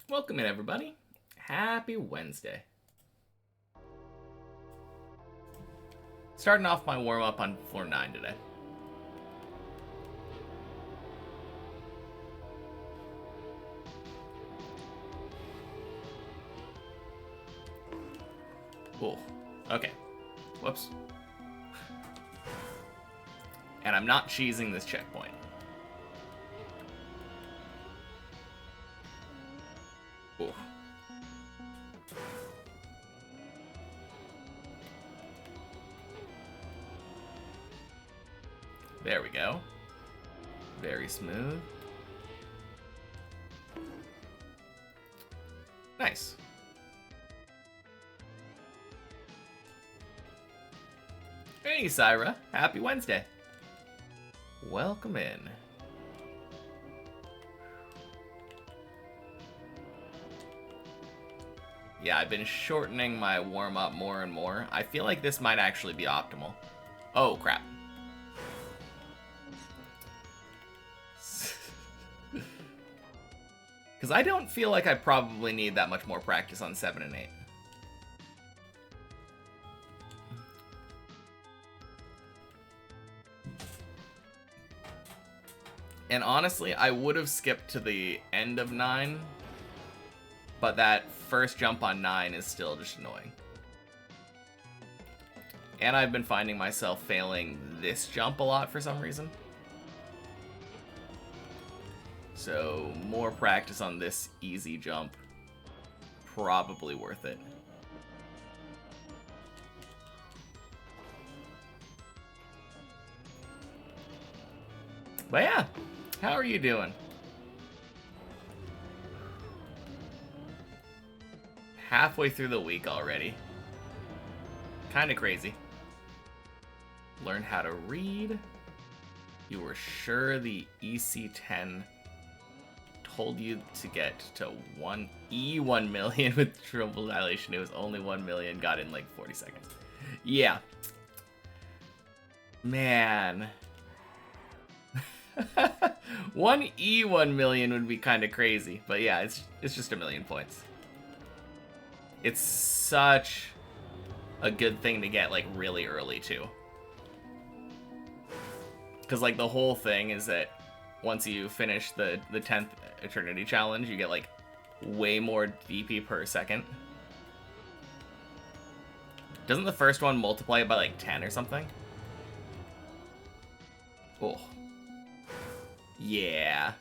Welcome in, everybody. Happy Wednesday. Starting off my warm-up on floor 9 today. Cool. Okay. Whoops. And I'm not cheesing this checkpoint. Ooh. There we go. Very smooth. Nice. Hey, Syra. Happy Wednesday. Welcome in. Yeah, I've been shortening my warm-up more and more. I feel like this might actually be optimal. Oh, crap. Because I don't feel like I probably need that much more practice on 7 and 8. And honestly, I would have skipped to the end of 9, but that first jump on 9 is still just annoying. And I've been finding myself failing this jump a lot for some reason. So, more practice on this easy jump. Probably worth it. But yeah, how are you doing? Halfway through the week already. Kinda crazy. Learn how to read. You were sure the EC10 told you to get to 1 million with triple dilation. It was only 1 million, got in like 40 seconds. Yeah. Man. 1 million would be kind of crazy, but yeah, it's just a million points. It's such a good thing to get like really early too. Because like the whole thing is that once you finish the 10th Eternity Challenge, you get like way more DP per second. Doesn't the first one multiply it by like 10 or something? Oh. Yeah.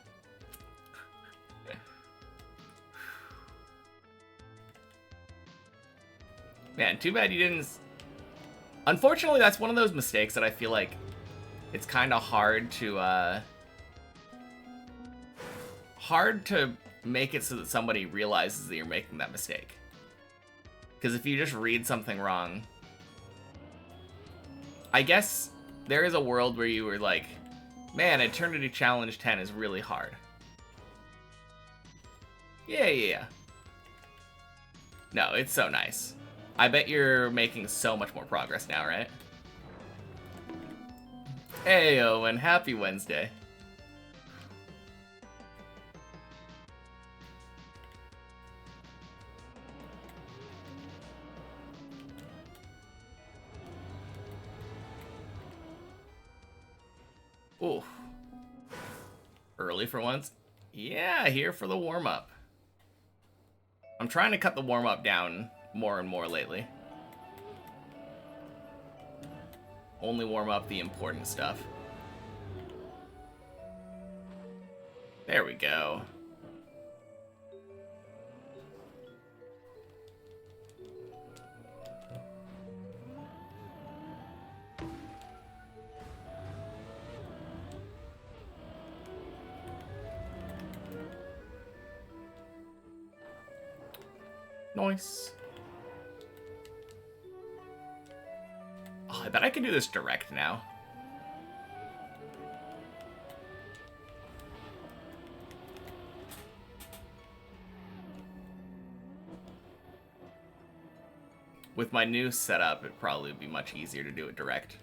Man, too bad you didn't... Unfortunately, that's one of those mistakes that I feel like it's kind of hard to make it so that somebody realizes that you're making that mistake. Because if you just read something wrong... I guess there is a world where you were like, man, Eternity Challenge 10 is really hard. Yeah. No, it's so nice. I bet you're making so much more progress now, right? Hey, Owen, happy Wednesday. Ooh. Early for once? Yeah, here for the warm-up. I'm trying to cut the warm-up down more and more lately. Only warm up the important stuff. There we go. Nice. Oh, I bet I can do this direct now. With my new setup, it'd probably be much easier to do it direct.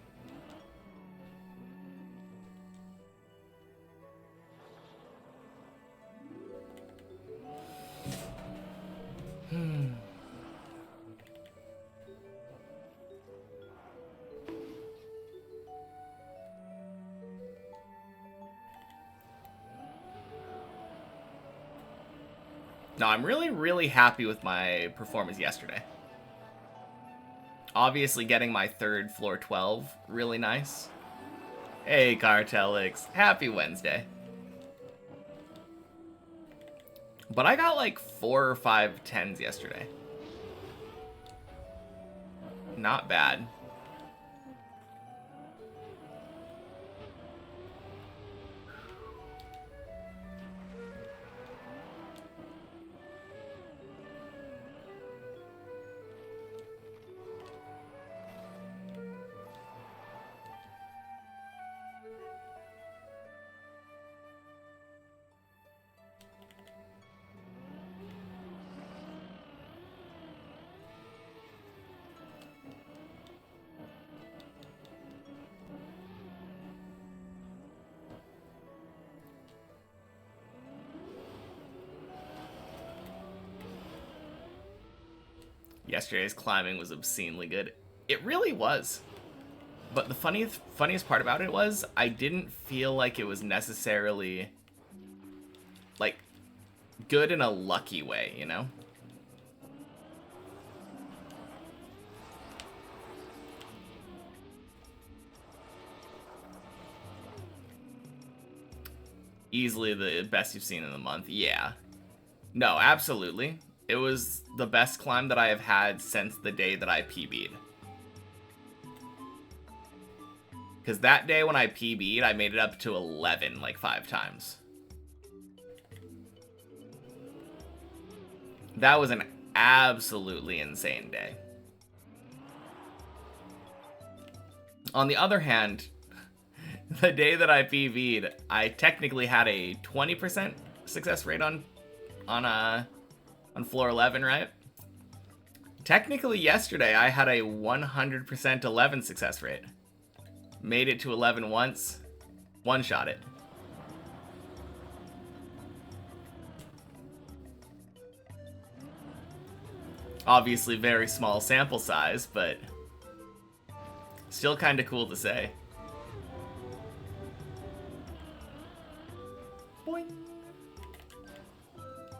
No, I'm really happy with my performance yesterday. Obviously getting my third floor 12, really nice. Hey, Cartelix. Happy Wednesday. But I got like 4 or 5 10s yesterday. Not bad. Yesterday's climbing was obscenely good. It really was. But the funniest part about it was I didn't feel like it was necessarily like good in a lucky way, you know? Easily the best you've seen in the month. Yeah. No, absolutely. It was the best climb that I have had since the day that I PB'd. Because that day when I PB'd, I made it up to 11 like 5 times. That was an absolutely insane day. On the other hand, the day that I PB'd, I technically had a 20% success rate on floor 11, right? Technically yesterday I had a 100% 11 success rate. Made it to 11 once, one-shot it. Obviously very small sample size, but still kind of cool to say. Boing.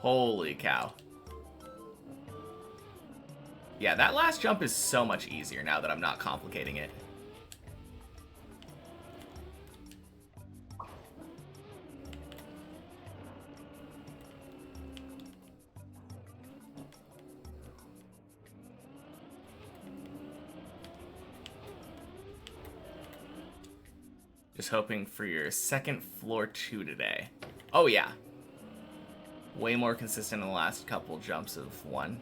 Holy cow. Yeah, that last jump is so much easier now that I'm not complicating it. Just hoping for your second floor 2 today. Oh yeah. Way more consistent in the last couple jumps of 1.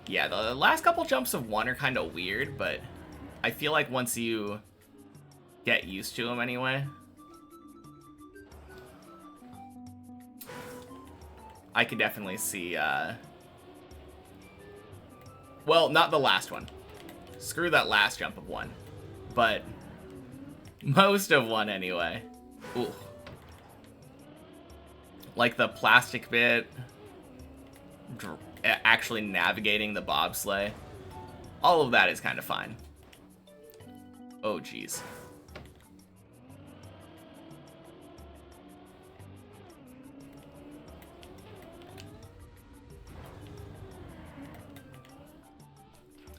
Yeah, the last couple jumps of 1 are kind of weird, but I feel like once you get used to them anyway, I could definitely see, well, not the last one. Screw that last jump of 1. But most of 1 anyway. Ooh. Like the plastic bit, actually navigating the bobsleigh. All of that is kind of fine. Oh, geez.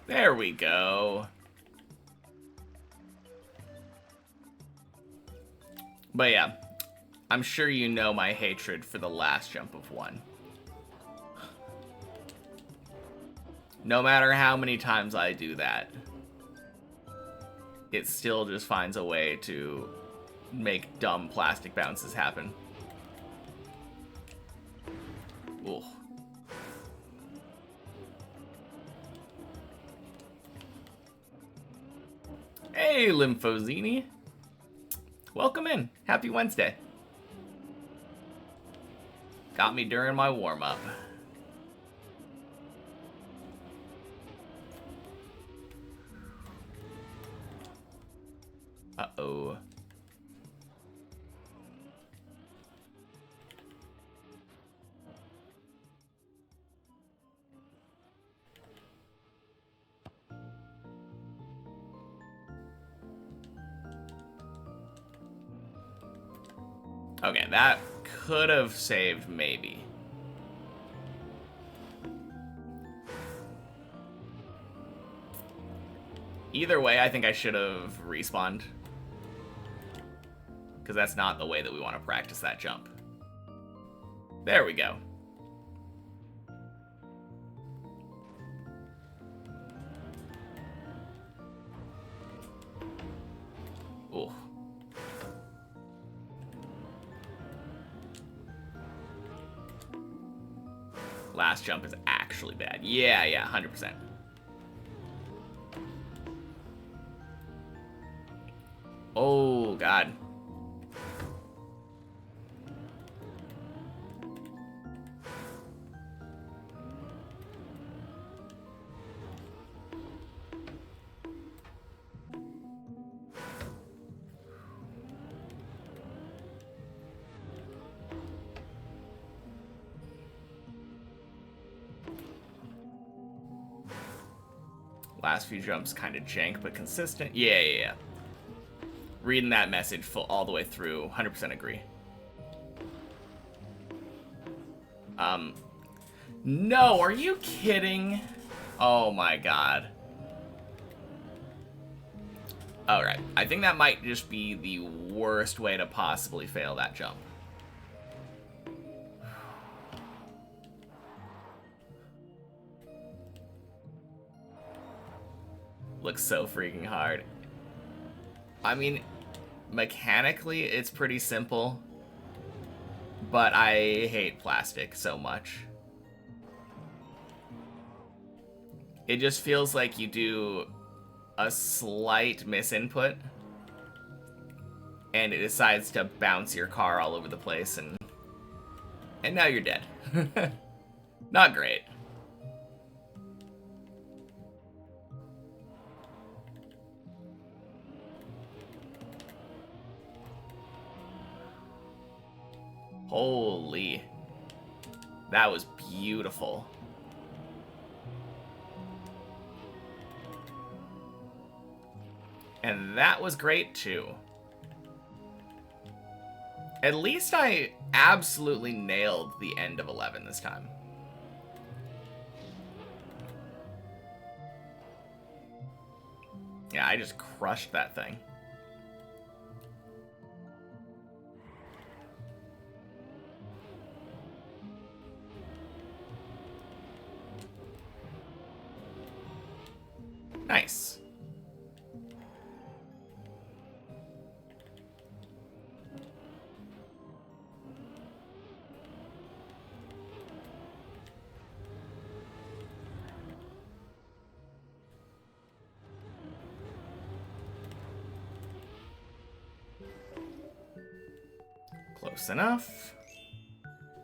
There we go. But yeah, I'm sure you know my hatred for the last jump of 1. No matter how many times I do that, it still just finds a way to make dumb plastic bounces happen. Ooh. Hey, Lymphozini. Welcome in. Happy Wednesday. Got me during my warm-up. Uh-oh. Okay, that could have saved maybe. Either way, I think I should have respawned. Because that's not the way that we want to practice that jump. There we go. Ooh. Last jump is actually bad. Yeah, 100%. Oh, God. Last few jumps kind of jank, but consistent. Yeah. Reading that message all the way through, 100% agree. No, are you kidding? Oh my god. Alright, I think that might just be the worst way to possibly fail that jump. Looks so freaking hard. I mean, mechanically, it's pretty simple, but I hate plastic so much. It just feels like you do a slight misinput, and it decides to bounce your car all over the place, and now you're dead. Not great. Holy. That was beautiful. And that was great too. At least I absolutely nailed the end of 11 this time. Yeah, I just crushed that thing. Nice. Close enough.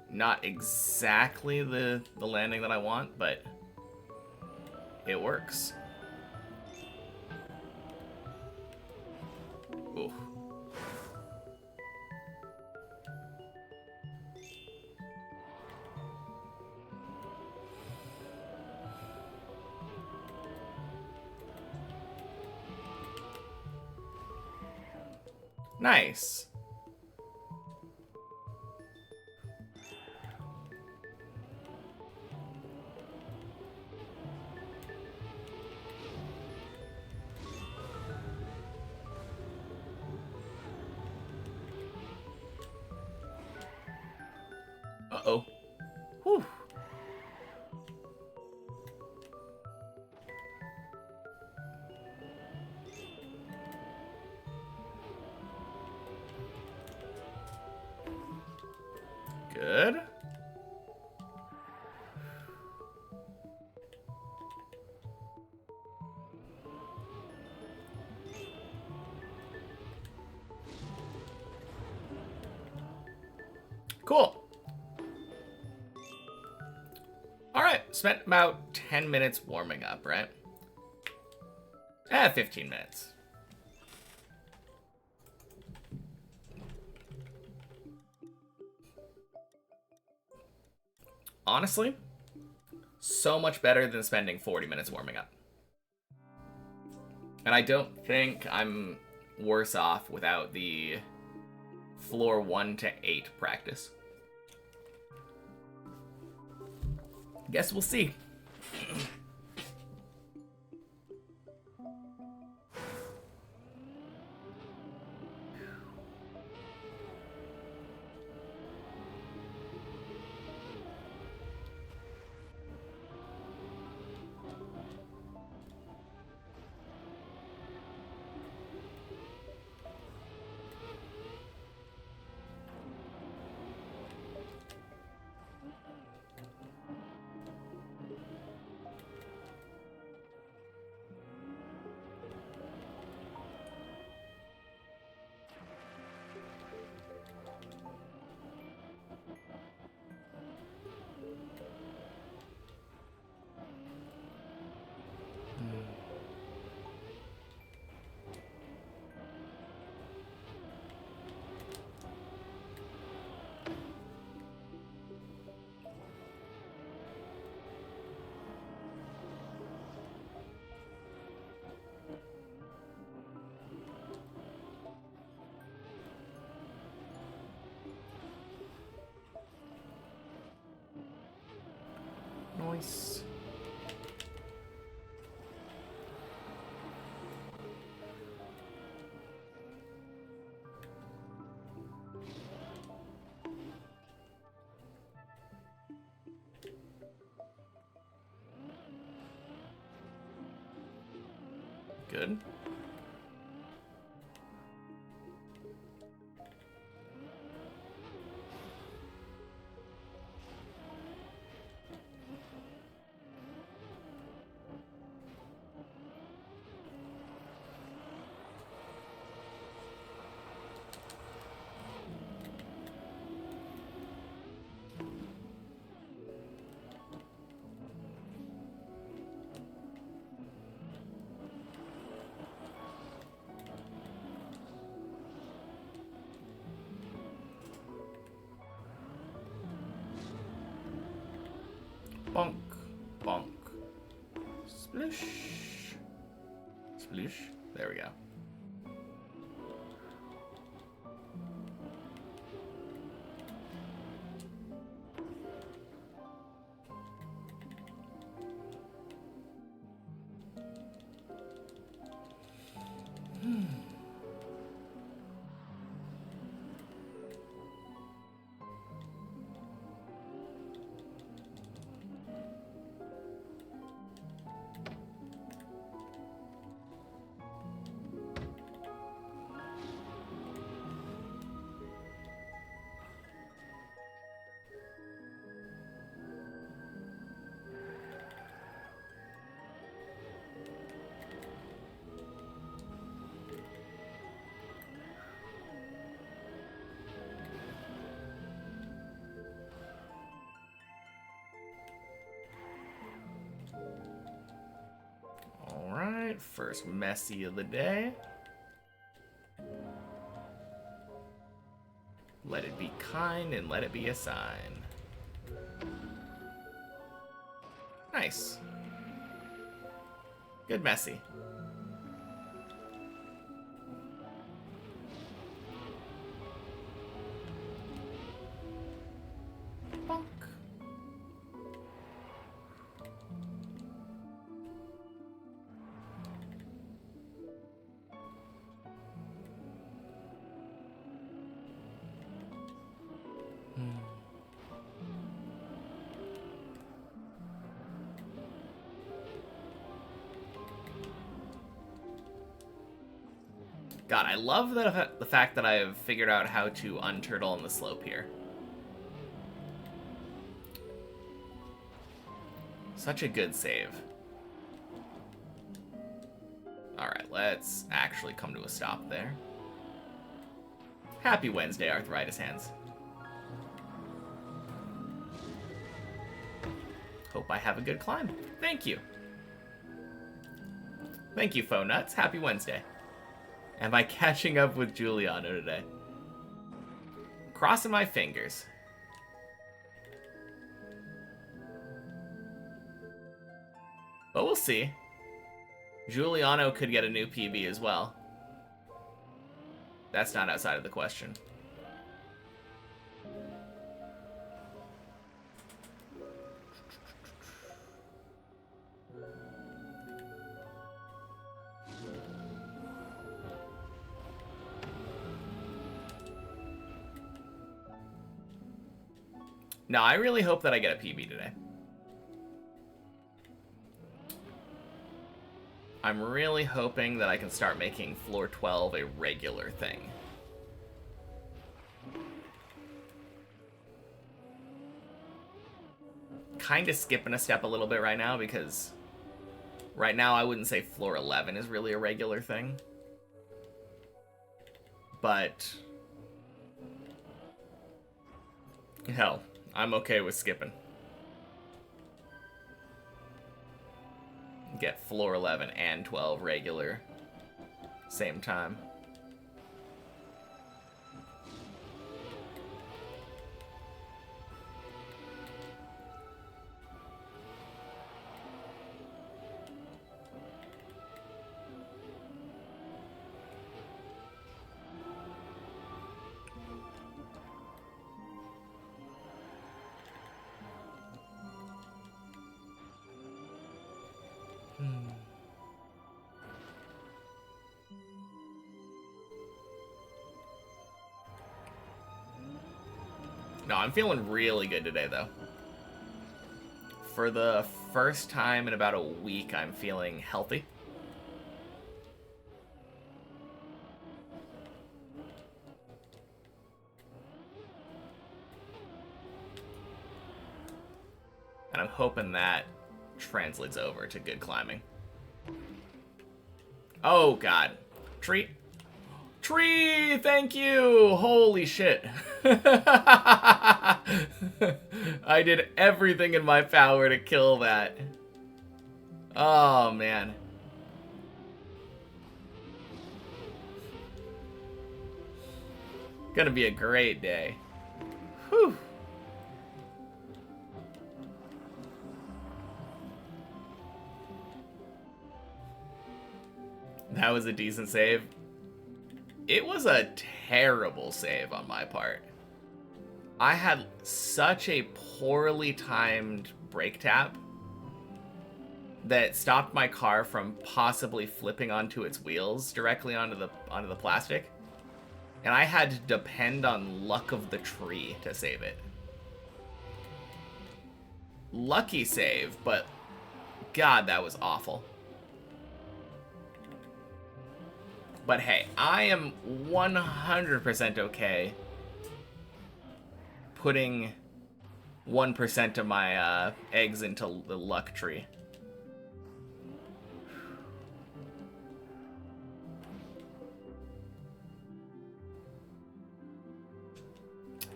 Not exactly the landing that I want, but it works. Ooh. Nice. Uh-oh. Whew. Good. Cool. Alright, spent about 10 minutes warming up, right? 15 minutes. Honestly, so much better than spending 40 minutes warming up. And I don't think I'm worse off without the floor 1 to 8 practice. Guess we'll see. Nice. Good. Bonk, bonk, splish, splish. There we go. Alright, first messy of the day. Let it be kind and let it be a sign. Nice. Good messy. Bonk. God, I love the fact that I've figured out how to unturtle on the slope here. Such a good save. Alright, let's actually come to a stop there. Happy Wednesday, arthritis hands. Hope I have a good climb. Thank you. Thank you, Faux Nuts. Happy Wednesday. Am I catching up with Giuliano today? Crossing my fingers. But we'll see. Giuliano could get a new PB as well. That's not outside of the question. No, I really hope that I get a PB today. I'm really hoping that I can start making floor 12 a regular thing. Kind of skipping a step a little bit right now because right now I wouldn't say floor 11 is really a regular thing. But hell, I'm okay with skipping. Get floor 11 and 12 regular same time. No, I'm feeling really good today, though. For the first time in about a week, I'm feeling healthy. And I'm hoping that translates over to good climbing. Oh, God. Tree. Tree! Thank you! Holy shit. I did everything in my power to kill that. Oh, man. Gonna be a great day. Whew. That was a decent save. It was a terrible save on my part. I had such a poorly timed brake tap that stopped my car from possibly flipping onto its wheels directly onto the plastic. And I had to depend on luck of the tree to save it. Lucky save, but God, that was awful. But hey, I am 100% okay putting 1% of my eggs into the luck tree.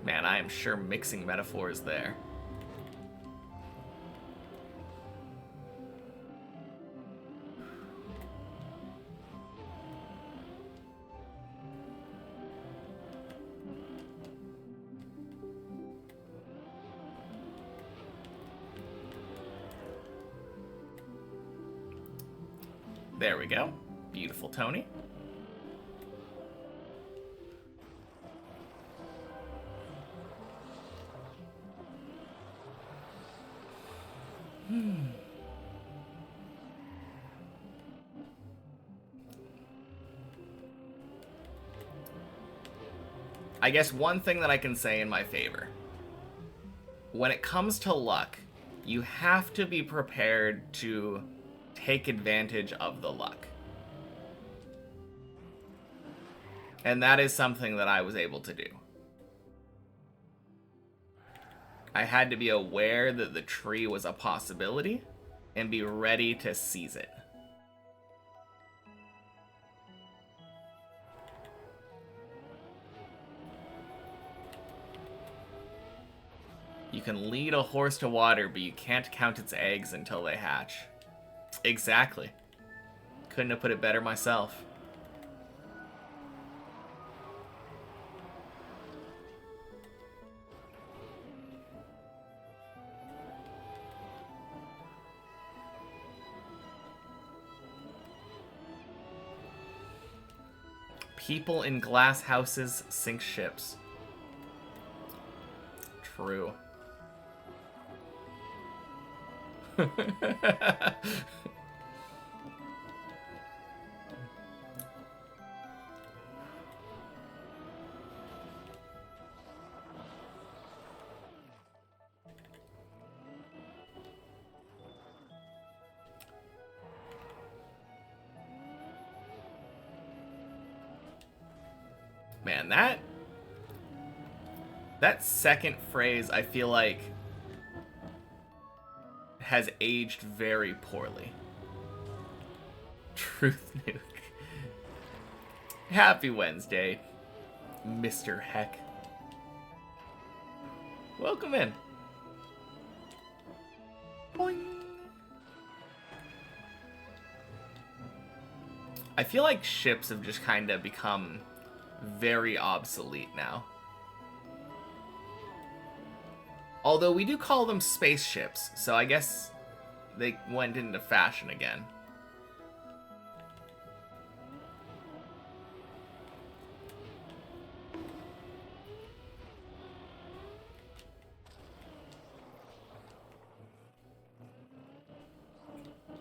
Man, I am sure mixing metaphors there. There we go. Beautiful, Tony. I guess one thing that I can say in my favor. When it comes to luck, you have to be prepared to take advantage of the luck. And that is something that I was able to do. I had to be aware that the tree was a possibility and be ready to seize it. You can lead a horse to water, but you can't count its eggs until they hatch. Exactly. Couldn't have put it better myself. People in glass houses sink ships. True. Man, that second phrase, I feel like, has aged very poorly. Truth Nuke. Happy Wednesday, Mr. Heck. Welcome in. Boing. I feel like ships have just kind of become very obsolete now. Although we do call them spaceships, so I guess they went into fashion again.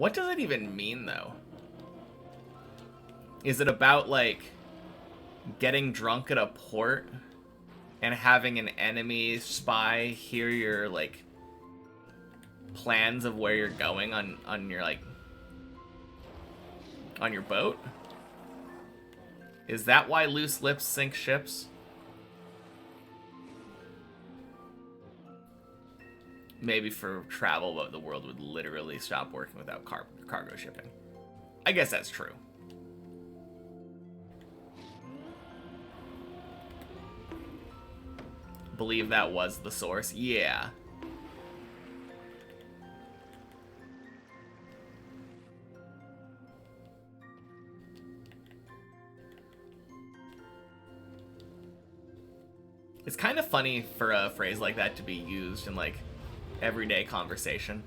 What does it even mean, though? Is it about, like, getting drunk at a port and having an enemy spy hear your, like, plans of where you're going on your, like, on your boat? Is that why loose lips sink ships? Maybe for travel, but the world would literally stop working without cargo shipping. I guess that's true. Believe that was the source? Yeah. It's kind of funny for a phrase like that to be used in, like, everyday conversation.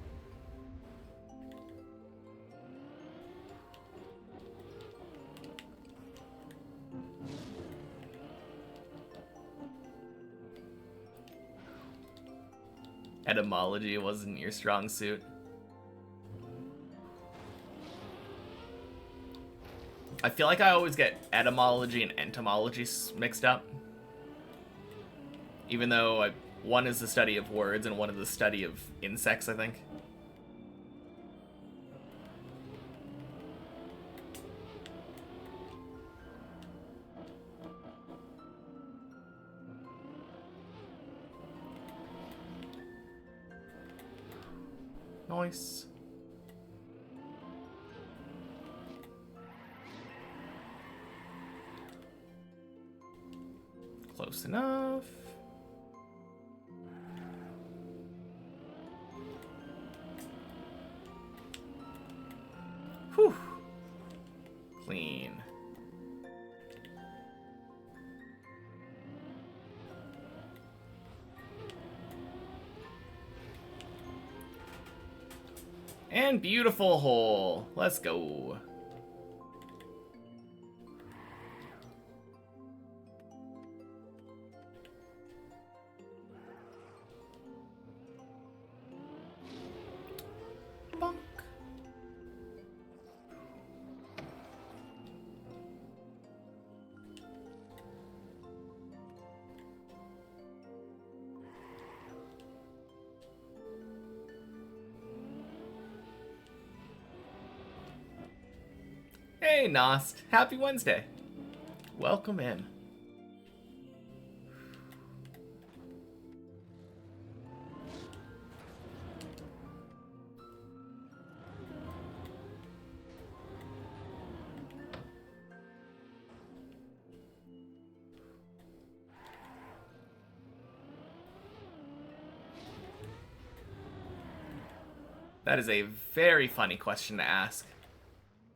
Etymology wasn't your strong suit. I feel like I always get etymology and entomology mixed up. Even though one is the study of words and one is the study of insects, I think. Nice. Close enough. Whew. Clean. And beautiful hole. Let's go. Bonk. Hey, Nost. Happy Wednesday. Welcome in. That is a very funny question to ask.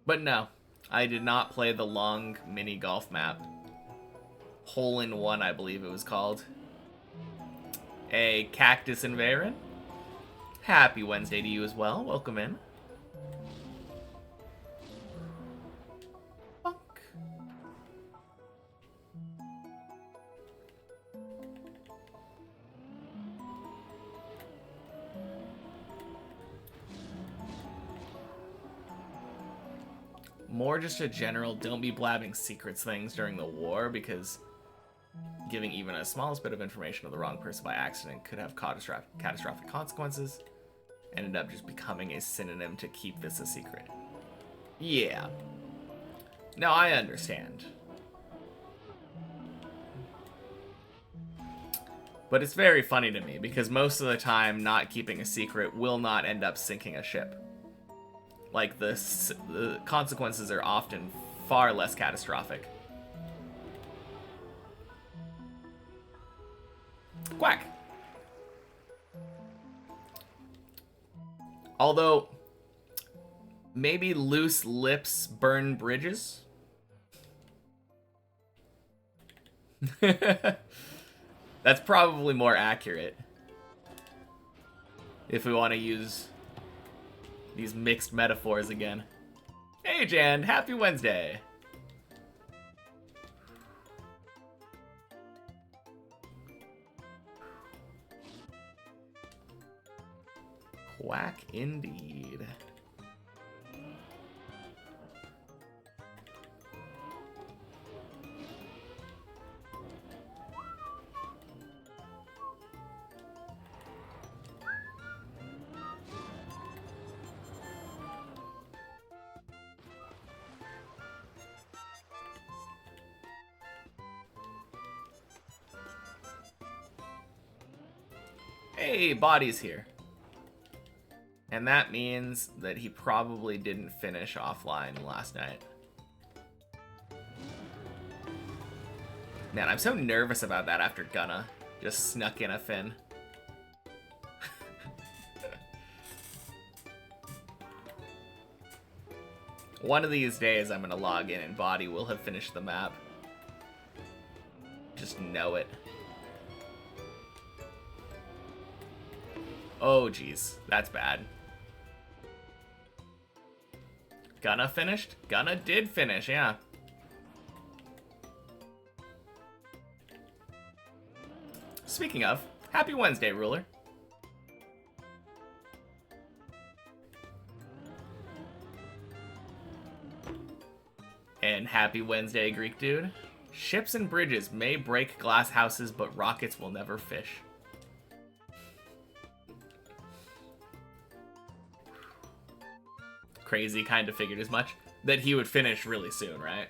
But no, I did not play the long mini golf map. Hole in One, I believe it was called. A Cactus and Varen. Happy Wednesday to you as well. Welcome in. Bonk. More just a general don't be blabbing secrets things during the war, because giving even a smallest bit of information to the wrong person by accident could have catastrophic consequences. Ended up just becoming a synonym to keep this a secret. Yeah. No, I understand. But it's very funny to me, because most of the time not keeping a secret will not end up sinking a ship. Like, the consequences are often far less catastrophic. Quack! Although, maybe loose lips burn bridges? That's probably more accurate. If we want to use these mixed metaphors again. Hey Jan, happy Wednesday! Quack indeed. Hey, Body's here. And that means that he probably didn't finish offline last night. Man, I'm so nervous about that after Gunna just snuck in a Finn. One of these days I'm gonna log in and Body will have finished the map. Just know it. Oh jeez, that's bad. Gunna finished? Gunna did finish, yeah. Speaking of, happy Wednesday, Ruler. And happy Wednesday, Greek dude. Ships and bridges may break glass houses, but rockets will never fish. Crazy kind of figured as much. That he would finish really soon, right?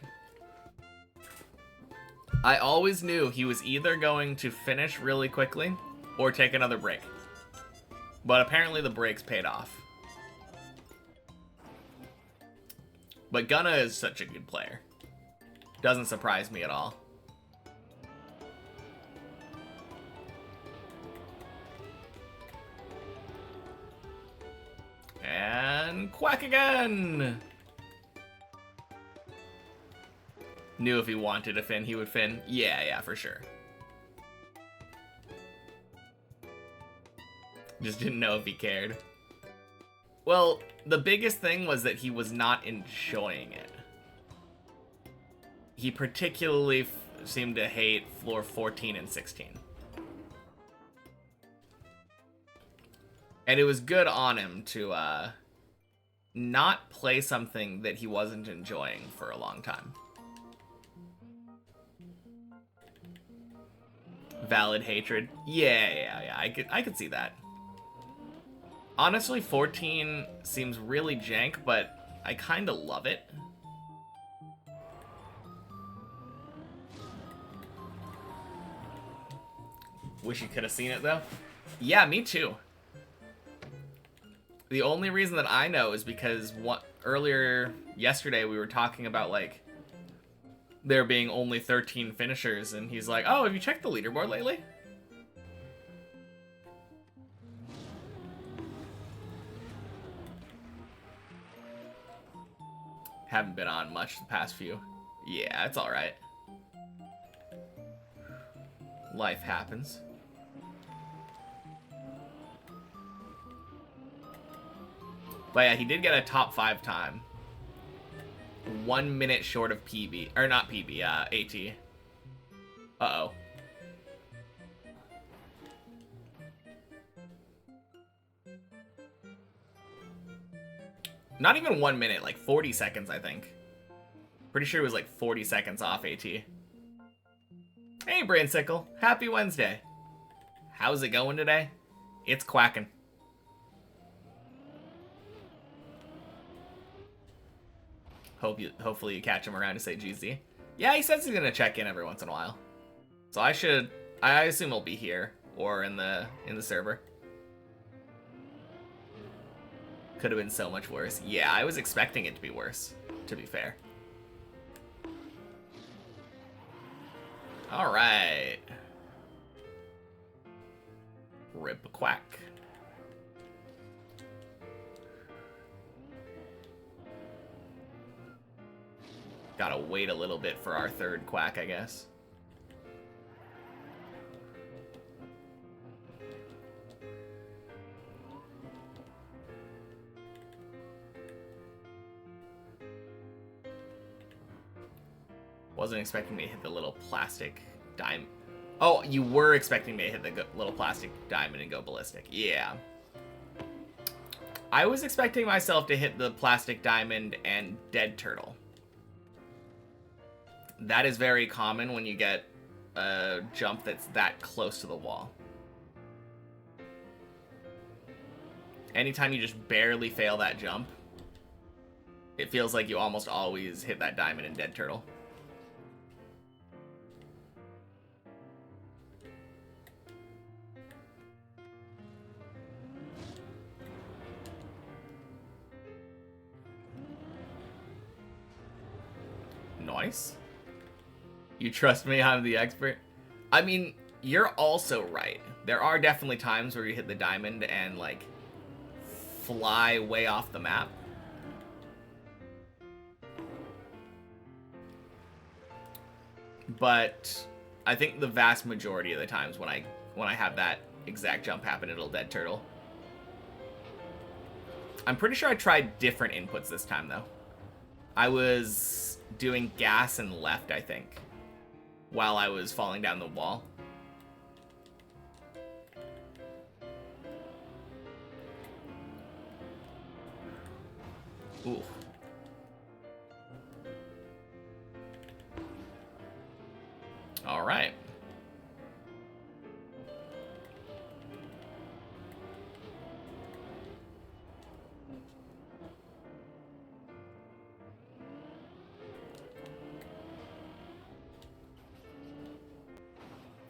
I always knew he was either going to finish really quickly or take another break. But apparently the breaks paid off. But Gunna is such a good player. Doesn't surprise me at all. And quack again! Knew if he wanted to fin, he would fin. Yeah, for sure. Just didn't know if he cared. Well, the biggest thing was that he was not enjoying it. He particularly seemed to hate floor 14 and 16. And it was good on him to not play something that he wasn't enjoying for a long time. Valid hatred. Yeah. I could see that. Honestly, 14 seems really jank, but I kind of love it. Wish you could have seen it, though. Yeah, me too. The only reason that I know is because earlier yesterday we were talking about, like, there being only 13 finishers, and he's like, oh, have you checked the leaderboard lately? Haven't been on much the past few. Yeah, it's alright. Life happens. But yeah, he did get a top 5 time. 1 minute short of PB. Or not PB, AT. Uh-oh. Not even 1 minute, like 40 seconds, I think. Pretty sure it was like 40 seconds off AT. Hey, Brainsicle. Happy Wednesday. How's it going today? It's quacking. Hopefully you catch him around to say GZ. Yeah, he says he's gonna check in every once in a while. So I assume he'll be here or in the server. Could have been so much worse. Yeah, I was expecting it to be worse, to be fair. Alright. Rip quack. Gotta wait a little bit for our third quack, I guess. Wasn't expecting me to hit the little plastic diamond. Oh, you were expecting me to hit the little plastic diamond and go ballistic. Yeah. I was expecting myself to hit the plastic diamond and dead turtle. That is very common when you get a jump that's that close to the wall. Anytime you just barely fail that jump, it feels like you almost always hit that diamond and dead turtle. Nice. You trust me, I'm the expert? I mean, you're also right. There are definitely times where you hit the diamond and, like, fly way off the map. But I think the vast majority of the times when I have that exact jump happen, it'll dead turtle. I'm pretty sure I tried different inputs this time, though. I was doing gas and left, I think, while I was falling down the wall. Ooh. All right.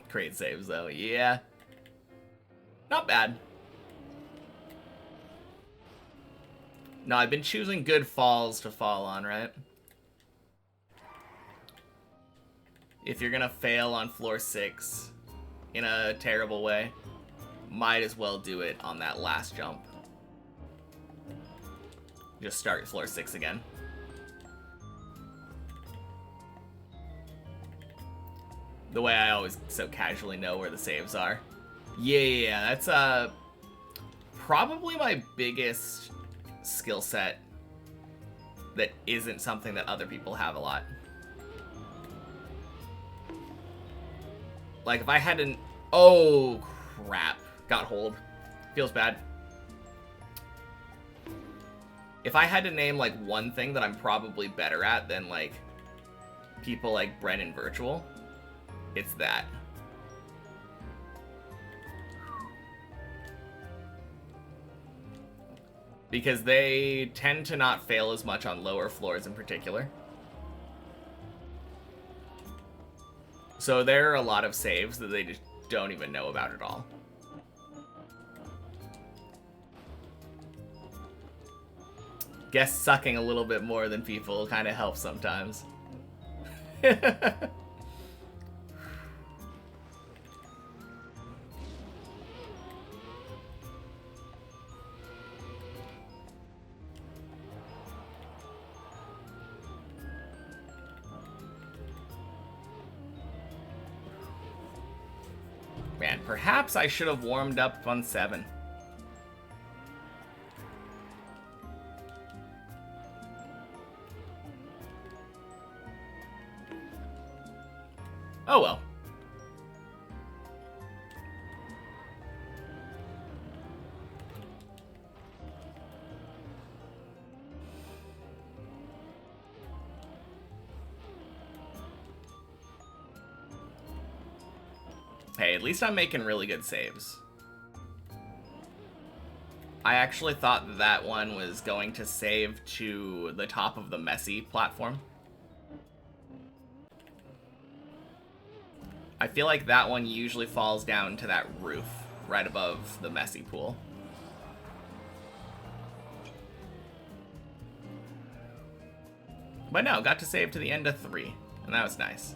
Great saves, though. Yeah. Not bad. No, I've been choosing good falls to fall on, right? If you're gonna fail on floor 6 in a terrible way, might as well do it on that last jump. Just start floor 6 again. The way I always so casually know where the saves are. Yeah, that's probably my biggest skill set that isn't something that other people have a lot. Like, if I had an... Oh, crap. Got hold. Feels bad. If I had to name, like, one thing that I'm probably better at than, like, people like Bren in Virtual, it's that. Because they tend to not fail as much on lower floors in particular. So there are a lot of saves that they just don't even know about at all. Guess sucking a little bit more than people kind of helps sometimes. Man, perhaps I should have warmed up on 7. Oh well. Hey, at least I'm making really good saves. I actually thought that that one was going to save to the top of the messy platform. I feel like that one usually falls down to that roof right above the messy pool. But no, got to save to the end of 3, and that was nice.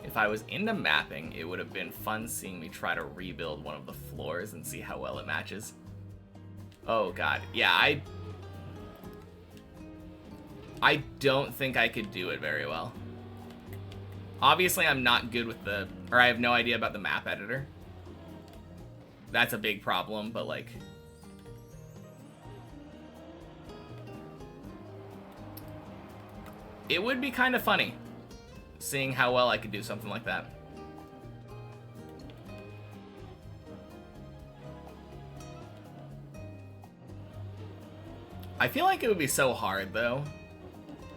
If I was into mapping, it would have been fun seeing me try to rebuild one of the floors and see how well it matches. Oh god, yeah, I don't think I could do it very well. Obviously, I'm not good with or I have no idea about the map editor. That's a big problem, but like... It would be kind of funny seeing how well I could do something like that. I feel like it would be so hard, though.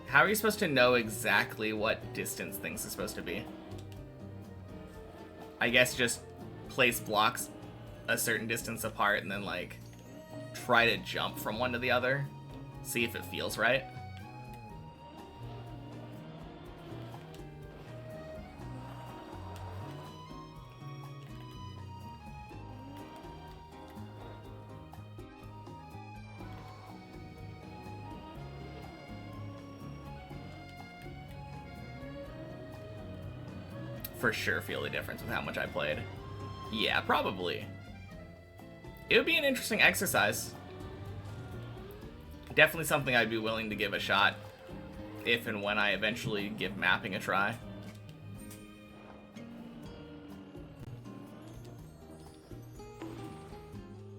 How are you supposed to know exactly what distance things are supposed to be? I guess just place blocks a certain distance apart and then, like, try to jump from one to the other. See if it feels right. for sure feel the difference with how much I played. Yeah, probably. It would be an interesting exercise. Definitely something I'd be willing to give a shot if and when I eventually give mapping a try.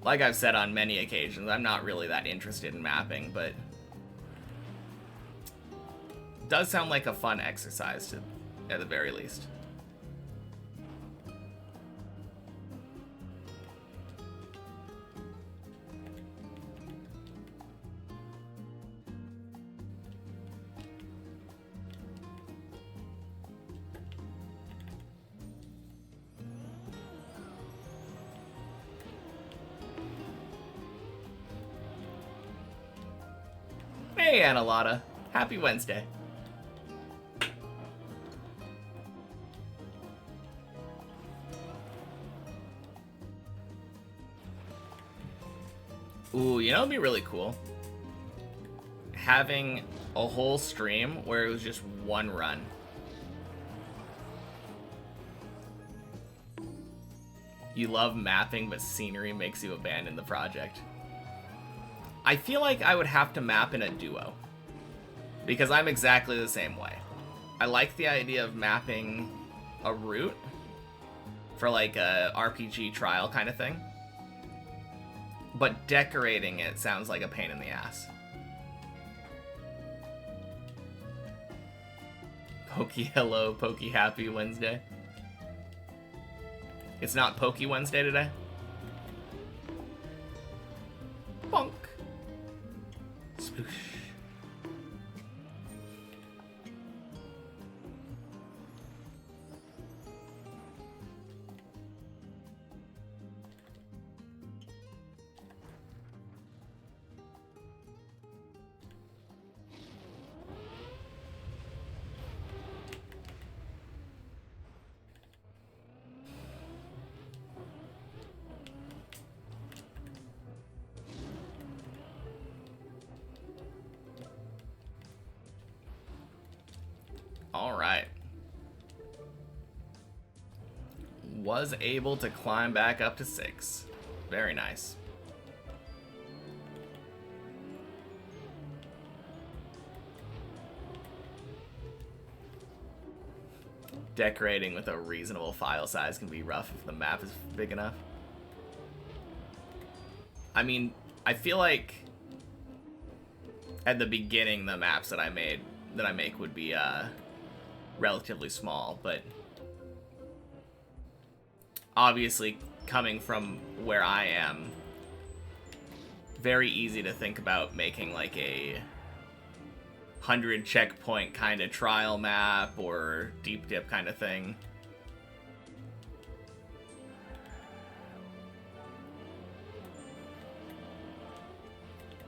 Like I've said on many occasions, I'm not really that interested in mapping, but it does sound like a fun exercise at the very least. Hey, Annalata. Happy Wednesday. Ooh, you know what'd be really cool? Having a whole stream where it was just one run. You love mapping, but scenery makes you abandon the project. I feel like I would have to map in a duo, because I'm exactly the same way. I like the idea of mapping a route for like a RPG trial kind of thing, but decorating it sounds like a pain in the ass. Pokey hello, Pokey happy Wednesday. It's not Pokey Wednesday today? Bonk. Sploosh. Alright. Was able to climb back up to 6. Very nice. Decorating with a reasonable file size can be rough if the map is big enough. I mean, I feel like at the beginning the maps that I make would be relatively small, but obviously coming from where I am, very easy to think about making like a 100 checkpoint kind of trial map or deep dip kind of thing.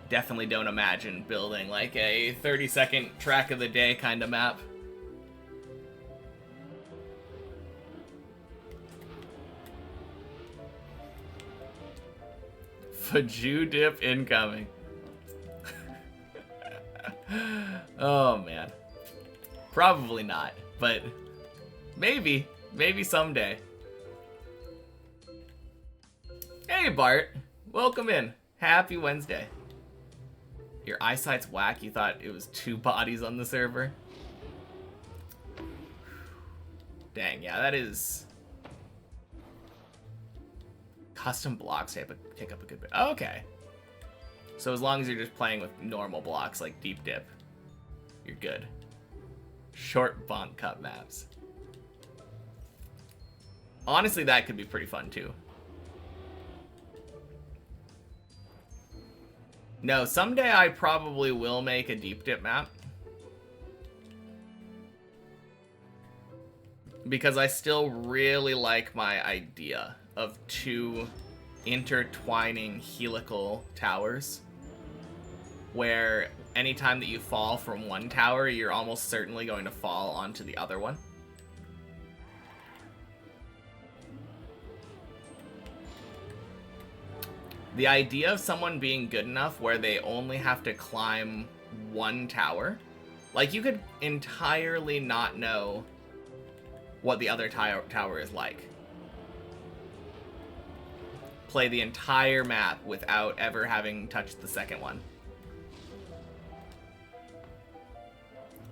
Definitely don't imagine building like a 30-second track of the day kind of map. Fajoo dip incoming. Oh man. Probably not, but maybe someday. Hey Bart, welcome in. Happy Wednesday. Your eyesight's whack, you thought it was 2 bodies on the server? Dang, yeah, that is... Custom blocks take up a good bit. Oh, okay. So as long as you're just playing with normal blocks like Deep Dip, you're good. Short Bonk Cup maps. Honestly, that could be pretty fun too. No, someday I probably will make a Deep Dip map. Because I still really like my idea of 2 intertwining helical towers, where anytime that you fall from one tower, you're almost certainly going to fall onto the other one. The idea of someone being good enough where they only have to climb one tower, like you could entirely not know what the other tower is like. Play the entire map without ever having touched the second one.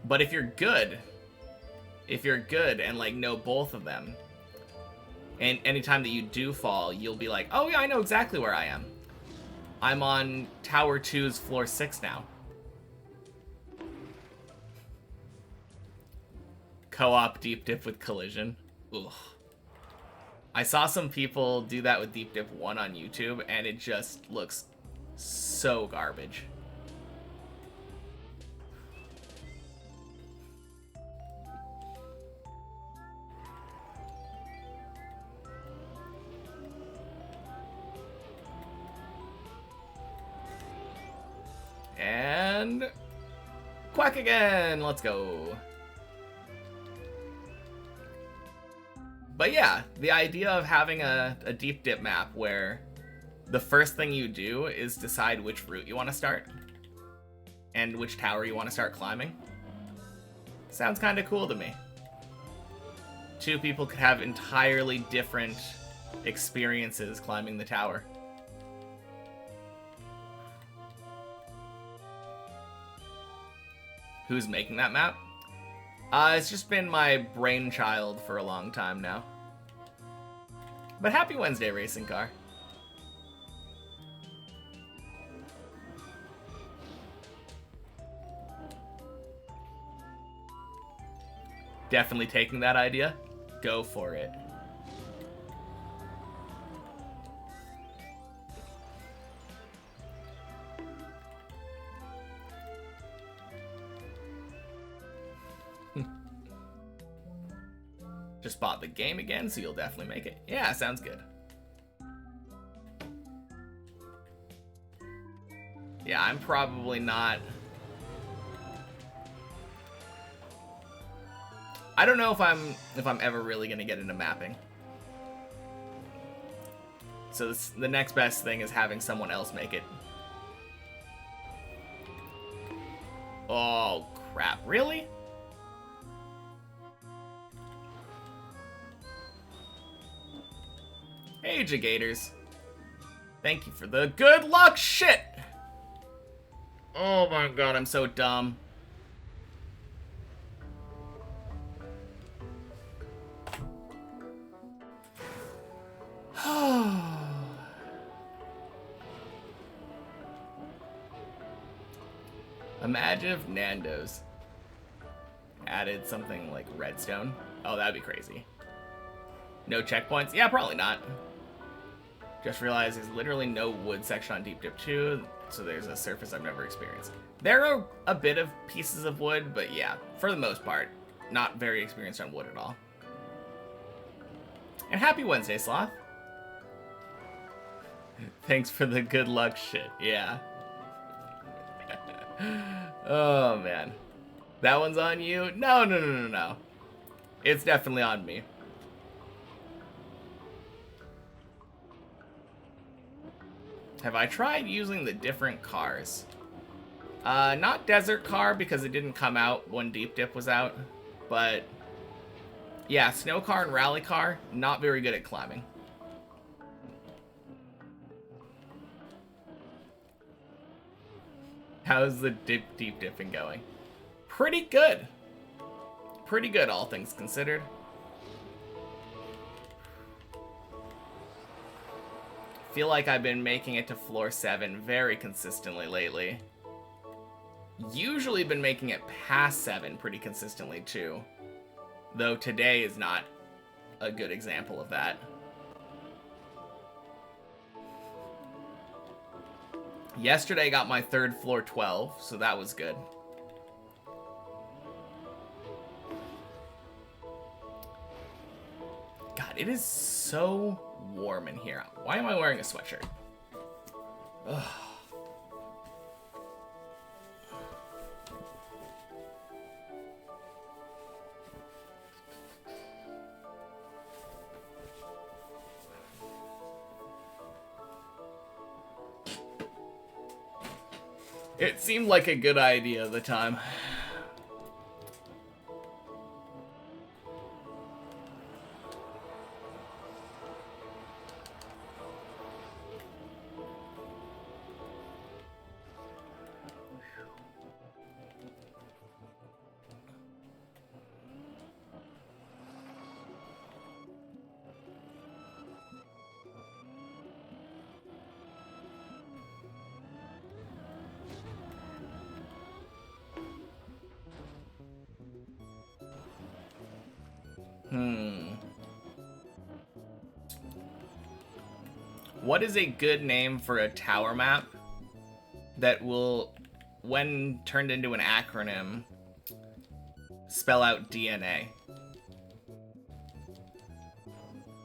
But if you're good and like know both of them, and anytime that you do fall, you'll be like, oh yeah, I know exactly where I am. I'm on Tower 2's floor 6 now. Co-op deep dip with collision. Ugh. I saw some people do that with Deep Dip 1 on YouTube, and it just looks so garbage. And quack again. Let's go. But yeah, the idea of having a deep dip map where the first thing you do is decide which route you want to start and which tower you want to start climbing sounds kind of cool to me. Two people could have entirely different experiences climbing the tower. Who's making that map? It's just been my brainchild for a long time now. But happy Wednesday, racing car. Definitely taking that idea. Go for it. Just bought the game again, so you'll definitely make it. Yeah, sounds good. Yeah, I'm probably not... I don't know if I'm ever really gonna get into mapping. So the next best thing is having someone else make it. Oh, crap. Really? Hey, Jagators. Thank you for the good luck shit! Oh my god, I'm so dumb. Imagine if Nando's added something like redstone. Oh, that'd be crazy. No checkpoints? Yeah, probably not. Just realized there's literally no wood section on Deep Dip 2, so there's a surface I've never experienced. There are a bit of pieces of wood, but yeah, for the most part, not very experienced on wood at all. And happy Wednesday, Sloth. Thanks for the good luck shit, yeah. Oh, man. That one's on you? No. It's definitely on me. Have I tried using the different cars? Not Desert Car, because it didn't come out when Deep Dip was out. But, yeah, Snow Car and Rally Car, not very good at climbing. How's the deep dipping going? Pretty good. Pretty good, all things considered. Feel like I've been making it to floor 7 very consistently lately. Usually been making it past 7 pretty consistently too. Though today is not a good example of that. Yesterday got my third floor 12, so that was good. God, it is so warm in here. Why am I wearing a sweatshirt? Ugh. It seemed like a good idea at the time. What is a good name for a tower map that will, when turned into an acronym, spell out DNA?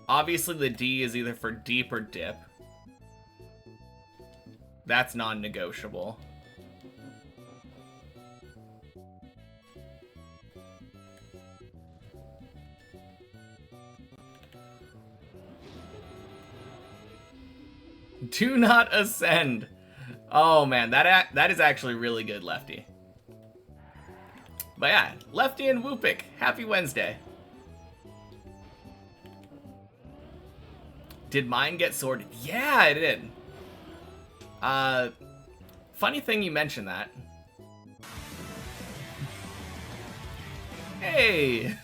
Obviously, the D is either for deep or dip. That's non-negotiable. Do not ascend. Oh man, that is actually really good, Lefty. But yeah, Lefty and Whoopik, happy Wednesday. Did mine get sorted? Yeah, it did. Funny thing you mentioned that. Hey!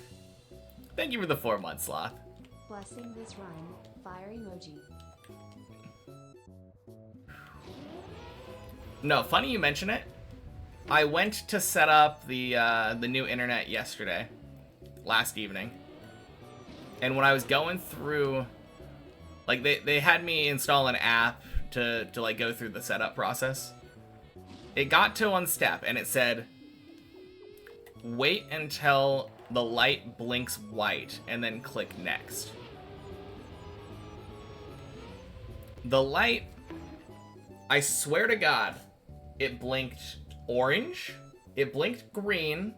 Thank you for the 4 months, Sloth. Blessing this rhyme, fire emoji. No, funny you mention it. I went to set up the new internet yesterday, last evening. And when I was going through, like they had me install an app to like go through the setup process. It got to one step and it said, wait until the light blinks white and then click next. The light, I swear to God, it blinked orange, it blinked green,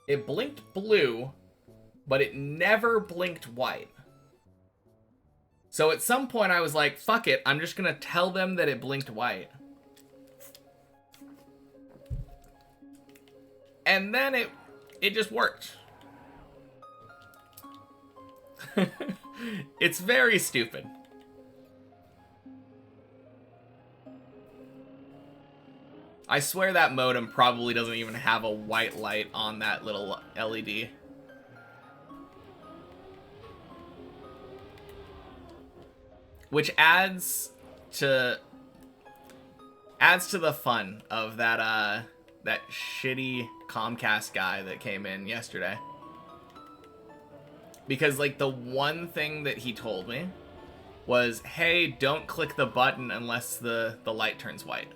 it blinked blue, but it never blinked white. So at some point I was like, fuck it, I'm just gonna tell them that it blinked white. And then it just worked. It's very stupid. I swear that modem probably doesn't even have a white light on that little LED. Which adds to the fun of that that shitty Comcast guy that came in yesterday. Because like the one thing that he told me was, hey, don't click the button unless the light turns white.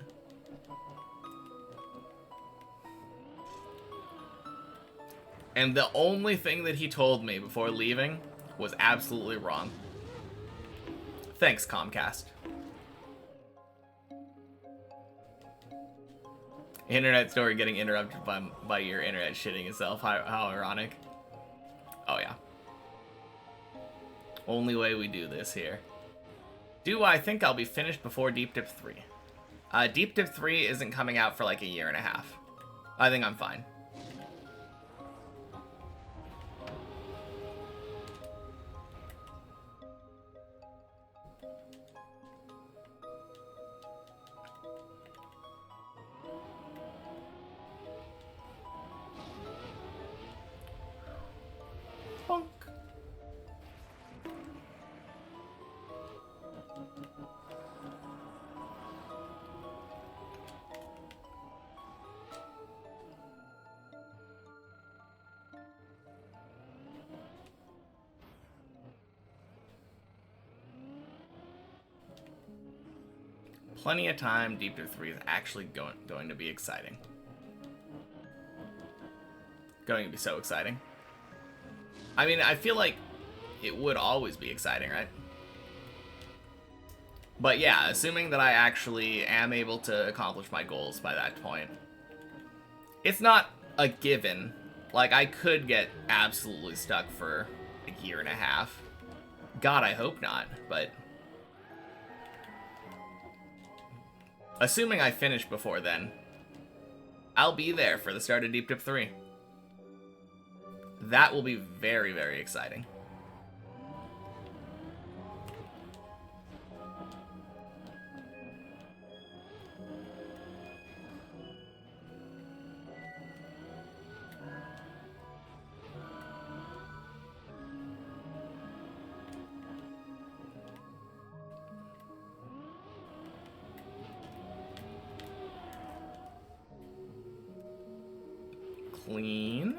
And the only thing that he told me before leaving was absolutely wrong. Thanks, Comcast. Internet story getting interrupted by your internet shitting itself. How ironic. Oh, yeah. Only way we do this here. Do I think I'll be finished before Deep Dip 3? Deep Dip 3 isn't coming out for like a year and a half. I think I'm fine. Bonk. Plenty of time. Deep Dip 3 is actually going to be exciting. Going to be so exciting. I mean, I feel like it would always be exciting, right? But yeah, assuming that I actually am able to accomplish my goals by that point. It's not a given. Like, I could get absolutely stuck for a year and a half. God, I hope not, but... assuming I finish before then, I'll be there for the start of Deep Dip 3. That will be very, very exciting. Clean.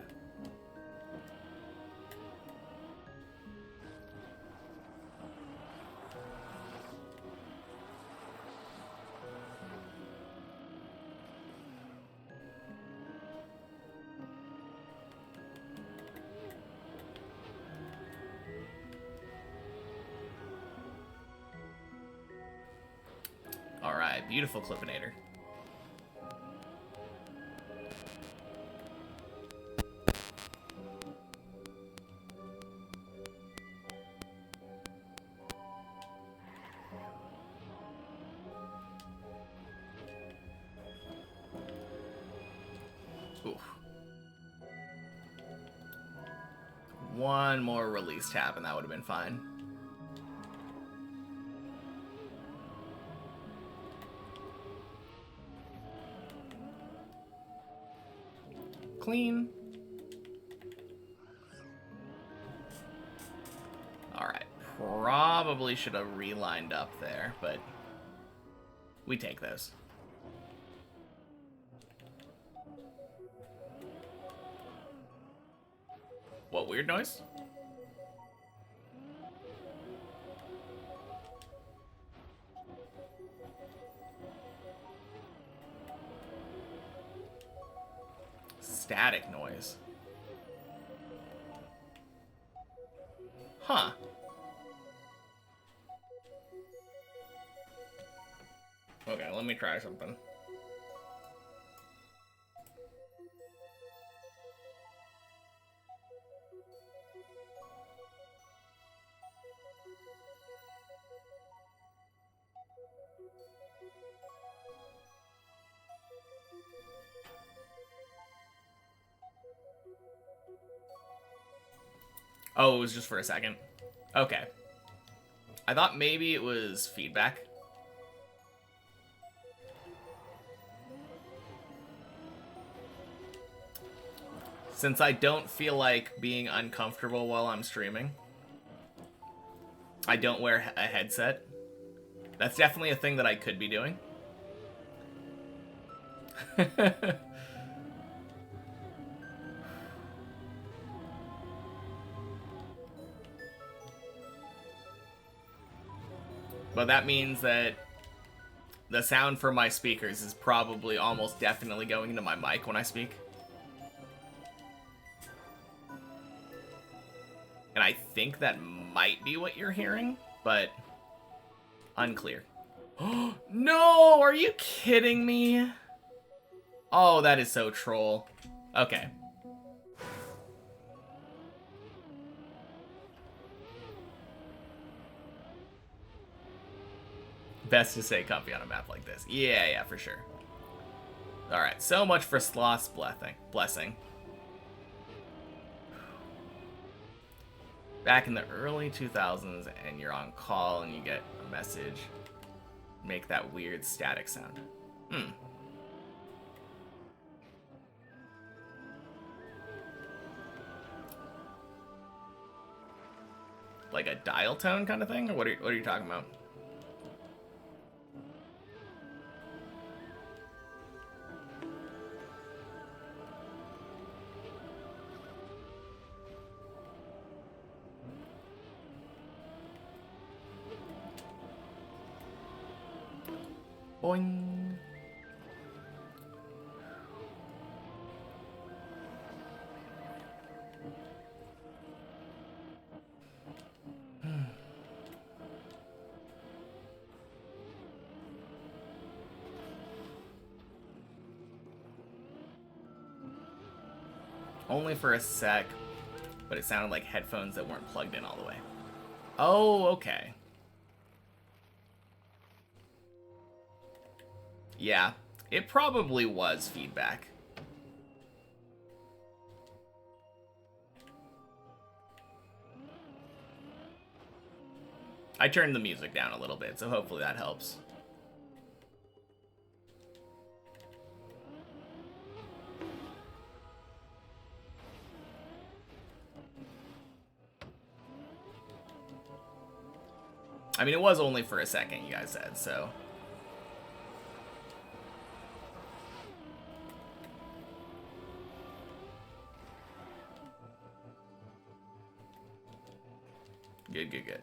my beautiful Clippinator. One more release tab and that would have been fine. Clean. Alright, probably should have relined up there, but we take those. What weird noise? Static noise. Huh. Okay, let me try something. Oh, it was just for a second. Okay. I thought maybe it was feedback. Since I don't feel like being uncomfortable while I'm streaming, I don't wear a headset. That's definitely a thing that I could be doing. But that means that the sound from my speakers is probably almost definitely going into my mic when I speak. And I think that might be what you're hearing, but unclear. No, are you kidding me? Oh, that is so troll. Okay. Best to stay comfy on a map like this. Yeah, for sure. Alright, so much for Sloth's blessing. Back in the early 2000s, and you're on call and you get a message. Make that weird static sound. Like a dial tone kind of thing? Or what are you talking about? Boing. Only for a sec, but it sounded like headphones that weren't plugged in all the way. Oh, okay. Yeah, it probably was feedback. I turned the music down a little bit, so hopefully that helps. I mean, it was only for a second, you guys said, so... Good, good, good.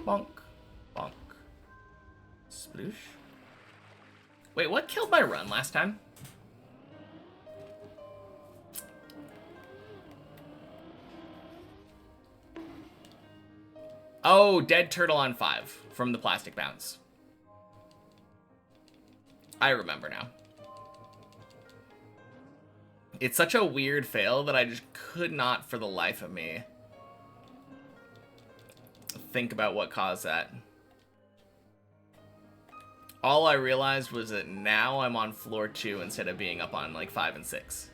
Bonk. Bonk. Sploosh. Wait, what killed my run last time? Oh, dead turtle on 5 from the plastic bounce. I remember now. It's such a weird fail that I just could not, for the life of me, think about what caused that. All I realized was that now I'm on floor 2 instead of being up on like 5 and 6.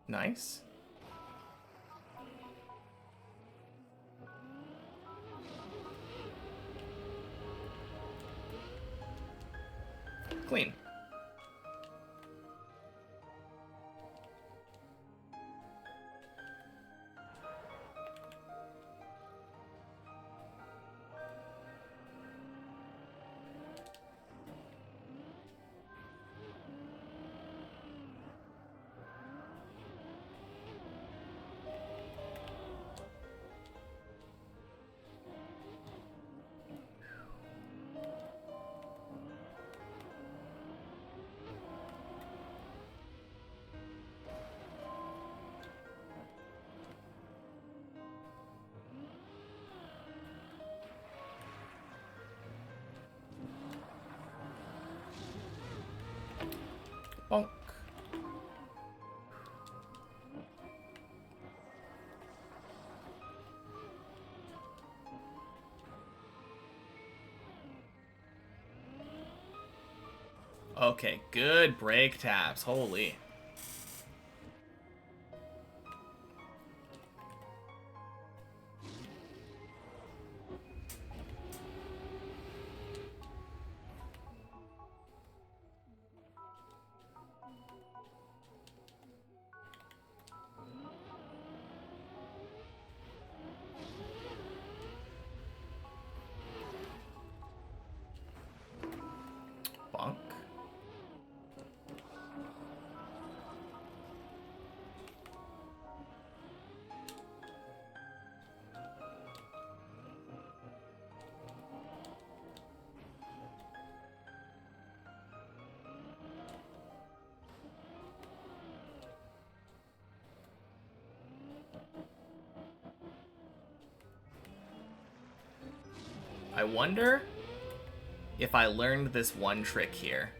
Nice. Clean. Bonk. Okay, good brake taps. Holy. Bonk. I wonder if I learned this one trick here,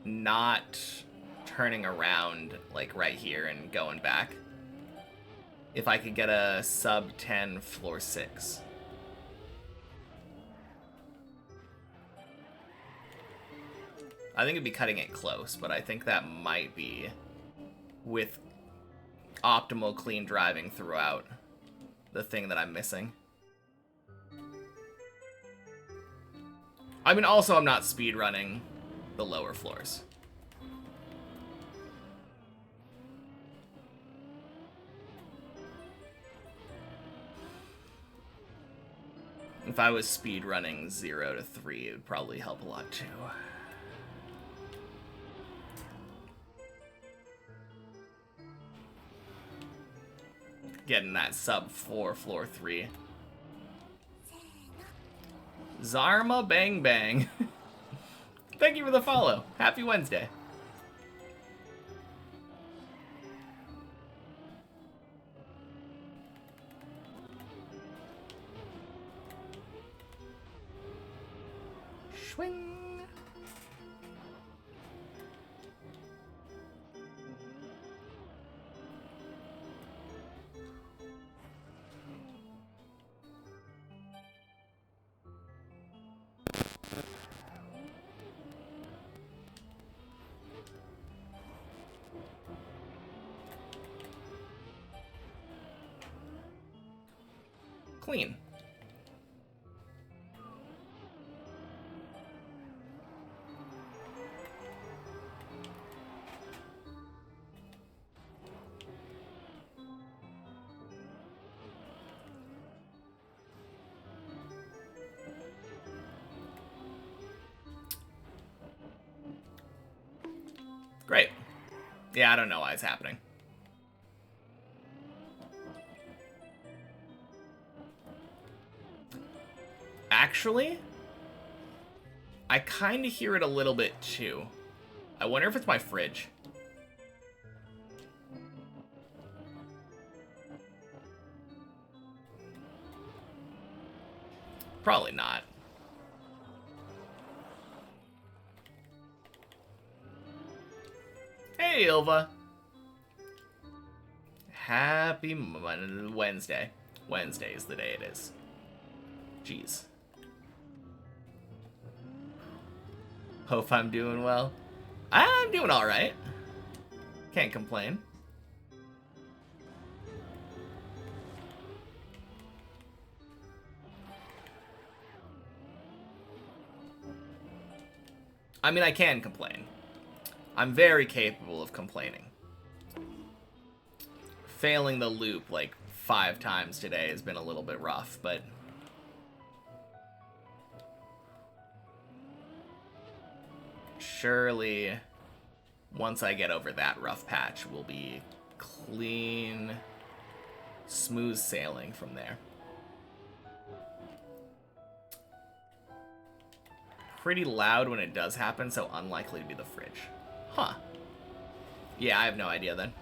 not turning around like right here and going back, if I could get a sub 10 floor 6. I think it'd be cutting it close, but I think that might be with optimal clean driving throughout the thing that I'm missing. I mean, also, I'm not speedrunning the lower floors. If I was speedrunning 0 to 3, it would probably help a lot too. Getting that sub 4 floor 3. Zarma Bang Bang. Thank you for the follow. Happy Wednesday. Swing. Clean. Great. Yeah, I don't know why it's happening. Actually, I kind of hear it a little bit too. I wonder if it's my fridge. Probably not. Hey, Ilva. Happy Wednesday. Wednesday is the day it is. Jeez. Hope I'm doing well. I'm doing alright. Can't complain. I mean, I can complain. I'm very capable of complaining. Failing the loop like 5 times today has been a little bit rough, but surely once I get over that rough patch, we'll be clean, smooth sailing from there. Pretty loud when it does happen, so unlikely to be the fridge. Huh. Yeah, I have no idea then.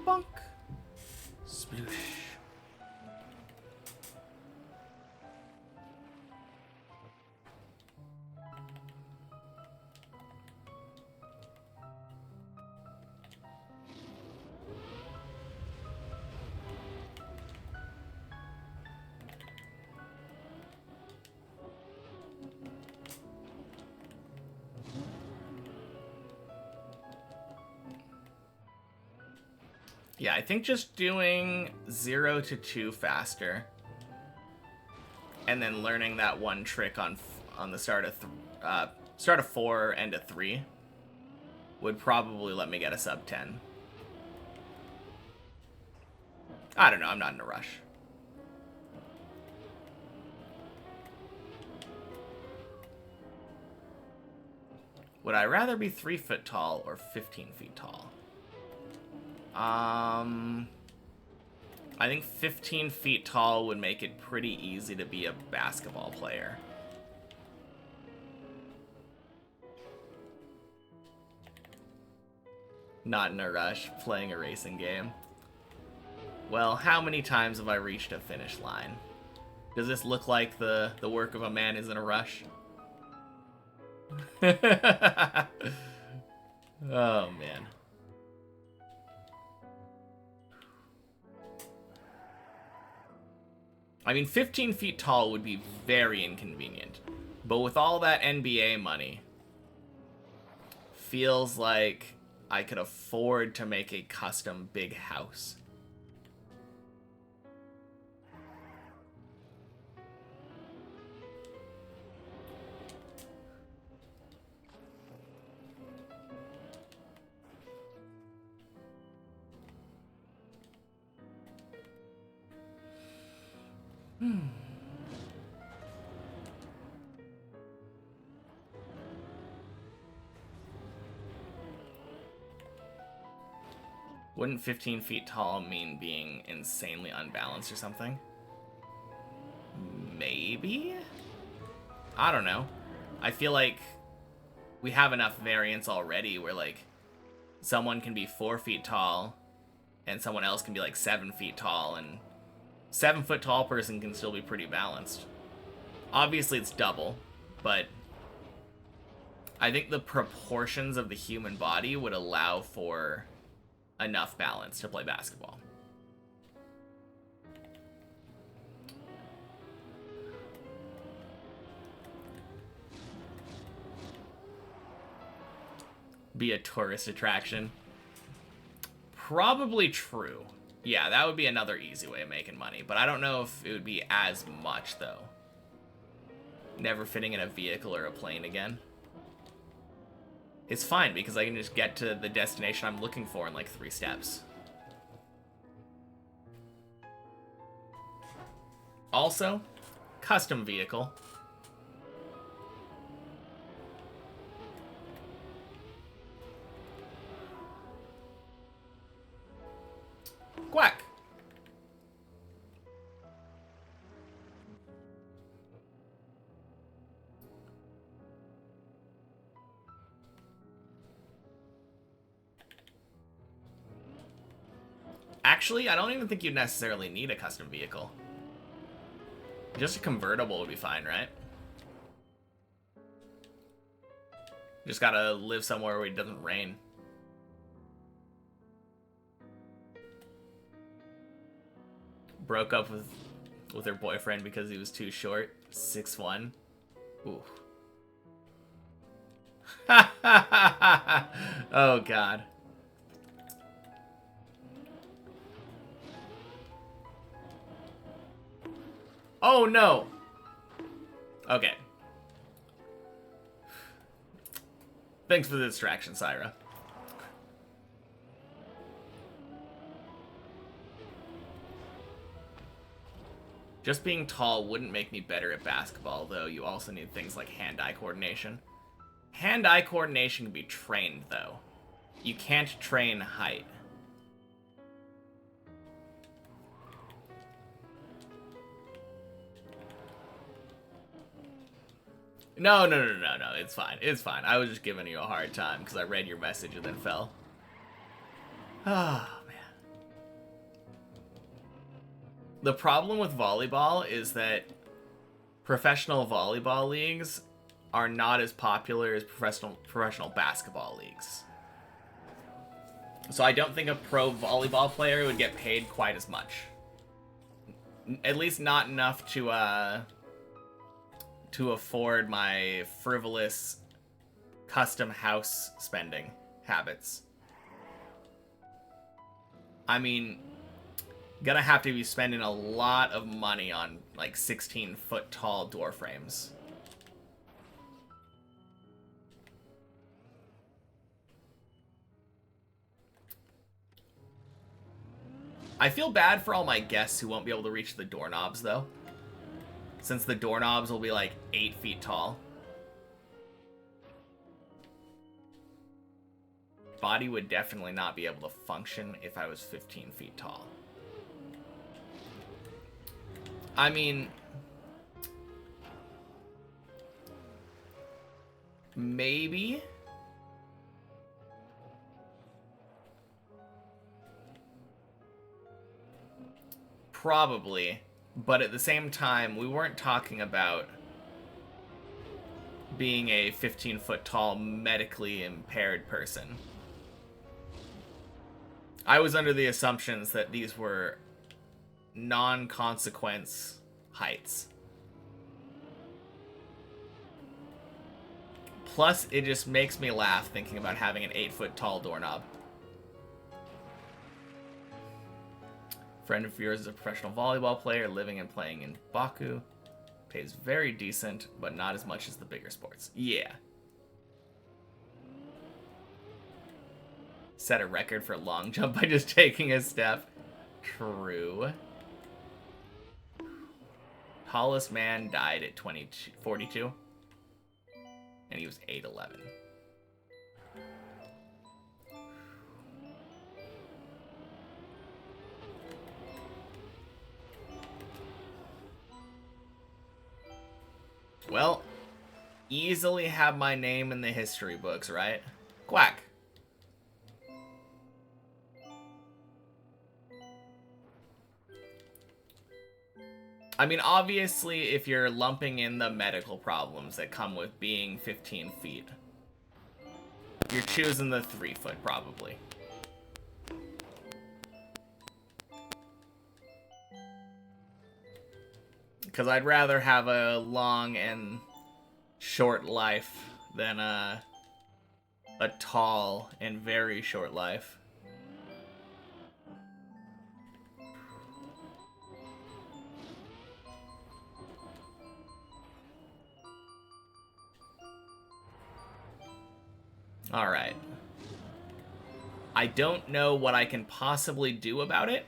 Bonk. Sploosh. Yeah, I think just doing 0 to 2 faster, and then learning that one trick on the start of 4 end of 3 would probably let me get a sub 10. I don't know. I'm not in a rush. Would I rather be 3 foot tall or 15 feet tall? I think 15 feet tall would make it pretty easy to be a basketball player. Not in a rush, playing a racing game. Well, how many times have I reached a finish line? Does this look like the work of a man is in a rush? Oh, man. I mean, 15 feet tall would be very inconvenient. But with all that NBA money, feels like I could afford to make a custom big house. Wouldn't 15 feet tall mean being insanely unbalanced or something? Maybe? I don't know. I feel like we have enough variance already where, like, someone can be 4 feet tall and someone else can be, like, 7 feet tall, and 7 foot tall person can still be pretty balanced. Obviously, it's double, but I think the proportions of the human body would allow for enough balance to play basketball. Be a tourist attraction. Probably true. Yeah, that would be another easy way of making money, but I don't know if it would be as much, though. Never fitting in a vehicle or a plane again. It's fine, because I can just get to the destination I'm looking for in like 3 steps. Also, custom vehicle. Quack! Actually, I don't even think you necessarily need a custom vehicle. Just a convertible would be fine, right? Just gotta live somewhere where it doesn't rain. Broke up with her boyfriend because he was too short. 6'1". Ooh. Oh, God. Oh, no. Okay. Thanks for the distraction, Syra. Just being tall wouldn't make me better at basketball, though. You also need things like hand-eye coordination. Hand-eye coordination can be trained, though. You can't train height. No, it's fine. It's fine. I was just giving you a hard time because I read your message and then fell. Oh, man. The problem with volleyball is that professional volleyball leagues are not as popular as professional basketball leagues. So I don't think a pro volleyball player would get paid quite as much. At least not enough to afford my frivolous custom house spending habits. I mean, gonna have to be spending a lot of money on like 16-foot tall door frames. I feel bad for all my guests who won't be able to reach the doorknobs, though. Since the doorknobs will be like 8 feet tall. Body would definitely not be able to function if I was 15 feet tall. I mean, maybe. Probably. But at the same time, we weren't talking about being a 15-foot tall medically impaired person. I was under the assumptions that these were non-consequence heights. Plus, it just makes me laugh thinking about having an 8-foot tall doorknob. Friend of yours is a professional volleyball player living and playing in Baku. Pays very decent, but not as much as the bigger sports. Yeah. Set a record for long jump by just taking a step. True. Tallest man died at 42. And he was 8'11". Well, easily have my name in the history books, right? Quack. I mean, obviously, if you're lumping in the medical problems that come with being 15 feet, you're choosing the 3-foot, probably. Because I'd rather have a long and short life than a tall and very short life. Alright. I don't know what I can possibly do about it.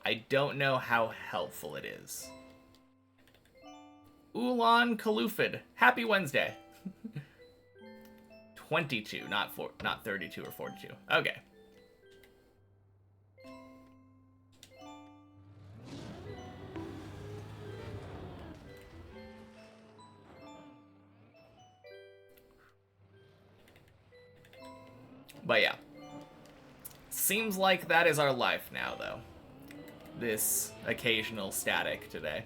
I don't know how helpful it is. Ulan Kalufid. Happy Wednesday. 22, not 32 or 42. Okay. But yeah. Seems like that is our life now, though. This occasional static today.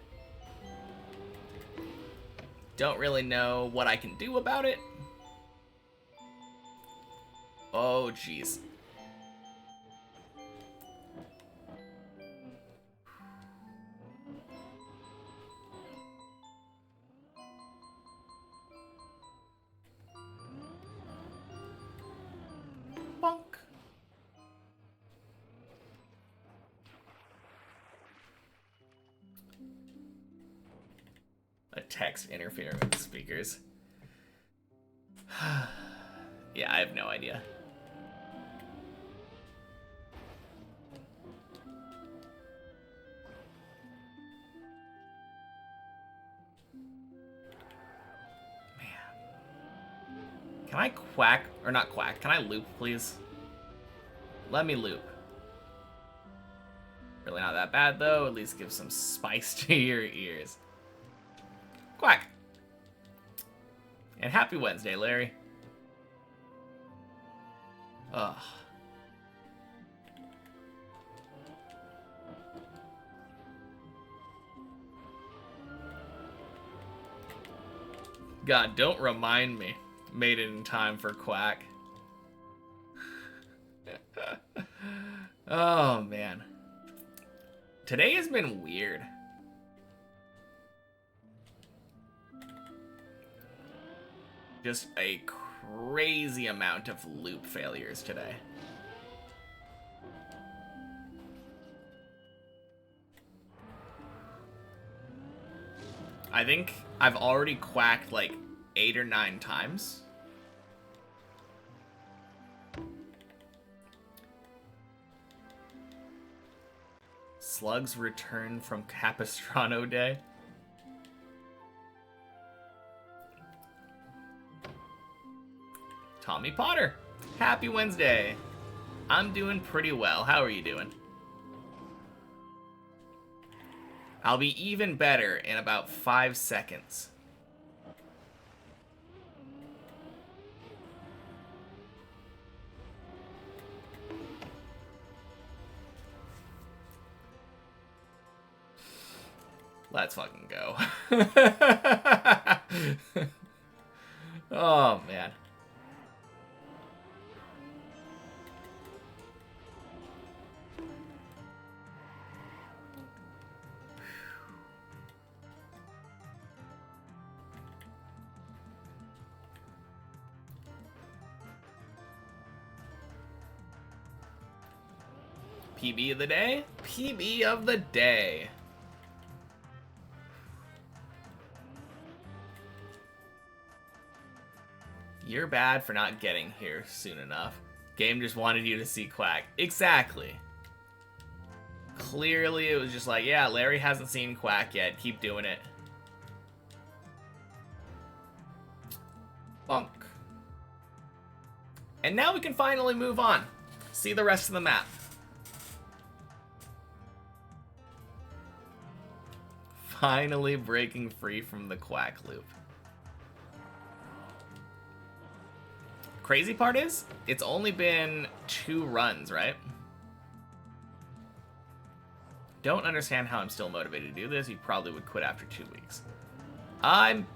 Don't really know what I can do about it. Oh, jeez. Bonk. A text interfering with the speakers. Yeah, I have no idea. Can I quack, or not quack, can I loop, please? Let me loop. Really not that bad, though. At least give some spice to your ears. Quack! And happy Wednesday, Larry. Ugh. God, don't remind me. Made it in time for Quack. Oh, man. Today has been weird. Just a crazy amount of loop failures today. I think I've already quacked like 8 or 9 times. Slugs return from Capistrano Day. Tommy Potter, happy Wednesday. I'm doing pretty well. How are you doing? I'll be even better in about 5 seconds. Let's fucking go. Oh, man. PB of the day? PB of the day. You're bad for not getting here soon enough. Game just wanted you to see Quack. Exactly. Clearly it was just like, yeah, Larry hasn't seen Quack yet. Keep doing it. Bonk. And now we can finally move on. See the rest of the map. Finally breaking free from the Quack loop. Crazy part is, it's only been 2 runs, right? Don't understand how I'm still motivated to do this. You probably would quit after 2 weeks. I'm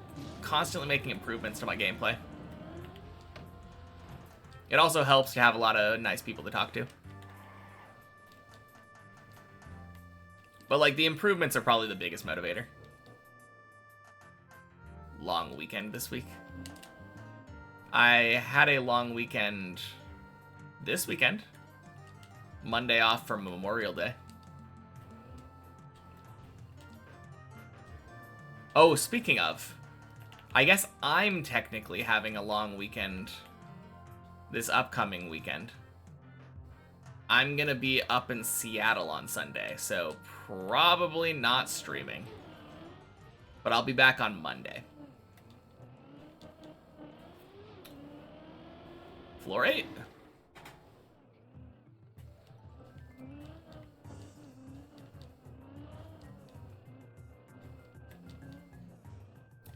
constantly making improvements to my gameplay. It also helps to have a lot of nice people to talk to. But, like, the improvements are probably the biggest motivator. Long weekend this week. I had a long weekend this weekend. Monday off for Memorial Day. Oh, speaking of, I guess I'm technically having a long weekend this upcoming weekend. I'm gonna be up in Seattle on Sunday, so probably not streaming. But I'll be back on Monday. Floor 8.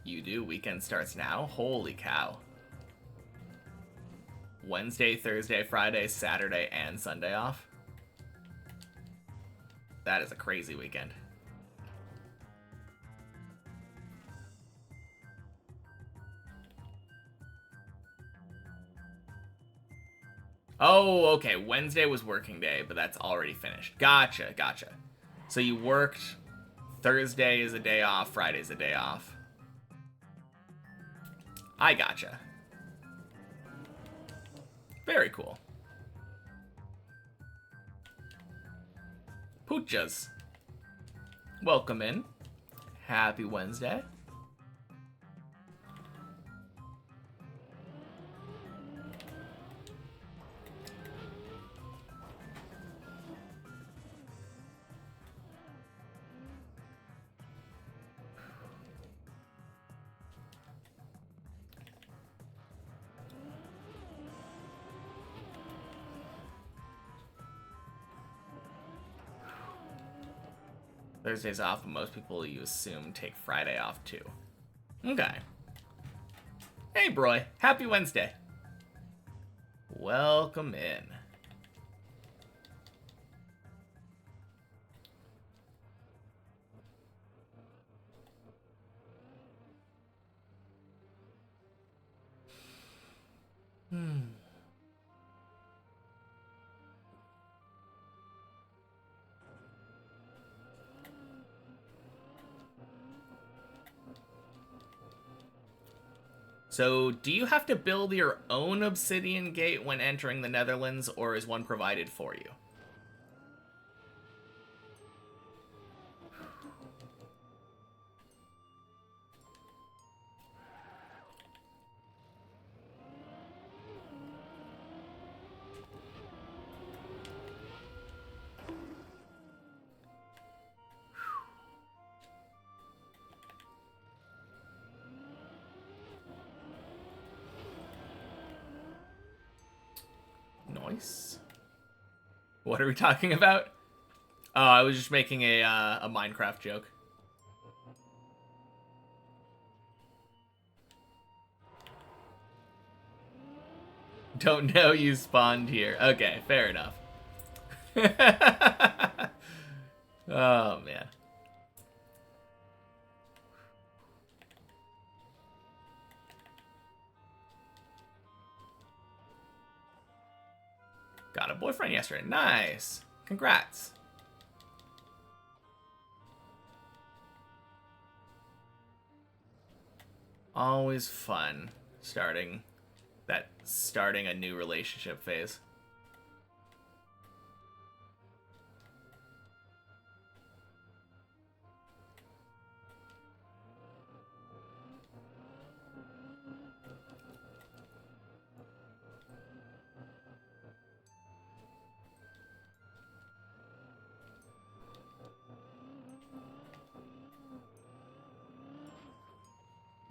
You do? Weekend starts now? Holy cow. Wednesday, Thursday, Friday, Saturday, and Sunday off? That is a crazy weekend. Oh, okay. Wednesday was working day, but that's already finished. Gotcha, gotcha. So you worked, Thursday is a day off, Friday's a day off. I gotcha. Very cool. Poochas. Welcome in. Happy Wednesday. Thursday's off, but most people you assume take Friday off too. Okay. Hey, Broy. Happy Wednesday. Welcome in. So, do you have to build your own obsidian gate when entering the Netherlands, or is one provided for you? Nice. What are we talking about? Oh, I was just making a Minecraft joke. Don't know you spawned here. Okay, fair enough. Oh, man. Got a boyfriend yesterday. Nice. Congrats. Always fun starting a new relationship phase.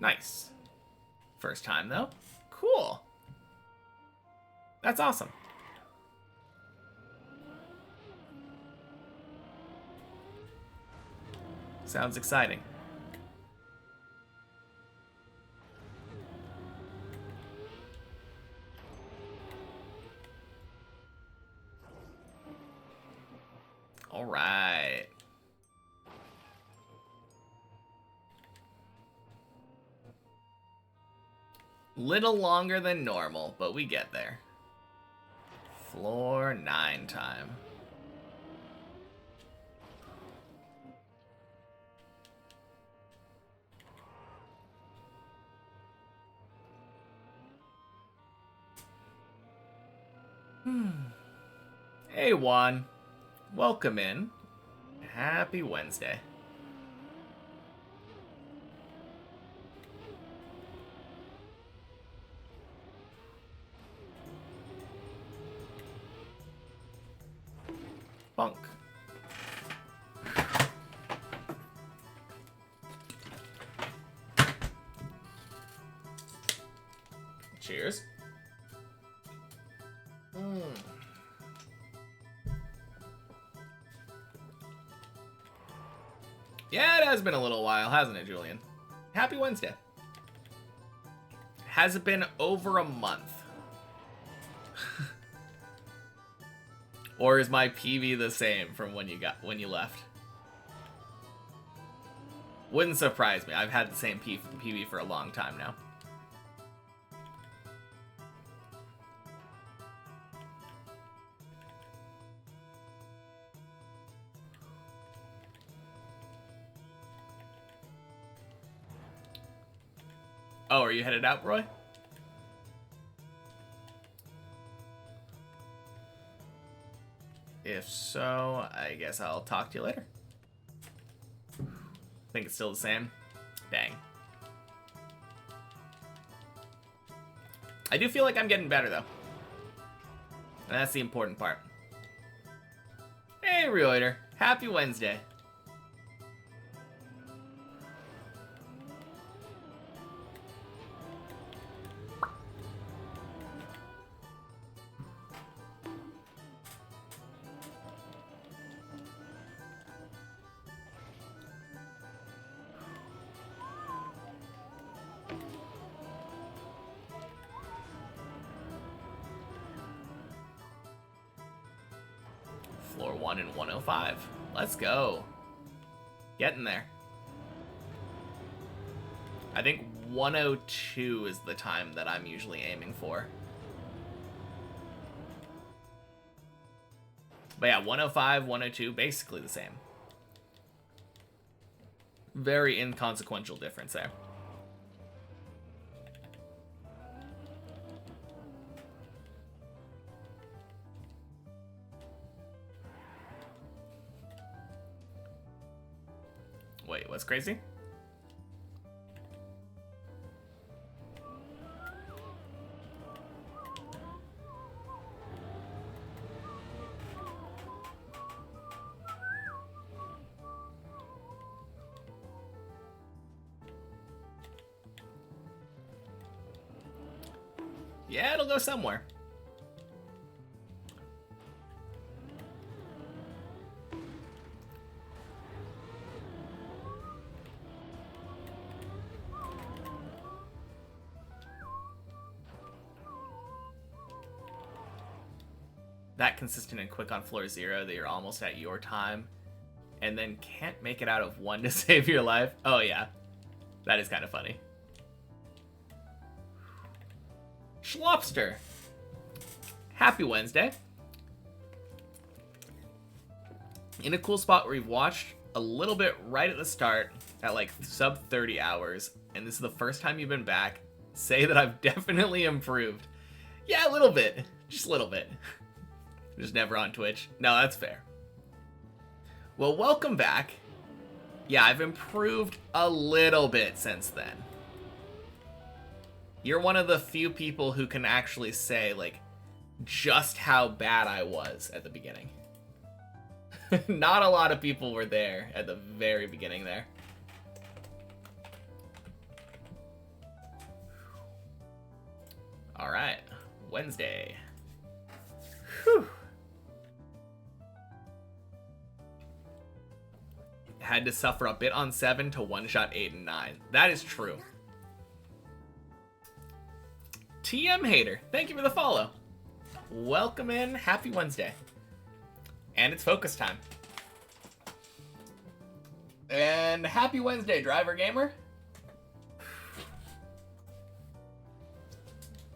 Nice. First time, though. Cool. That's awesome. Sounds exciting. All right. Little longer than normal, but we get there. Floor 9 time. Hey, Juan. Welcome in. Happy Wednesday. Bunk. Cheers. Yeah, it has been a little while, hasn't it, Julian? Happy Wednesday. Has it been over a month? Or is my PV the same from when you left? Wouldn't surprise me. I've had the same PV for a long time now. Oh, are you headed out, Roy? If so, I guess I'll talk to you later. Think it's still the same? Dang. I do feel like I'm getting better, though. And that's the important part. Hey, Reoiter. Happy Wednesday. Floor 1 and 105. Let's go. Getting there. I think 102 is the time that I'm usually aiming for. But yeah, 105, 102, basically the same. Very inconsequential difference there. Wait, what's crazy? Yeah, it'll go somewhere. That consistent and quick on floor 0 that you're almost at your time and then can't make it out of 1 to save your life. Oh yeah, that is kind of funny. Schlopster. Happy Wednesday. In a cool spot where you've watched a little bit right at the start at like sub 30 hours, and this is the first time you've been back, say that I've definitely improved. Yeah, a little bit. Just a little bit. Just never on Twitch. No, that's fair. Well, welcome back. Yeah, I've improved a little bit since then. You're one of the few people who can actually say, like, just how bad I was at the beginning. Not a lot of people were there at the very beginning there. All right, Wednesday. Whew. Had to suffer a bit on 7 to one-shot 8 and 9. That is true. TM Hater, thank you for the follow. Welcome in. Happy Wednesday. And it's focus time. And happy Wednesday, Driver Gamer.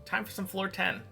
Time for some floor 10.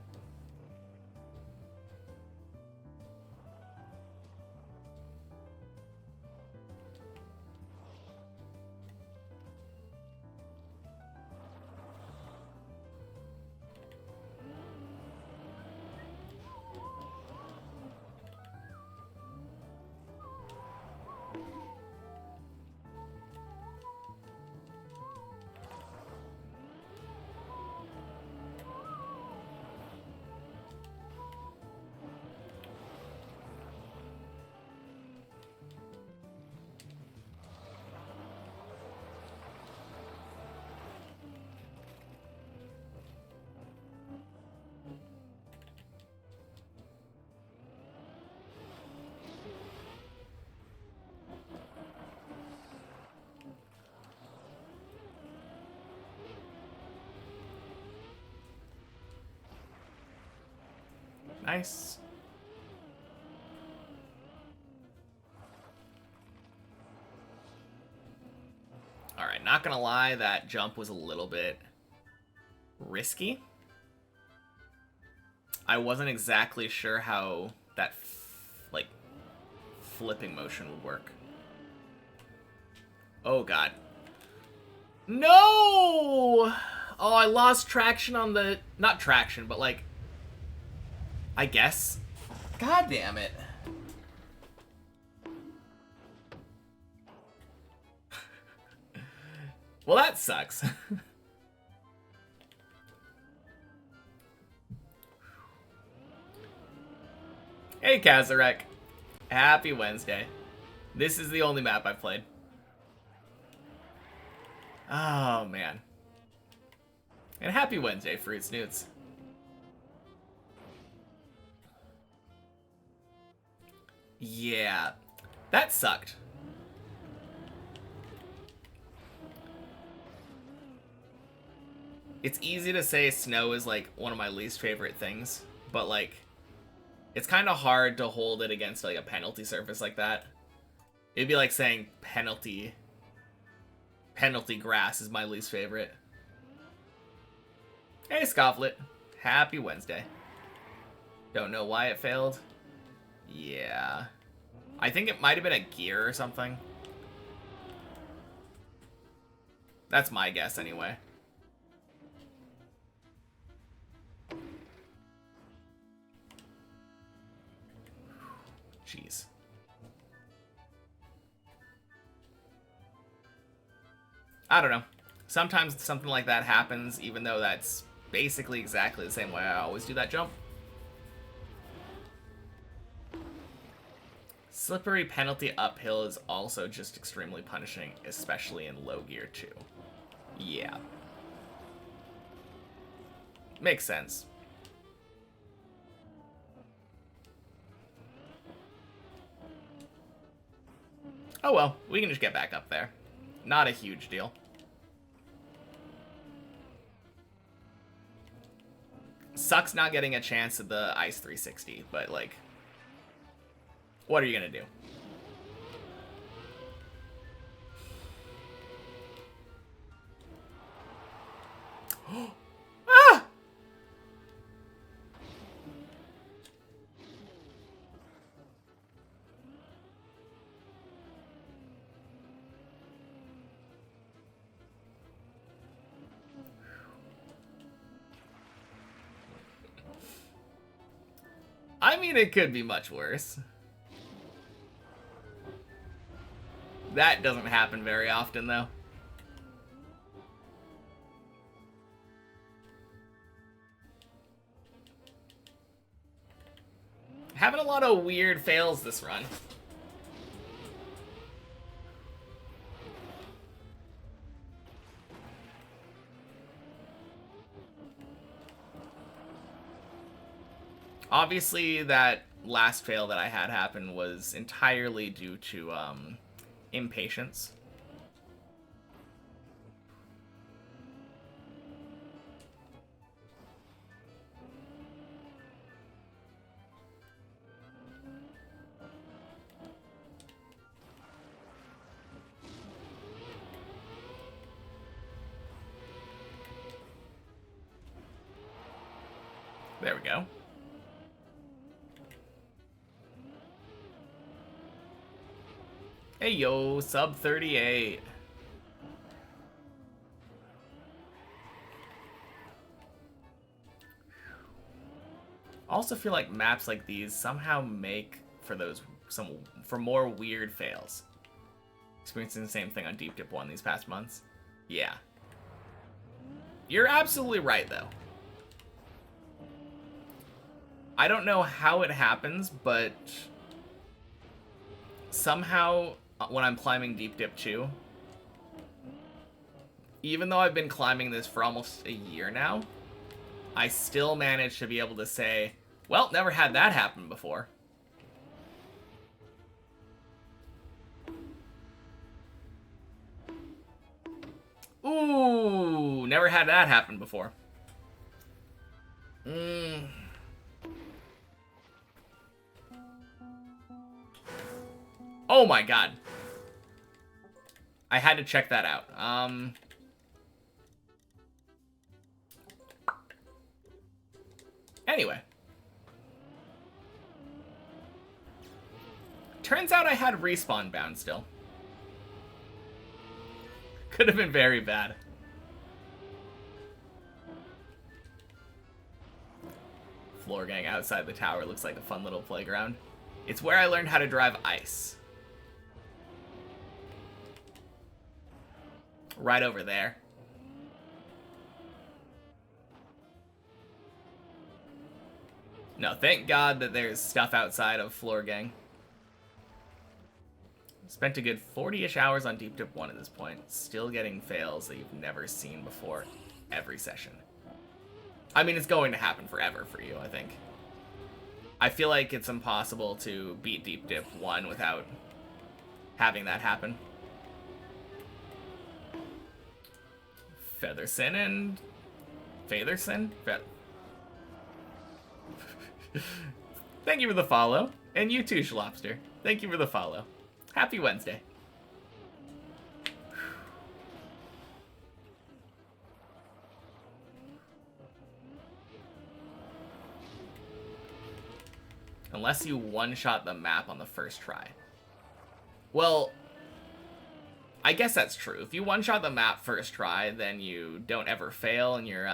Nice. Alright, not gonna lie, that jump was a little bit risky. I wasn't exactly sure how that, like, flipping motion would work. Oh, God. No! Oh, I lost traction on the... Not traction, but, like... I guess. God damn it. Well, that sucks. Hey, Kazarek. Happy Wednesday. This is the only map I've played. Oh, man. And happy Wednesday, Fruit Snoots. Yeah, that sucked. It's easy to say snow is, like, one of my least favorite things, but, like, it's kind of hard to hold it against, like, a penalty surface like that. It'd be like saying penalty grass is my least favorite. Hey, Scofflet. Happy Wednesday. Don't know why it failed. Yeah. I think it might have been a gear or something. That's my guess, anyway. Jeez. I don't know. Sometimes something like that happens, even though that's basically exactly the same way I always do that jump. Slippery penalty uphill is also just extremely punishing, especially in low gear too. Yeah. Makes sense. Oh well, we can just get back up there. Not a huge deal. Sucks not getting a chance at the Ice 360, but, like, what are you gonna do? Ah! I mean, it could be much worse. That doesn't happen very often, though. Having a lot of weird fails this run. Obviously, that last fail that I had happen was entirely due to impatience. There we go. Hey yo, sub 38. Also feel like maps like these somehow make for more weird fails. Experiencing the same thing on Deep Dip 1 these past months. Yeah. You're absolutely right, though. I don't know how it happens, but somehow when I'm climbing Deep Dip 2, even though I've been climbing this for almost a year now, I still manage to be able to say, well, never had that happen before. Ooh, never had that happen before. Oh my god. I had to check that out. Anyway. Turns out I had respawn bound still. Could have been very bad. Floor gang outside the tower looks like a fun little playground. It's where I learned how to drive ice. Right over there. No, thank God that there's stuff outside of floor gang. Spent a good 40-ish hours on Deep Dip 1 at this point. Still getting fails that you've never seen before every session. I mean, it's going to happen forever for you, I think. I feel like it's impossible to beat Deep Dip 1 without having that happen. Featherson and... Featherson? Thank you for the follow. And you too, Schlopster. Thank you for the follow. Happy Wednesday. Unless you one-shot the map on the first try. Well, I guess that's true. If you one-shot the map first try, then you don't ever fail, and you're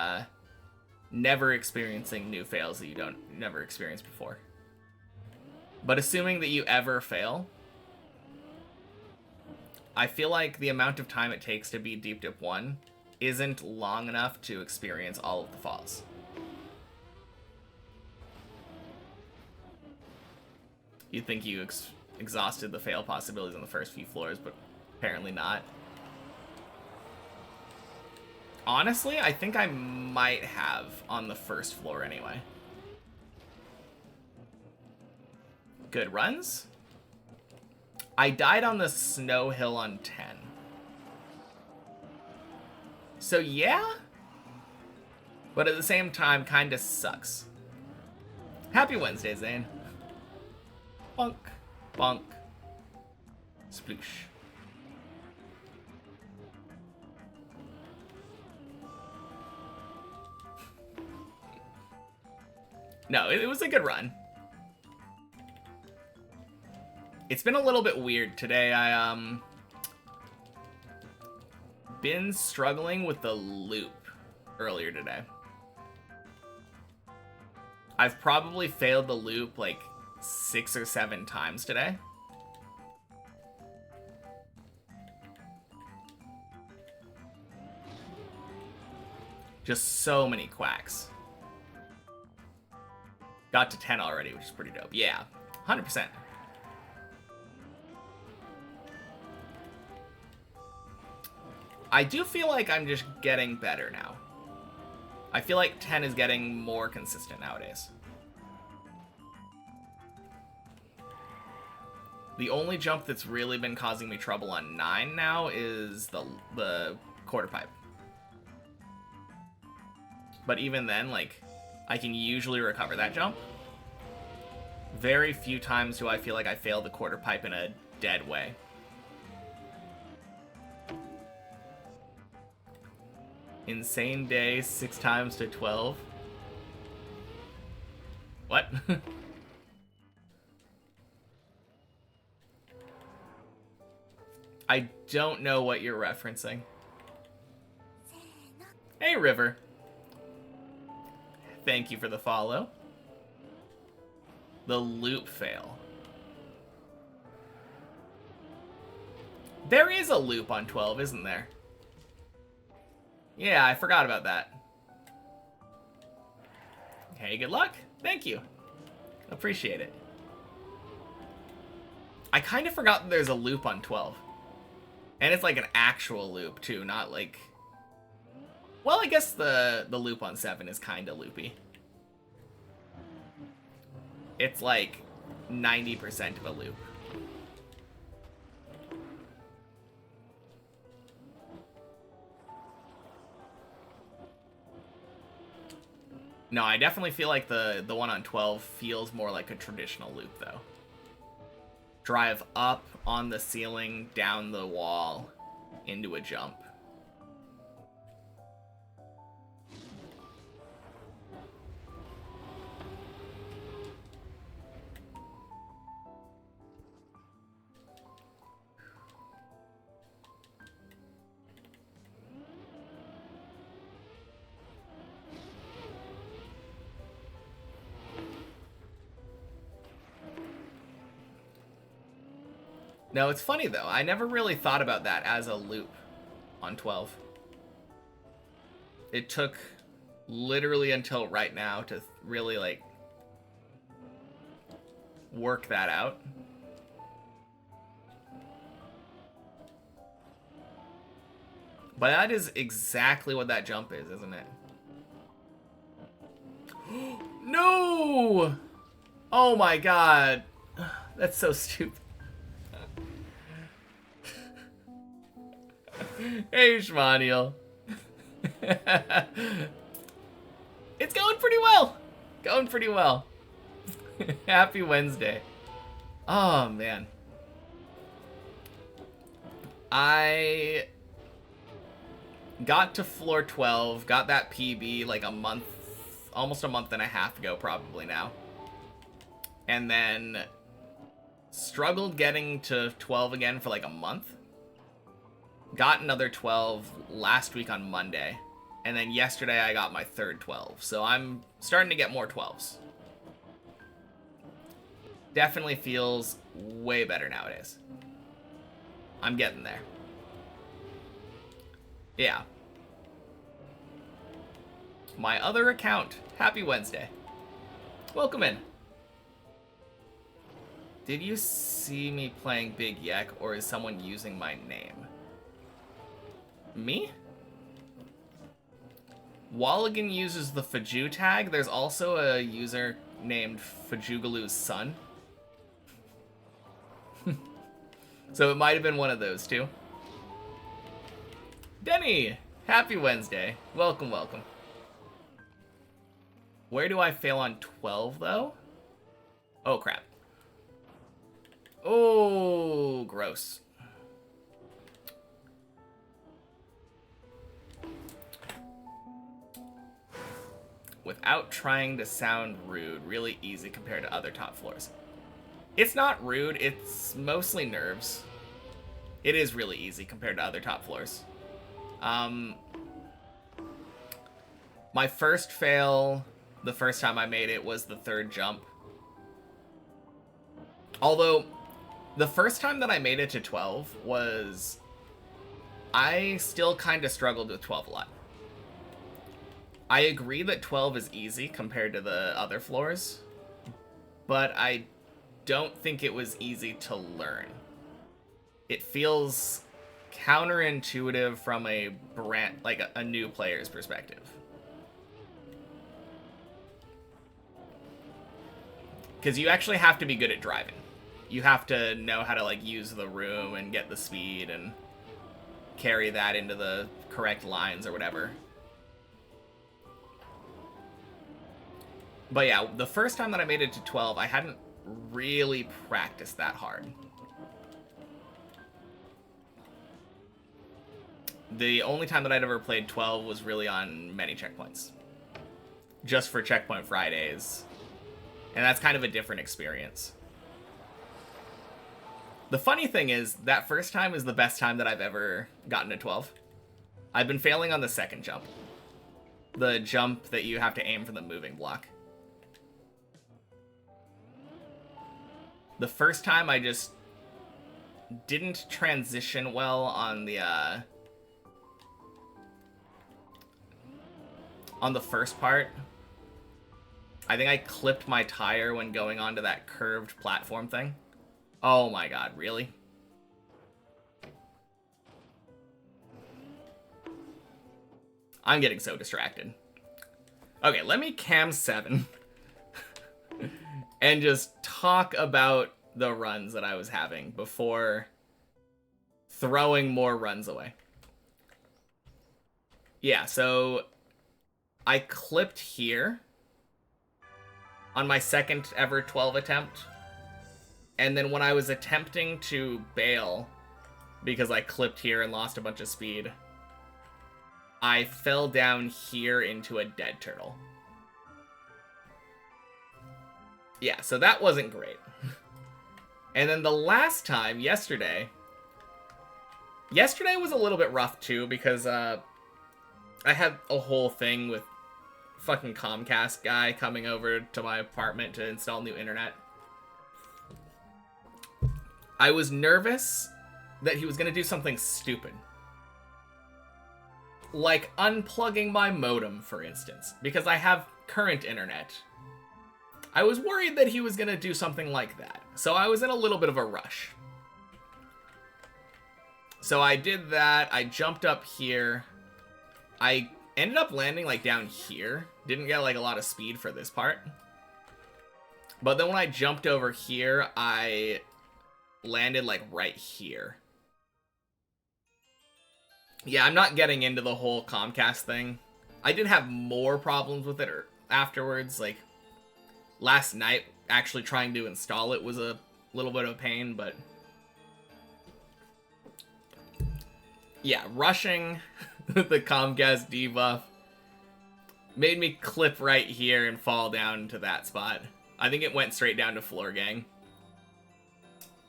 never experiencing new fails that you never experienced before. But assuming that you ever fail, I feel like the amount of time it takes to beat Deep Dip 1 isn't long enough to experience all of the falls. You'd think you exhausted the fail possibilities on the first few floors, but apparently not. Honestly, I think I might have on the first floor anyway. Good runs. I died on the snow hill on 10. So yeah, but at the same time, kinda sucks. Happy Wednesday, Zane. Bonk, bonk, sploosh. No, it was a good run. It's been a little bit weird today. I been struggling with the loop earlier today. I've probably failed the loop like 6 or 7 times today. Just so many quacks. Got to 10 already, which is pretty dope. Yeah, 100%. I do feel like I'm just getting better now. I feel like 10 is getting more consistent nowadays. The only jump that's really been causing me trouble on 9 now is the quarter pipe. But even then, like, I can usually recover that jump. Very few times do I feel like I failed the quarter pipe in a dead way. Insane day, 6 times to 12. What? I don't know what you're referencing. Hey, River. Thank you for the follow. The loop fail. There is a loop on 12, isn't there? Yeah, I forgot about that. Hey, good luck. Thank you. Appreciate it. I kind of forgot that there's a loop on 12. And it's like an actual loop, too, not like... Well, I guess the loop on 7 is kind of loopy. It's like 90% of a loop. No, I definitely feel like the one on 12 feels more like a traditional loop, though. drive up on the ceiling, down the wall, into a jump. No, it's funny though. I never really thought about that as a loop on 12. It took literally until right now to really like work that out. But that is exactly what that jump is, isn't it? No! Oh my god. That's so stupid. Hey, Shmaniel. It's going pretty well. Going pretty well. Happy Wednesday. Oh, man. I got to floor 12, got that PB like a month, almost a month and a half ago probably now. And then struggled getting to 12 again for like a month. Got another 12 last week on Monday. And then yesterday I got my third 12. So I'm starting to get more 12s. Definitely feels way better nowadays. I'm getting there. Yeah. My other account. Happy Wednesday. Welcome in. Did you see me playing Big Yek, or is someone using my name? Me? Walligan uses the Faju tag. There's also a user named Fajugalu's son. So it might have been one of those two. Denny! Happy Wednesday. Welcome, welcome. Where do I fail on 12, though? Oh, crap. Oh, gross. Without trying to sound rude, really easy compared to other top floors. It's not rude, it's mostly nerves. It is really easy compared to other top floors. My first fail, the first time I made it, was the third jump. Although, the first time that I made it to 12 was... I still kind of struggled with 12 a lot. I agree that 12 is easy compared to the other floors, but I don't think it was easy to learn. It feels counterintuitive from a brand, like a new player's perspective. Because you actually have to be good at driving. You have to know how to like use the room and get the speed and carry that into the correct lines or whatever. But yeah, the first time that I made it to 12, I hadn't really practiced that hard. The only time that I'd ever played 12 was really on many checkpoints. Just for Checkpoint Fridays. And that's kind of a different experience. The funny thing is, that first time is the best time that I've ever gotten to 12. I've been failing on the second jump. The jump that you have to aim for the moving block. The first time I just didn't transition well on the first part. I think I clipped my tire when going onto that curved platform thing. Oh my god, really? I'm getting so distracted. Okay, let me cam 7 and just talk about the runs that I was having before throwing more runs away. Yeah, so I clipped here on my second ever 12 attempt. And then when I was attempting to bail, because I clipped here and lost a bunch of speed, I fell down here into a dead turtle. Yeah, so that wasn't great. And then the last time, yesterday was a little bit rough too, because I had a whole thing with fucking Comcast guy coming over to my apartment to install new internet. I was nervous that he was going to do something stupid. Like unplugging my modem, for instance, because I have current internet. I was worried that he was going to do something like that, so I was in a little bit of a rush. So I did that, I jumped up here, I ended up landing like down here, didn't get like a lot of speed for this part. But then when I jumped over here, I landed like right here. Yeah, I'm not getting into the whole Comcast thing. I did have more problems with it afterwards, like last night actually trying to install it was a little bit of a pain, but yeah, rushing the Comcast debuff made me clip right here and fall down to that spot. I think it went straight down to floor gang.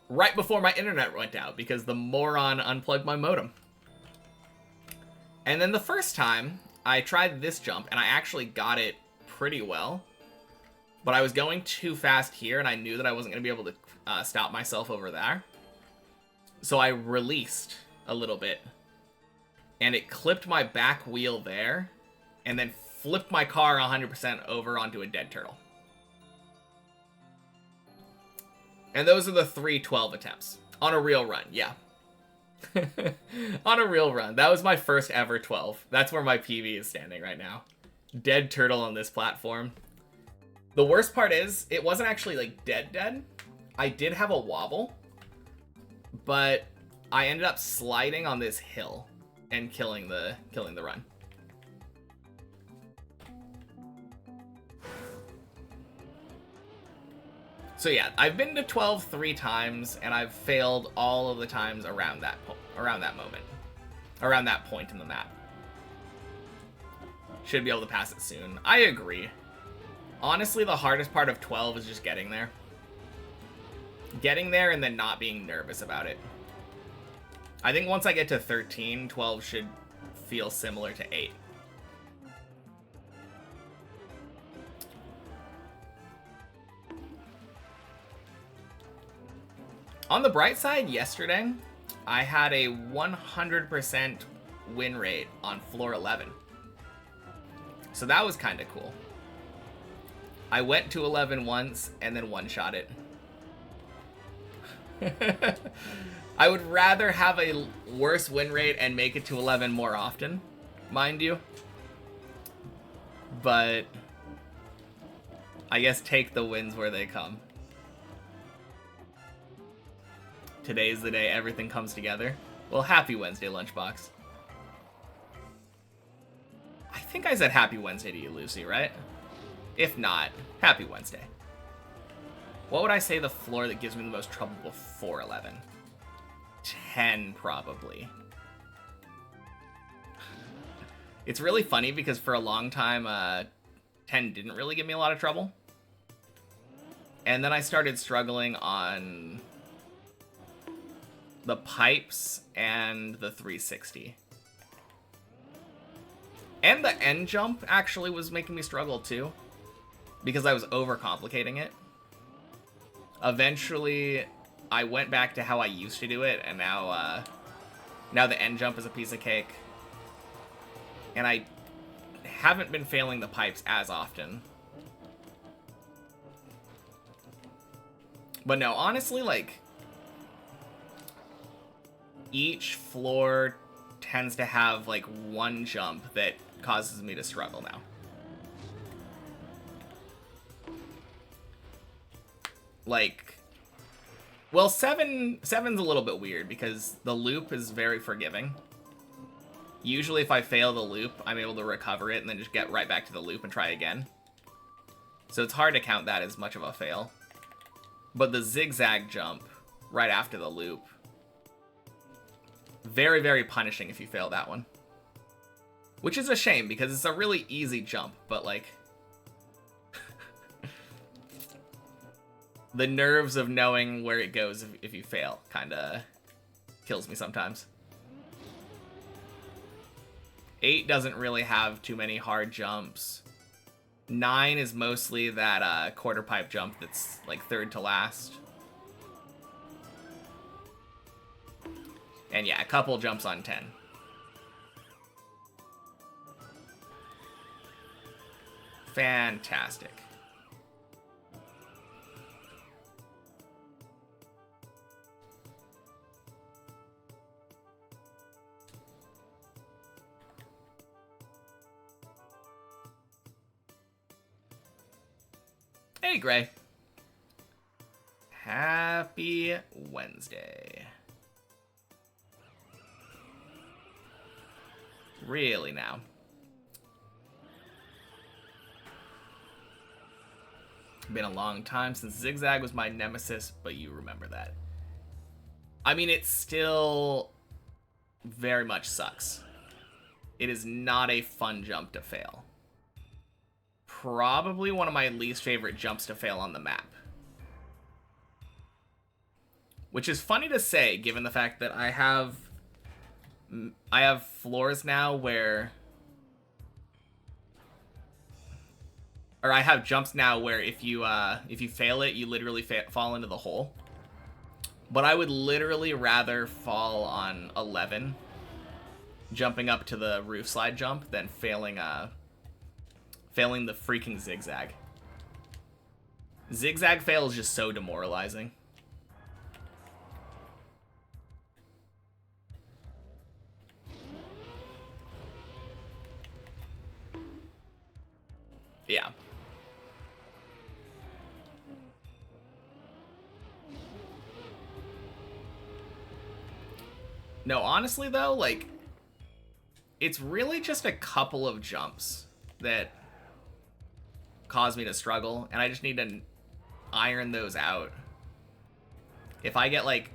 Right before my internet went out because the moron unplugged my modem. And then the first time, I tried this jump and I actually got it pretty well. But I was going too fast here and I knew that I wasn't going to be able to stop myself over there. So I released a little bit. And it clipped my back wheel there. And then flipped my car 100% over onto a dead turtle. And those are the 3 12 attempts. On a real run, yeah. On a real run. That was my first ever 12. That's where my PV is standing right now. Dead turtle on this platform. The worst part is, it wasn't actually like dead. I did have a wobble. But I ended up sliding on this hill and killing the run. So yeah, I've been to 12 3 times, and I've failed all of the times around that moment. Around that point in the map. Should be able to pass it soon. I agree. Honestly, the hardest part of 12 is just getting there. Getting there and then not being nervous about it. I think once I get to 13, 12 should feel similar to 8. On the bright side, yesterday, I had a 100% win rate on floor 11. So that was kind of cool. I went to 11 once and then one-shot it. I would rather have a worse win rate and make it to 11 more often, mind you. But I guess take the wins where they come. Today's the day everything comes together. Well, happy Wednesday, Lunchbox. I think I said happy Wednesday to you, Lucy, right? If not, happy Wednesday. What would I say the floor that gives me the most trouble before 11? 10, probably. It's really funny because for a long time, 10 didn't really give me a lot of trouble. And then I started struggling on the pipes and the 360. And the end jump actually was making me struggle too, because I was overcomplicating it. Eventually, I went back to how I used to do it, and now the end jump is a piece of cake. And I haven't been failing the pipes as often. But no, honestly, like, each floor tends to have, like, one jump that causes me to struggle now. Like, well, 7's a little bit weird because the loop is very forgiving. Usually if I fail the loop, I'm able to recover it and then just get right back to the loop and try again. So it's hard to count that as much of a fail. But the zigzag jump right after the loop, very, very punishing if you fail that one. Which is a shame, because it's a really easy jump, but, like... the nerves of knowing where it goes if you fail kinda kills me sometimes. 8 doesn't really have too many hard jumps. 9 is mostly that quarter pipe jump that's like third to last. And yeah, a couple jumps on 10. Fantastic. Hey, Gray. Happy Wednesday. Really now. Been a long time since Zigzag was my nemesis, but you remember that. I mean, it still very much sucks. It is not a fun jump to fail. Probably one of my least favorite jumps to fail on the map. Which is funny to say, given the fact that I have floors now where... Or I have jumps now where if you fail it, you literally fall into the hole. But I would literally rather fall on 11, jumping up to the roof slide jump, than failing the freaking zigzag. Zigzag fail is just so demoralizing. Yeah. No, honestly though, like, it's really just a couple of jumps that cause me to struggle, and I just need to iron those out. If I get, like,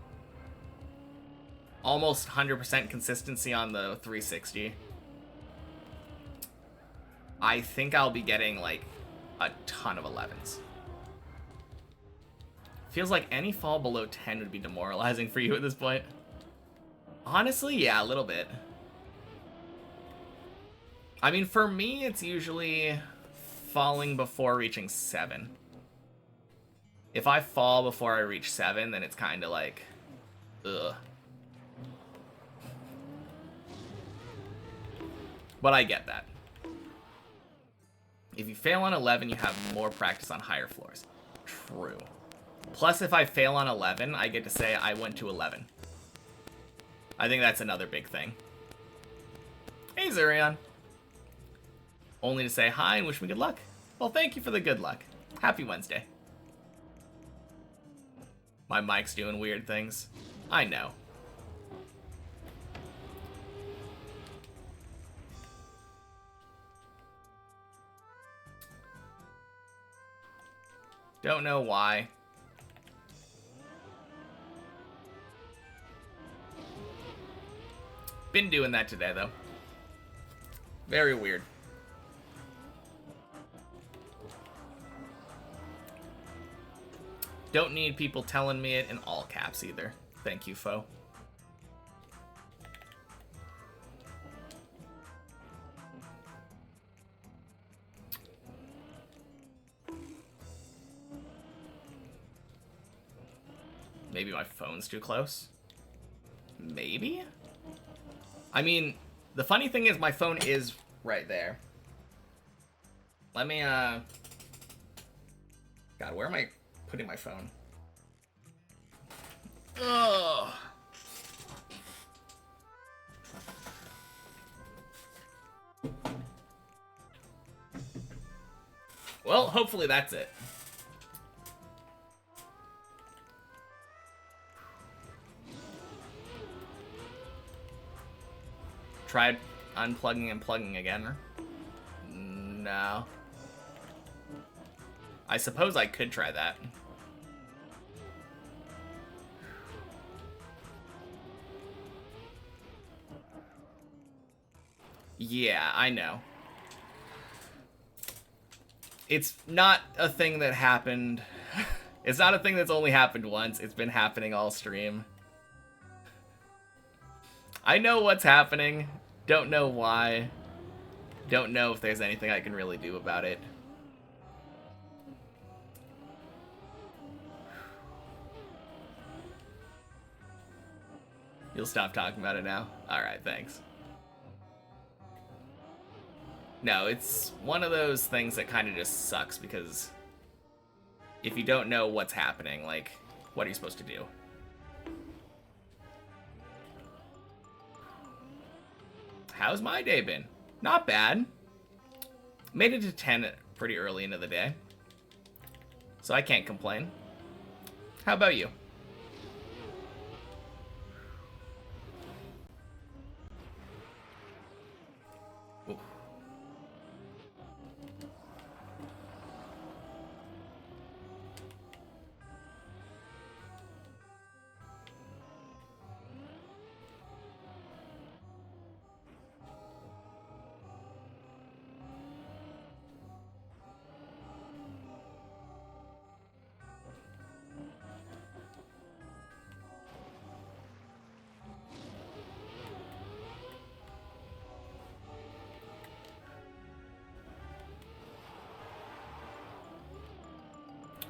almost 100% consistency on the 360, I think I'll be getting, like, a ton of 11s. Feels like any fall below 10 would be demoralizing for you at this point. Honestly, yeah, a little bit. I mean, for me, it's usually falling before reaching 7. If I fall before I reach 7, then it's kind of like, ugh. But I get that. If you fail on 11, you have more practice on higher floors. True. Plus, if I fail on 11, I get to say I went to 11. I think that's another big thing. Hey, Zurion. Only to say hi and wish me good luck. Well, thank you for the good luck. Happy Wednesday. My mic's doing weird things. I know. Don't know why. Been doing that today, though. Very weird. Don't need people telling me it in all caps either. Thank you, foe. Maybe my phone's too close? Maybe? I mean, the funny thing is my phone is right there. Let me, God, where am I putting my phone? Ugh. Well, hopefully that's it. Tried unplugging and plugging again. No. I suppose I could try that. Yeah, I know. It's not a thing that happened. It's not a thing that's only happened once. It's been happening all stream. I know what's happening. Don't know why. Don't know if there's anything I can really do about it. You'll stop talking about it now? Alright, thanks. No, it's one of those things that kind of just sucks because if you don't know what's happening, like, what are you supposed to do? How's my day been? Not bad. Made it to 10 pretty early into the day, so I can't complain. How about you? Ooh.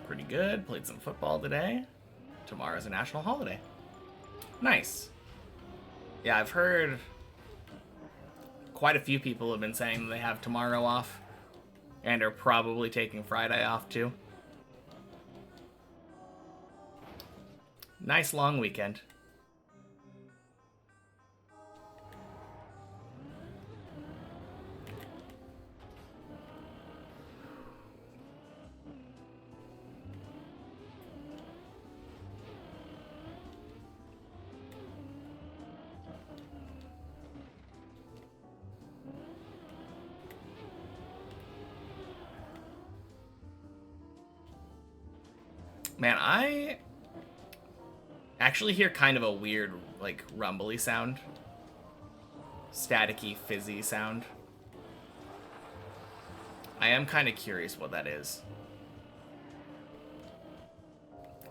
Pretty good. Played some football today. Tomorrow's a national holiday. Nice. Yeah, I've heard quite a few people have been saying they have tomorrow off and are probably taking Friday off too. Nice long weekend. Man, I actually hear kind of a weird, like, rumbly sound. Staticky, fizzy sound. I am kind of curious what that is.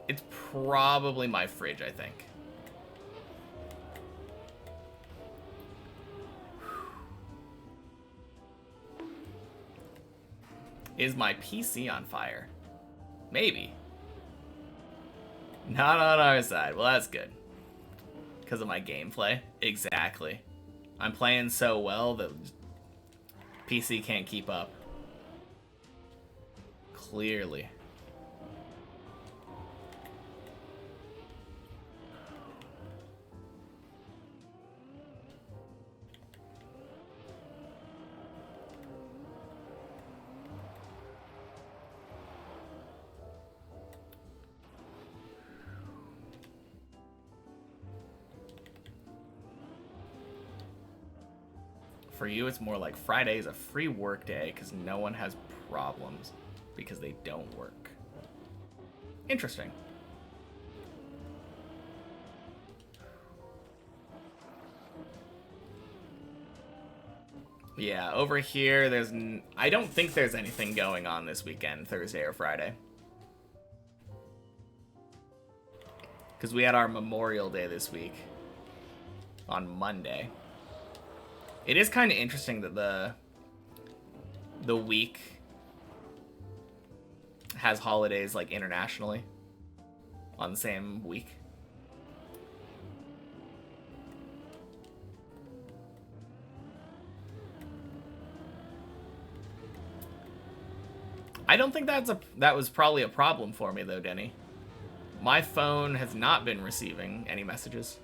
It's probably my fridge, I think. Is my PC on fire? Maybe. Not on our side. Well, that's good. Because of my gameplay. Exactly. I'm playing so well that PC can't keep up. Clearly. For you, it's more like Friday is a free work day because no one has problems because they don't work. Interesting. Yeah, over here, I don't think there's anything going on this weekend, Thursday or Friday. Because we had our Memorial Day this week on Monday. It is kind of interesting that the week has holidays like internationally on the same week. I don't think that was probably a problem for me though, Denny. My phone has not been receiving any messages.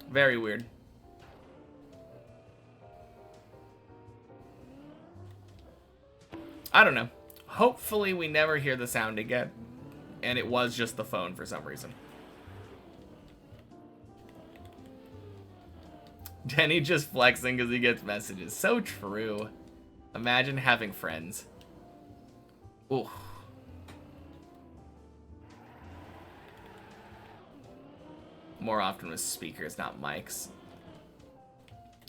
Very weird. I don't know. Hopefully we never hear the sound again. And it was just the phone for some reason. Denny just flexing because he gets messages. So true. Imagine having friends. Ooh. more often with speakers, not mics.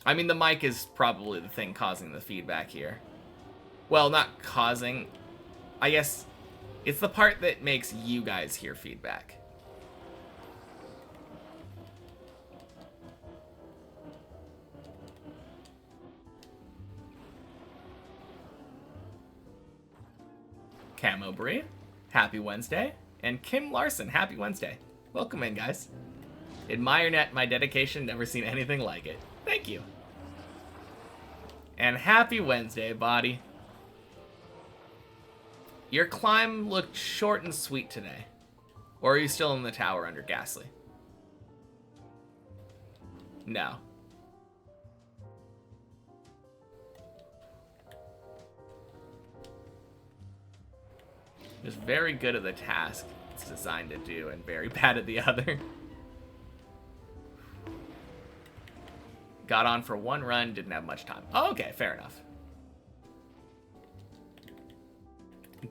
I mean, the mic is probably the thing causing the feedback here. Well, not causing. I guess it's the part that makes you guys hear feedback. Camo Brie, happy Wednesday. And Kim Larson, happy Wednesday. Welcome in, guys. Admire my dedication, never seen anything like it. Thank you. And happy Wednesday, body. Your climb looked short and sweet today. Or are you still in the tower under Ghastly? No. Just very good at the task it's designed to do and very bad at the other. Got on for one run, didn't have much time. Oh, okay, fair enough.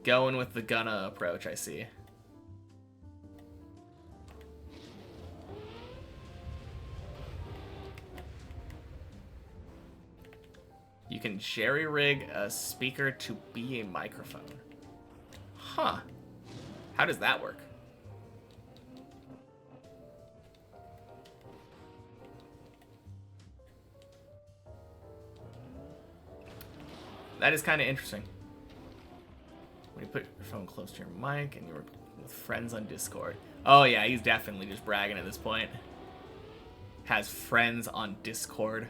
Going with the Gunna approach, I see. You can jerry-rig a speaker to be a microphone. Huh. How does that work? That is kind of interesting. When you put your phone close to your mic and you were with friends on Discord. Oh yeah, he's definitely just bragging at this point. Has friends on Discord.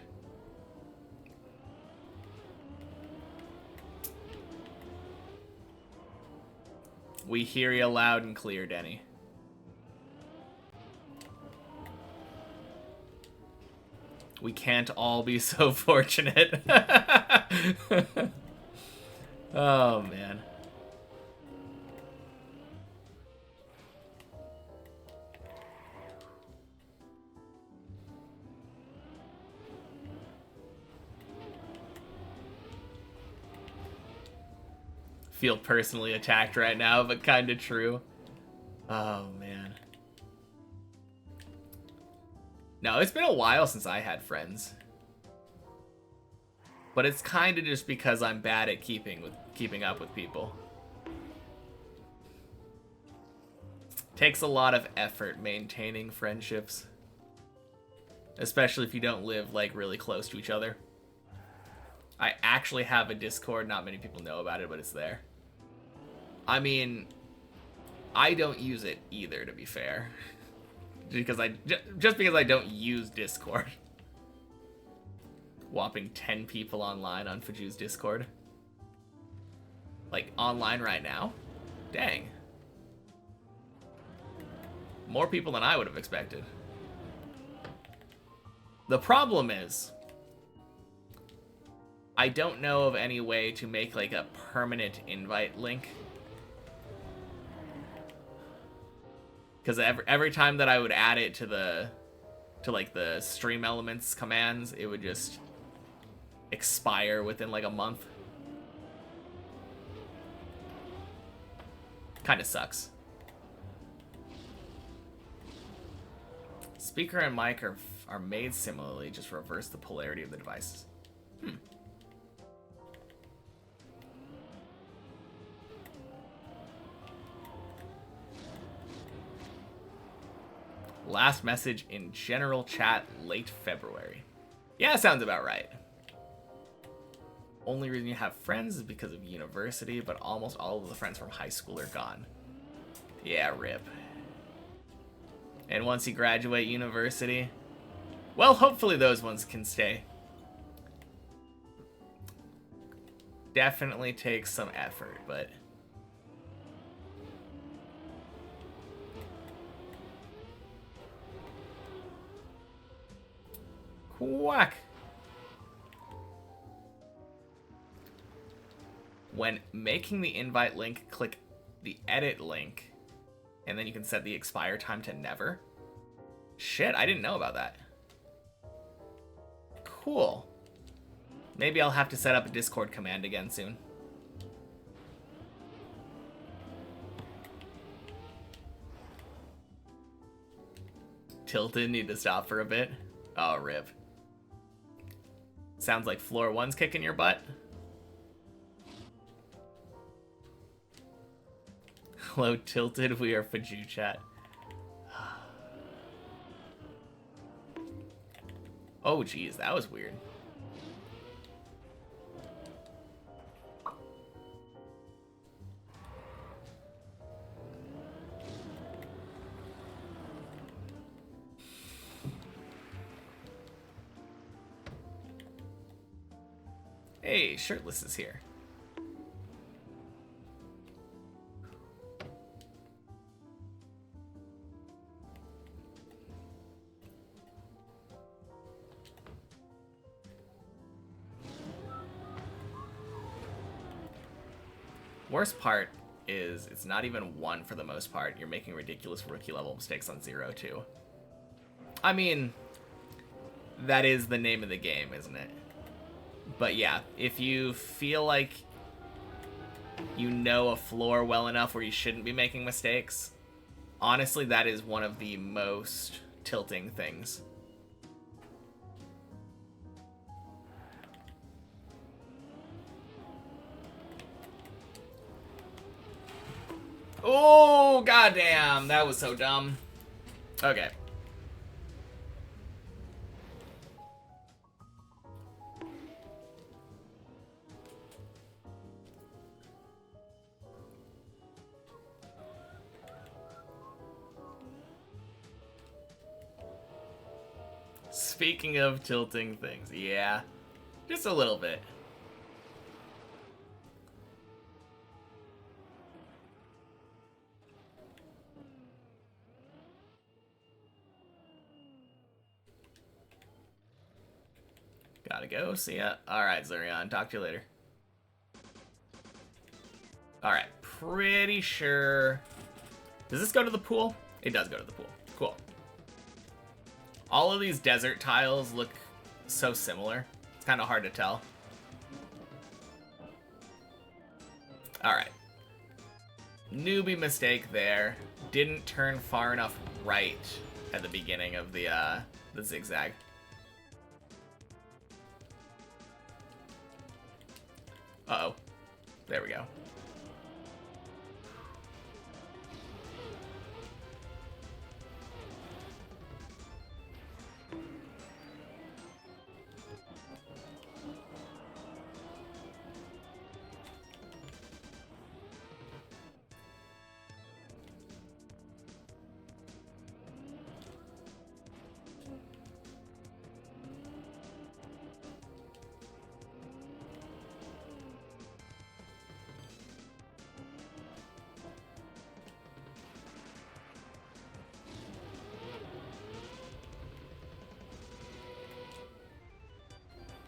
We hear you loud and clear, Denny. We can't all be so fortunate. Oh, man. Feel personally attacked right now, but kind of true. Oh, man. No, it's been a while since I had friends. But it's kind of just because I'm bad at keeping up with people. Takes a lot of effort maintaining friendships. Especially if you don't live, like, really close to each other. I actually have a Discord. Not many people know about it, but it's there. I mean, I don't use it either, to be fair. Just because I don't use Discord. Whopping 10 people online on Faju's Discord. Like, online right now? Dang. More people than I would have expected. The problem is, I don't know of any way to make, like, a permanent invite link. Because every time that I would add it to the stream elements commands, it would just expire within like a month. Kind of sucks. Speaker and mic are made similarly, just reverse the polarity of the devices. Last message in general chat late February. Yeah, sounds about right. Only reason you have friends is because of university, but almost all of the friends from high school are gone. Yeah, rip. And once you graduate university, well, hopefully those ones can stay. Definitely takes some effort, but... Quack! When making the invite link, click the edit link, and then you can set the expire time to never. Shit, I didn't know about that. Cool. Maybe I'll have to set up a Discord command again soon. tilted, need to stop for a bit. Oh, rip. Sounds like floor one's kicking your butt. Hello, tilted. We are Faju chat. Oh, geez, that was weird. Hey, Shirtless is here. Worst part is it's not even 1 for the most part. You're making ridiculous rookie level mistakes on 0 too. I mean, that is the name of the game, isn't it? But yeah, if you feel like you know a floor well enough where you shouldn't be making mistakes, honestly, that is one of the most tilting things. Oh, goddamn. That was so dumb. Okay. Speaking of tilting things, yeah. Just a little bit. Gotta go. See ya. Alright, Zurion. Talk to you later. Alright. Pretty sure... Does this go to the pool? It does go to the pool. Cool. All of these desert tiles look so similar. It's kind of hard to tell. Alright. Newbie mistake there. Didn't turn far enough right at the beginning of the zigzag. Uh-oh. There we go.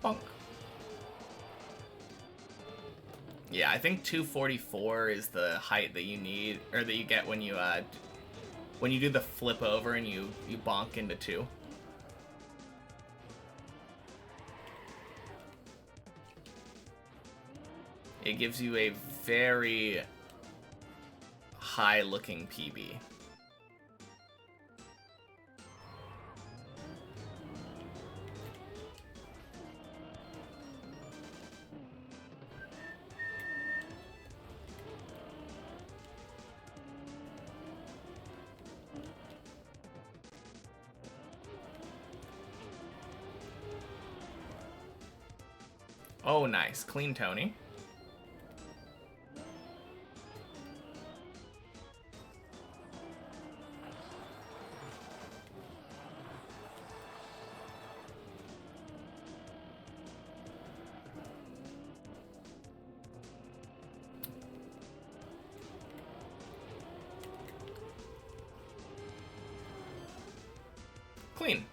Bonk. Yeah, I think 244 is the height that you need, or that you get when you do the flip over and you bonk into 2. It gives you a very high-looking PB. Oh, nice. Clean Tony. Clean.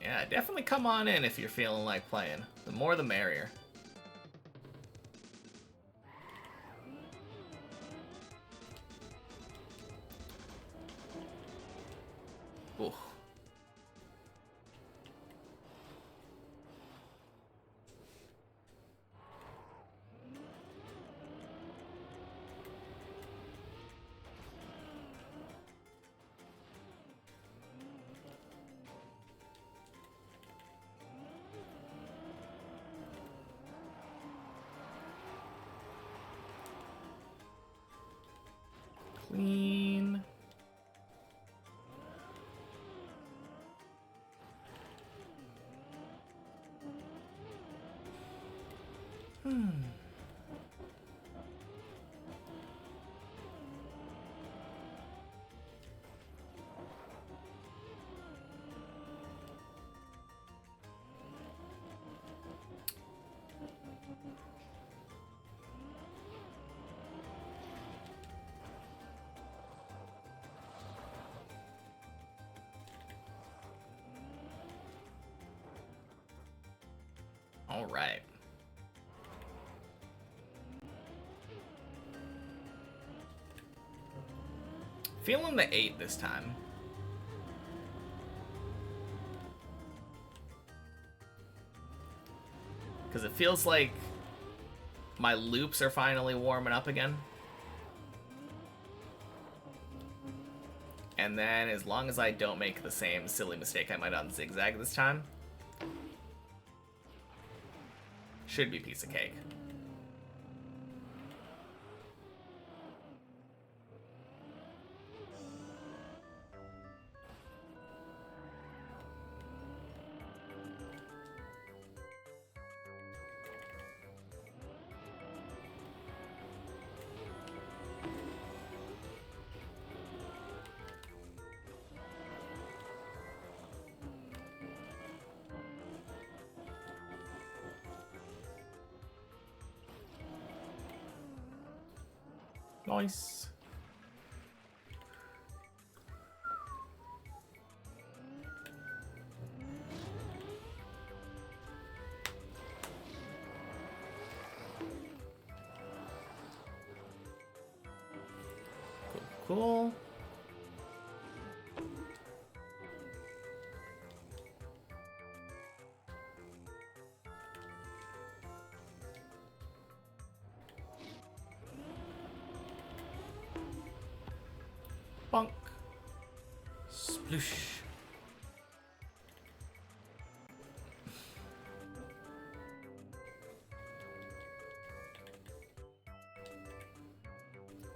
Yeah, definitely come on in if you're feeling like playing. The more the merrier. Ooh. Clean. All right. Feeling the 8 this time. Because it feels like my loops are finally warming up again. And then as long as I don't make the same silly mistake I might on zigzag this time, should be piece of cake. Nice. Cool. Bonk. Sploosh.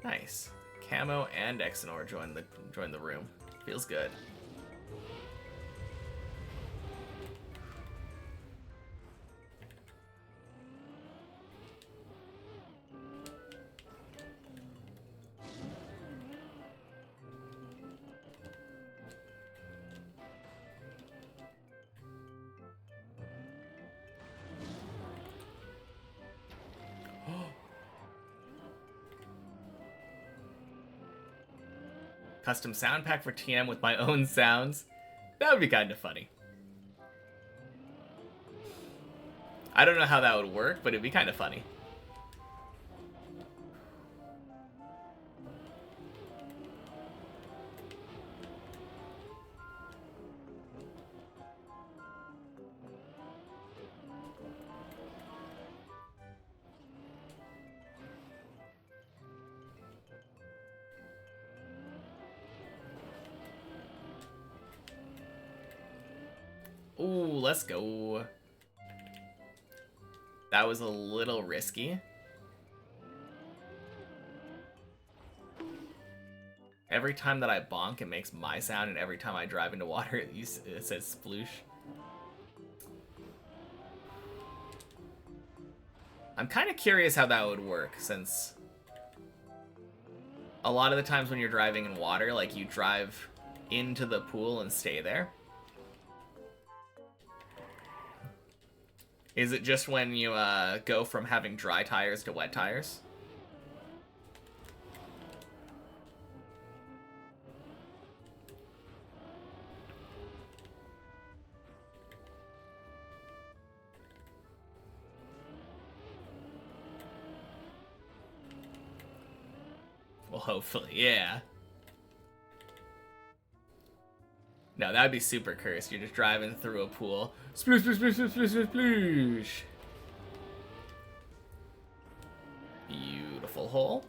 Nice. Camo and Exenor join the room. Feels good. Custom sound pack for TM with my own sounds. That would be kind of funny. I don't know how that would work, but it'd be kind of funny. Ooh, let's go. That was a little risky. Every time that I bonk, it makes my sound, and every time I drive into water, it says sploosh. I'm kind of curious how that would work, since a lot of the times when you're driving in water, like, you drive into the pool and stay there. Is it just when you go from having dry tires to wet tires? Well, hopefully, yeah. No, that would be super cursed. You're just driving through a pool. Sploosh, sploosh, sploosh, sploosh, sploosh, sploosh. Beautiful hole.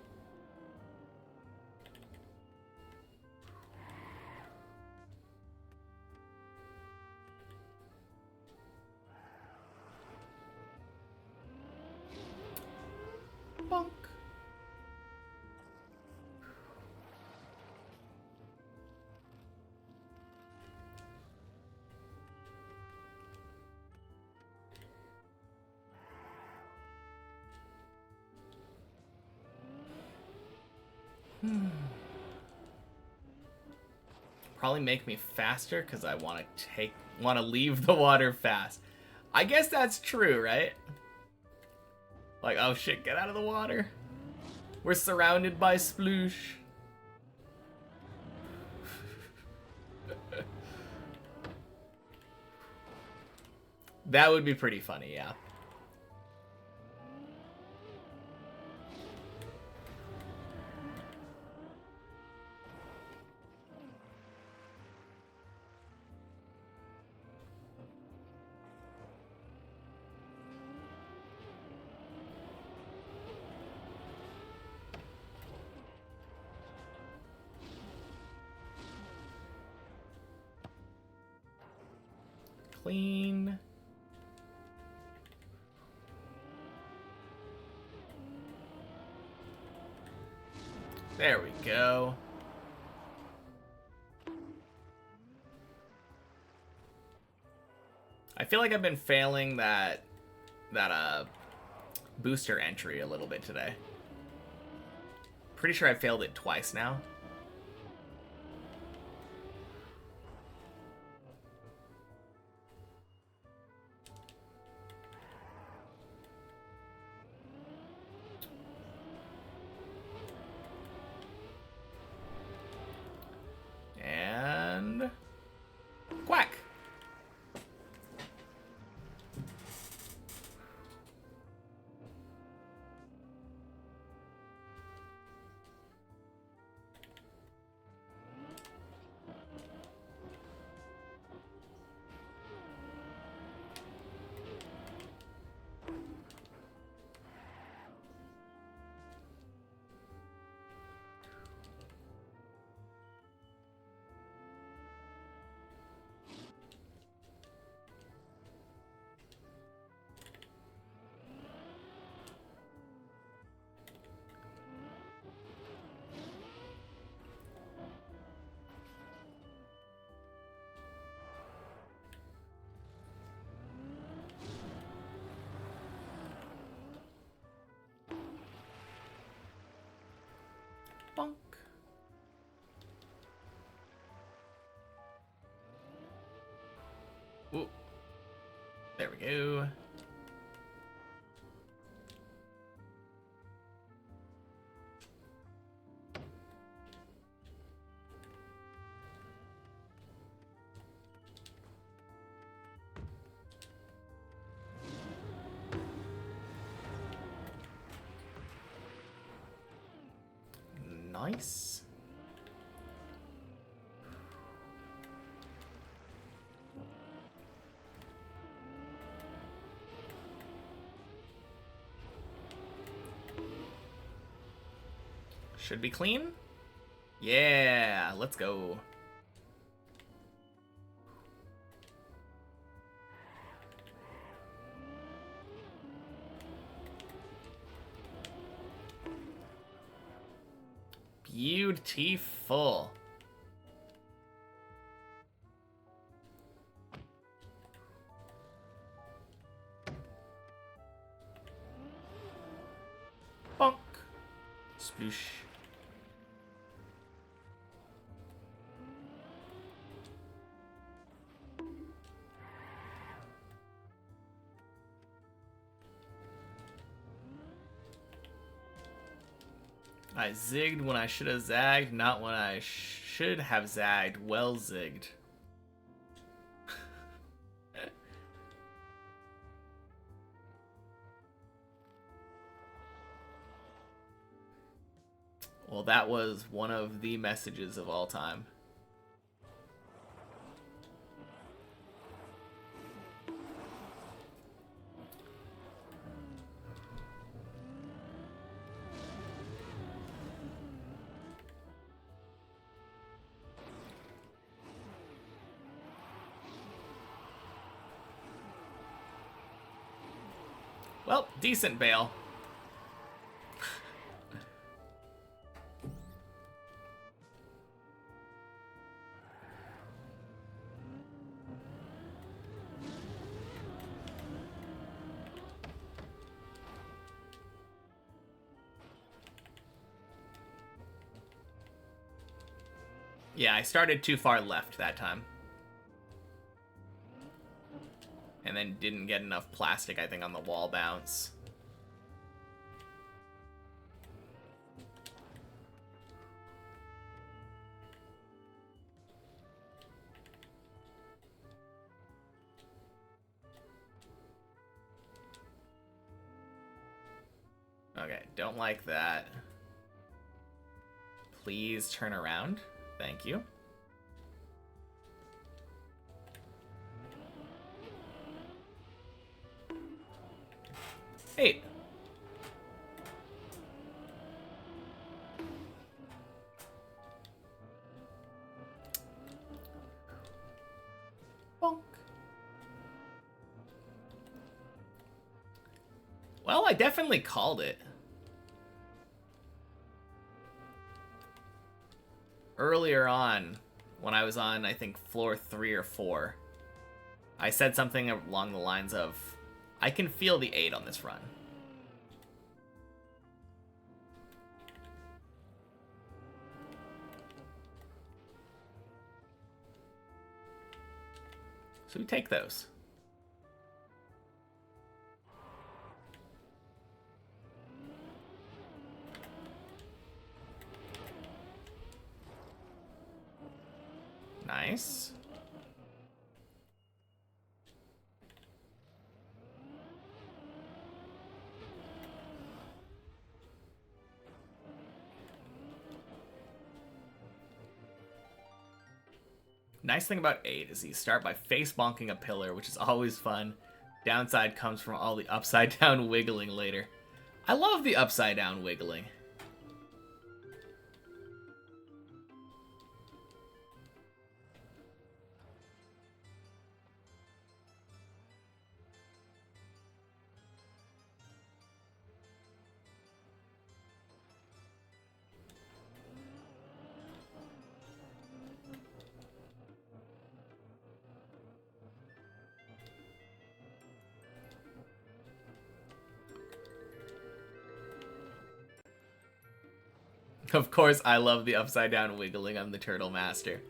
Bonk. Probably make me faster because I want to leave the water fast. I guess that's true, right? Like, oh shit, get out of the water. We're surrounded by sploosh. That would be pretty funny, yeah. Clean. There we go. I feel like I've been failing that booster entry a little bit today. Pretty sure I failed it twice now. And quack. Bonk. Ooh. There we go. Nice. Should be clean. Yeah, let's go. Beautiful. Bonk. Sploosh. I zigged when I should have zagged, not when I should have zagged. Well zigged. Well, that was one of the messages of all time. Well, decent bail. Yeah, I started too far left that time. And then didn't get enough plastic, I think, on the wall bounce. Okay, don't like that. Please turn around. Thank you. Eight. Bonk. Well, I definitely called it. Earlier on, when I was on, I think, floor 3 or 4, I said something along the lines of, I can feel the 8 on this run. So we take those. Nice. Nice thing about 8 is you start by face bonking a pillar, which is always fun. Downside comes from all the upside down wiggling later. I love the upside down wiggling. Of course, I love the upside down wiggling. I'm the turtle master.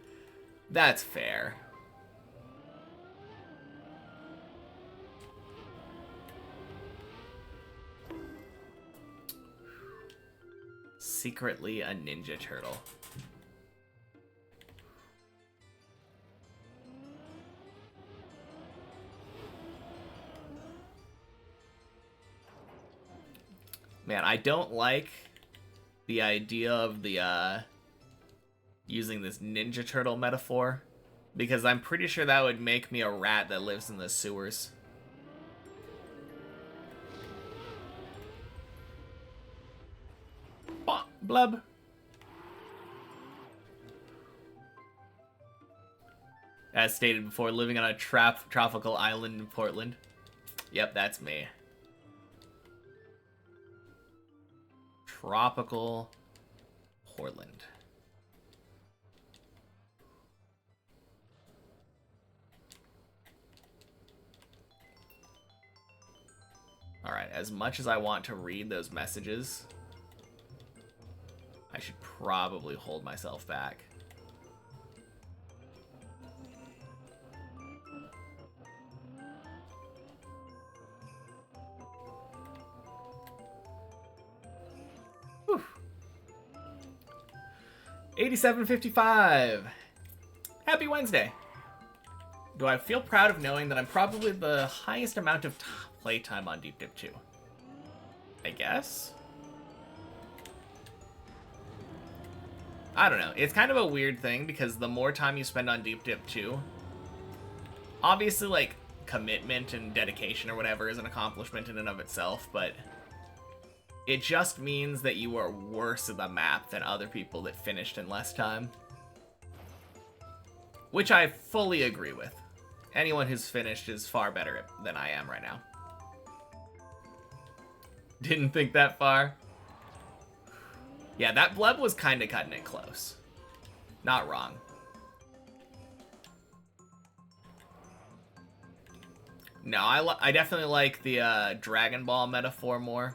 That's fair. Secretly a ninja turtle. Man, I don't like the idea of the using this ninja turtle metaphor, because I'm pretty sure that would make me a rat that lives in the sewers. Blub. As stated before, living on a tropical island in Portland. Yep, that's me. Tropical Portland. Alright, as much as I want to read those messages, I should probably hold myself back. Whew. 87.55. Happy Wednesday. Do I feel proud of knowing that I'm probably the highest amount of playtime on Deep Dip 2? I guess? I don't know. It's kind of a weird thing because the more time you spend on Deep Dip 2, obviously, like, commitment and dedication or whatever is an accomplishment in and of itself, but it just means that you are worse at the map than other people that finished in less time. Which I fully agree with. Anyone who's finished is far better than I am right now. Didn't think that far. Yeah, that blub was kind of cutting it close. Not wrong. No, I definitely like the Dragon Ball metaphor more.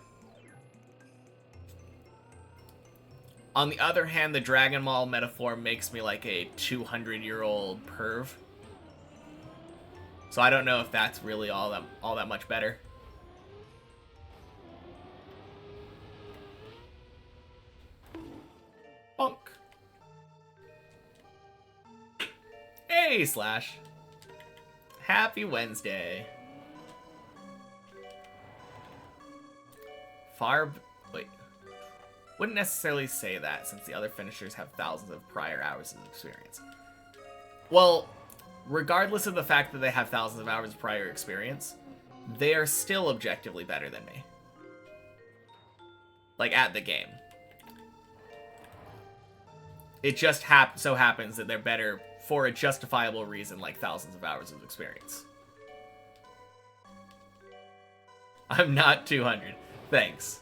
On the other hand, the Dragon Ball metaphor makes me like a 200-year-old perv. So I don't know if that's really all that much better. Bonk. Hey, Slash. Happy Wednesday. Wait. Wouldn't necessarily say that, since the other finishers have thousands of prior hours of experience. Well, regardless of the fact that they have thousands of hours of prior experience, they are still objectively better than me. Like, at the game. It just so happens that they're better for a justifiable reason, like thousands of hours of experience. I'm not 200. Thanks.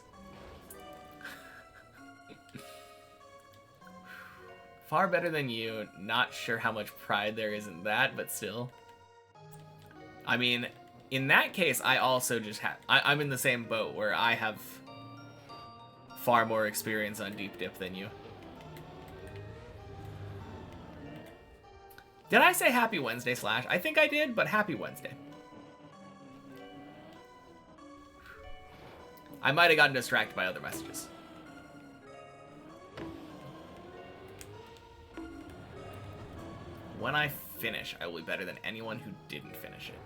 Far better than you. Not sure how much pride there is in that, but still. I mean, in that case, I also just have... I'm in the same boat where I have far more experience on Deep Dip than you. Did I say Happy Wednesday, Slash? I think I did, but Happy Wednesday. I might have gotten distracted by other messages. When I finish, I will be better than anyone who didn't finish it.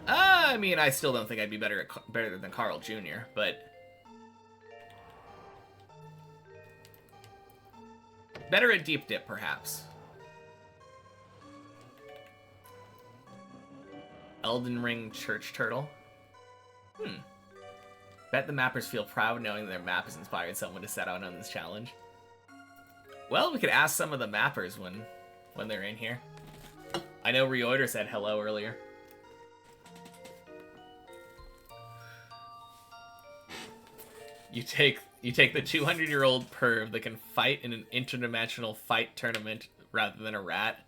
I mean, I still don't think I'd be better than Carl Jr., but... better at Deep Dip, perhaps. Elden Ring Church Turtle. Bet the mappers feel proud knowing their map has inspired someone to set out on this challenge. Well, we could ask some of the mappers when they're in here. I know Reorder said hello earlier. You take the 200-year-old perv that can fight in an interdimensional fight tournament rather than a rat.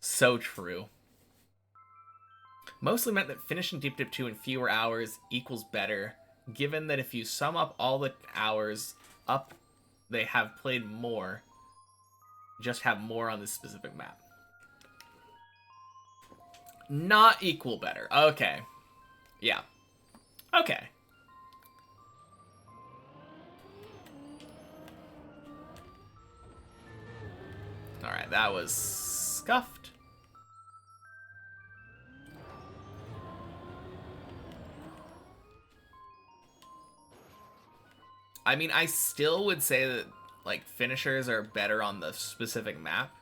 So true. Mostly meant that finishing Deep Dip 2 in fewer hours equals better, given that if you sum up all the hours up they have played more, just have more on this specific map. Not equal better. Okay. Yeah. Okay. Alright, that was scuffed. I mean, I still would say that, like, finishers are better on the specific map.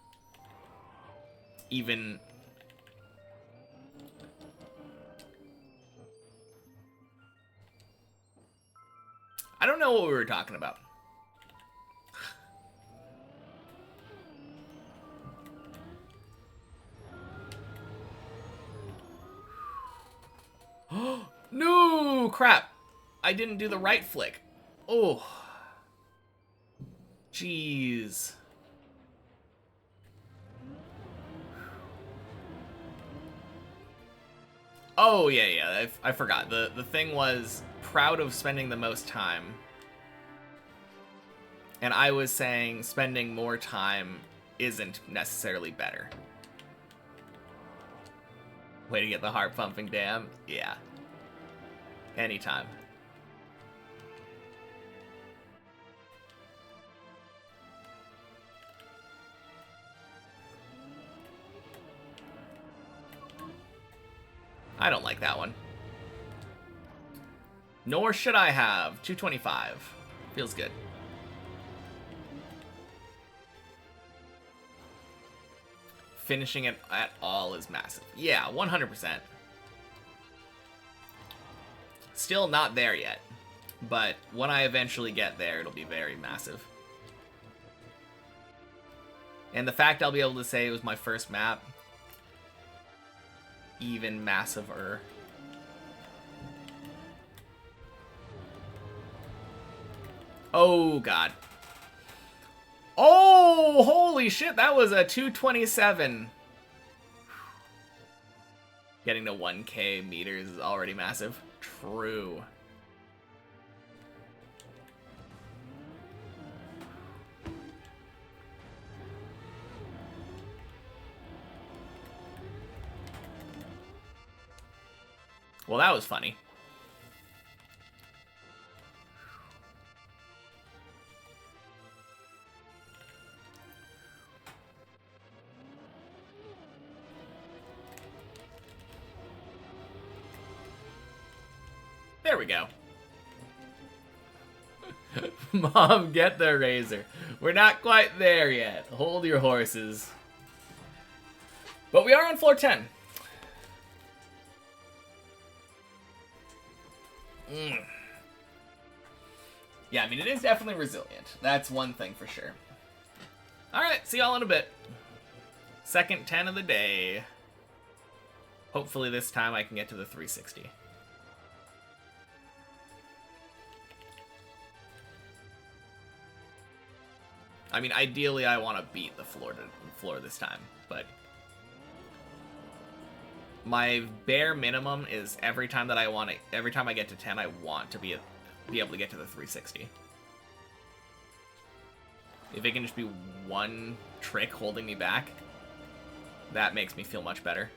Even... I don't know what we were talking about. No! Crap! I didn't do the right flick. Oh. Jeez. Oh, yeah. I forgot. The thing was, proud of spending the most time. And I was saying spending more time isn't necessarily better. Way to get the heart pumping, damn. Yeah. Anytime. I don't like that one. Nor should I have. 225. Feels good. Finishing it at all is massive. Yeah, 100%. Still not there yet. But when I eventually get there, it'll be very massive. And the fact I'll be able to say it was my first map, even massiver. Oh, God. Oh, holy shit, that was a 227. Getting to 1k meters is already massive. True. Well, that was funny. There we go. Mom, get the razor. We're not quite there yet. Hold your horses. But we are on floor 10. Yeah, I mean, it is definitely resilient. That's one thing for sure. Alright, see y'all in a bit. Second 10 of the day. Hopefully this time I can get to the 360. I mean, ideally I want to beat the floor this time, but my bare minimum is every time I get to 10, I want to be able to get to the 360. If it can just be one trick holding me back, that makes me feel much better.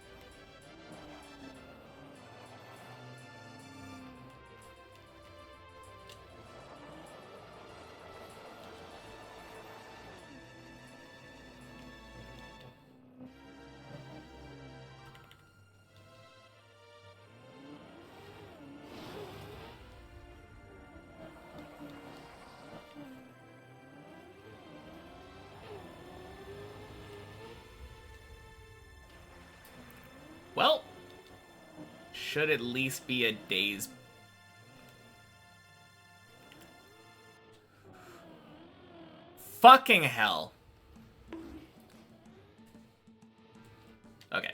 Well, should at least be a day's... Fucking hell. Okay.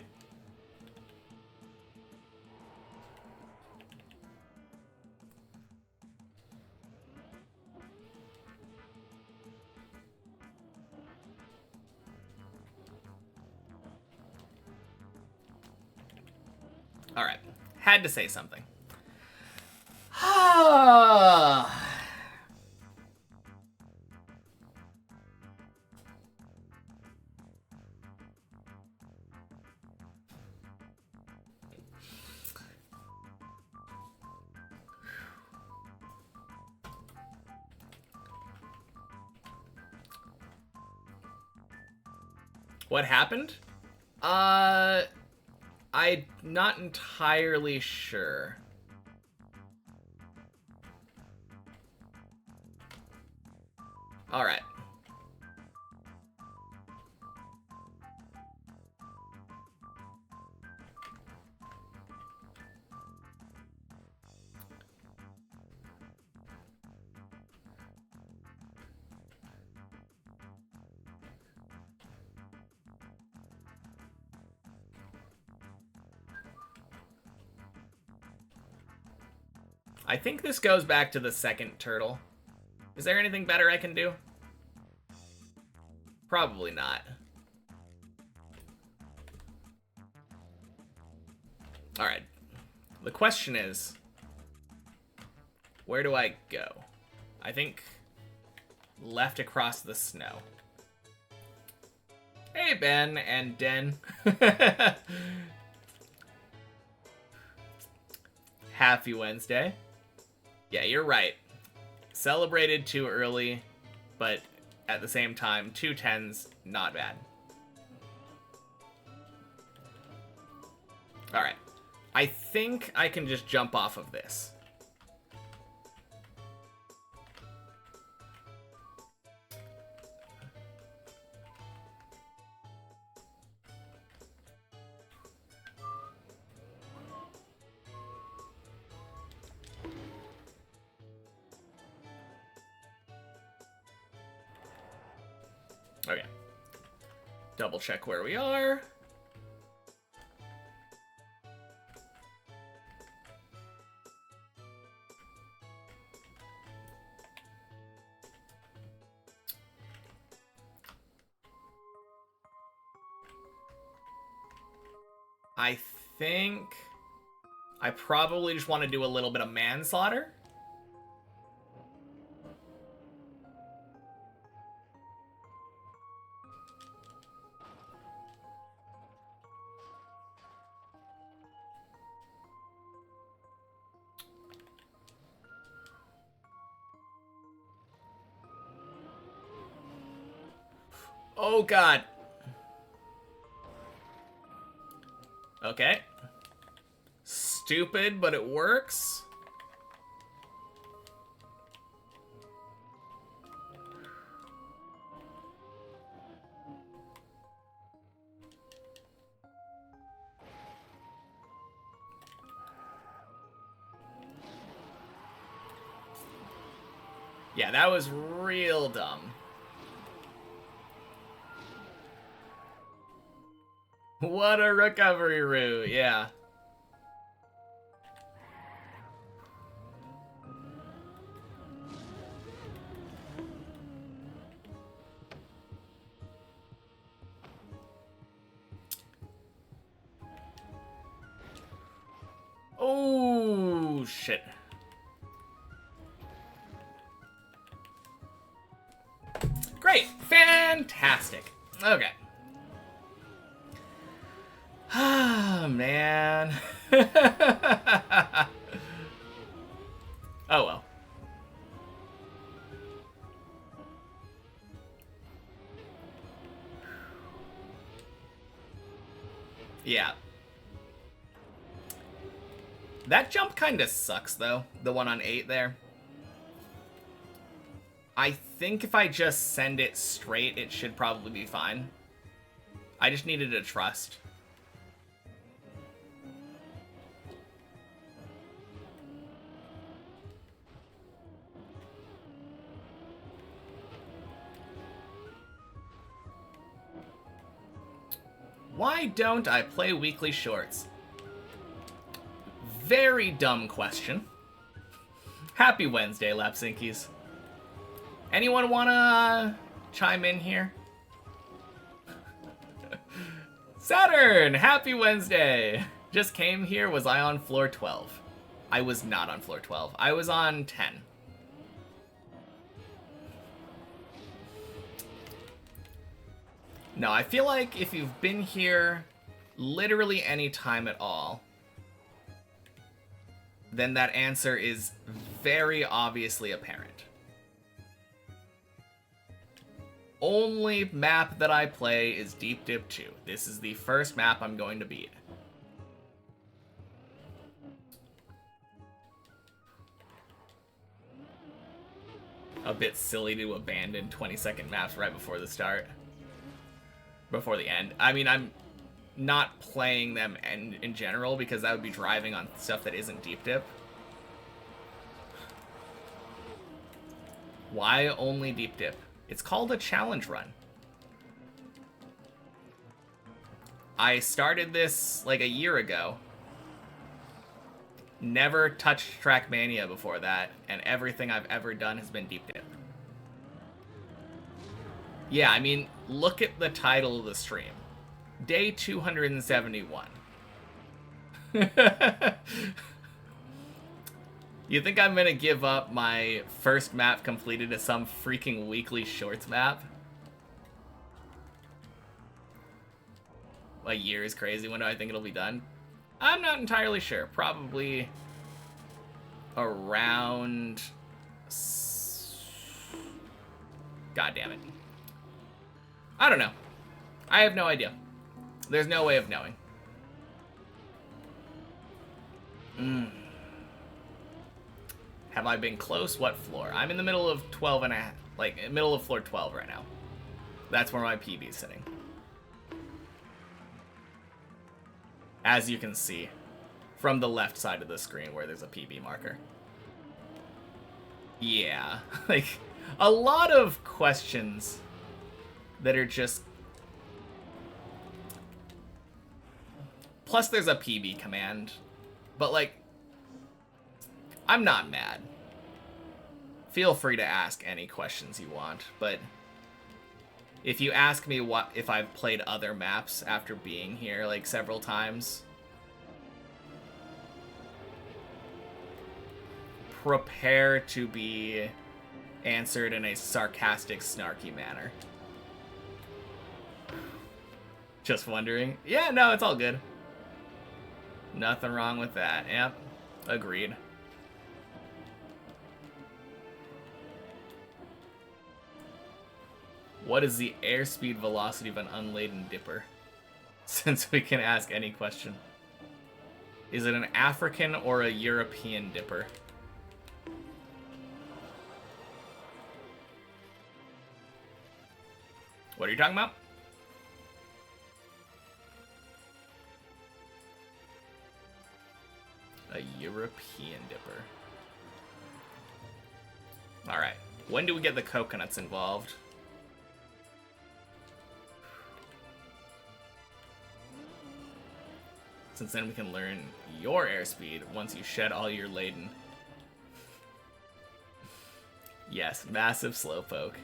Alright. Had to say something. What happened? I'm not entirely sure. Alright. I think this goes back to the second turtle. Is there anything better I can do? Probably not. Alright. The question is, where do I go? I think left across the snow. Hey, Ben and Den. Happy Wednesday. Yeah, you're right. Celebrated too early, but at the same time, 2 10s, not bad. Alright. I think I can just jump off of this. Okay. Double check where we are. I think I probably just want to do a little bit of manslaughter. Oh, God. Okay. Stupid, but it works. Yeah, that was real dumb. What a recovery route, yeah. Oh, shit. Great. Fantastic. Okay. Ah, man. Oh, well. Yeah. That jump kind of sucks, though. The one on 8 there. I think if I just send it straight, it should probably be fine. I just needed to trust. Why don't I play weekly shorts? Very dumb question. Happy Wednesday, Lapsinkies. Anyone wanna chime in here? Saturn! Happy Wednesday! Just came here, was I on floor 12? I was not on floor 12. I was on 10. No, I feel like if you've been here literally any time at all, then that answer is very obviously apparent. Only map that I play is Deep Dip 2. This is the first map I'm going to beat. A bit silly to abandon 20-second maps right before the start. Before the end. I mean, I'm not playing them in general because that would be driving on stuff that isn't Deep Dip. Why only Deep Dip? It's called a challenge run. I started this like a year ago. Never touched Trackmania before that, and everything I've ever done has been Deep Dip. Yeah, I mean, look at the title of the stream. Day 271. You think I'm gonna give up my first map completed to some freaking weekly shorts map? A year is crazy. When do I think it'll be done? I'm not entirely sure. Probably around... God damn it. I don't know. I have no idea. There's no way of knowing. Have I been close? What floor? I'm in the middle of 12 and a half, like, middle of floor 12 right now. That's where my PB is sitting. As you can see, from the left side of the screen where there's a PB marker. Yeah, like, a lot of questions that are just... Plus there's a PB command, but like, I'm not mad. Feel free to ask any questions you want, but if you ask me what if I've played other maps after being here like several times, prepare to be answered in a sarcastic, snarky manner. Just wondering. Yeah, no, it's all good. Nothing wrong with that. Yep, agreed. What is the airspeed velocity of an unladen dipper? Since we can ask any question. Is it an African or a European dipper? What are you talking about? A European dipper. Alright. When do we get the coconuts involved? Since then we can learn your airspeed once you shed all your laden. Yes, massive slowpoke.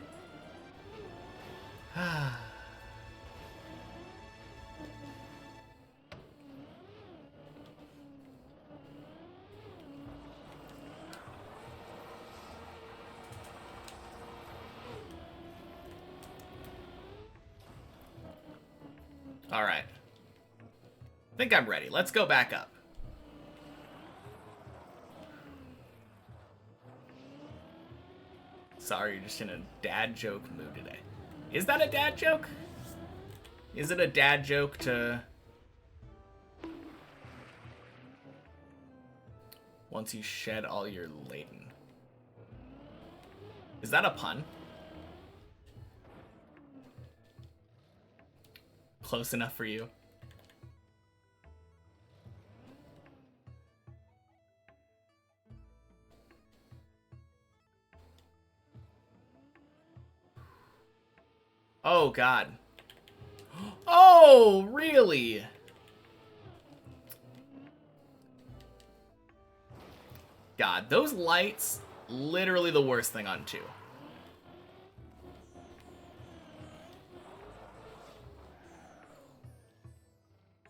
Alright. I think I'm ready. Let's go back up. Sorry, you're just in a dad joke mood today. Is that a dad joke? Is it a dad joke to... Once you shed all your laden. Is that a pun? Close enough for you? Oh, God. Oh, really? God, those lights, literally the worst thing on 2.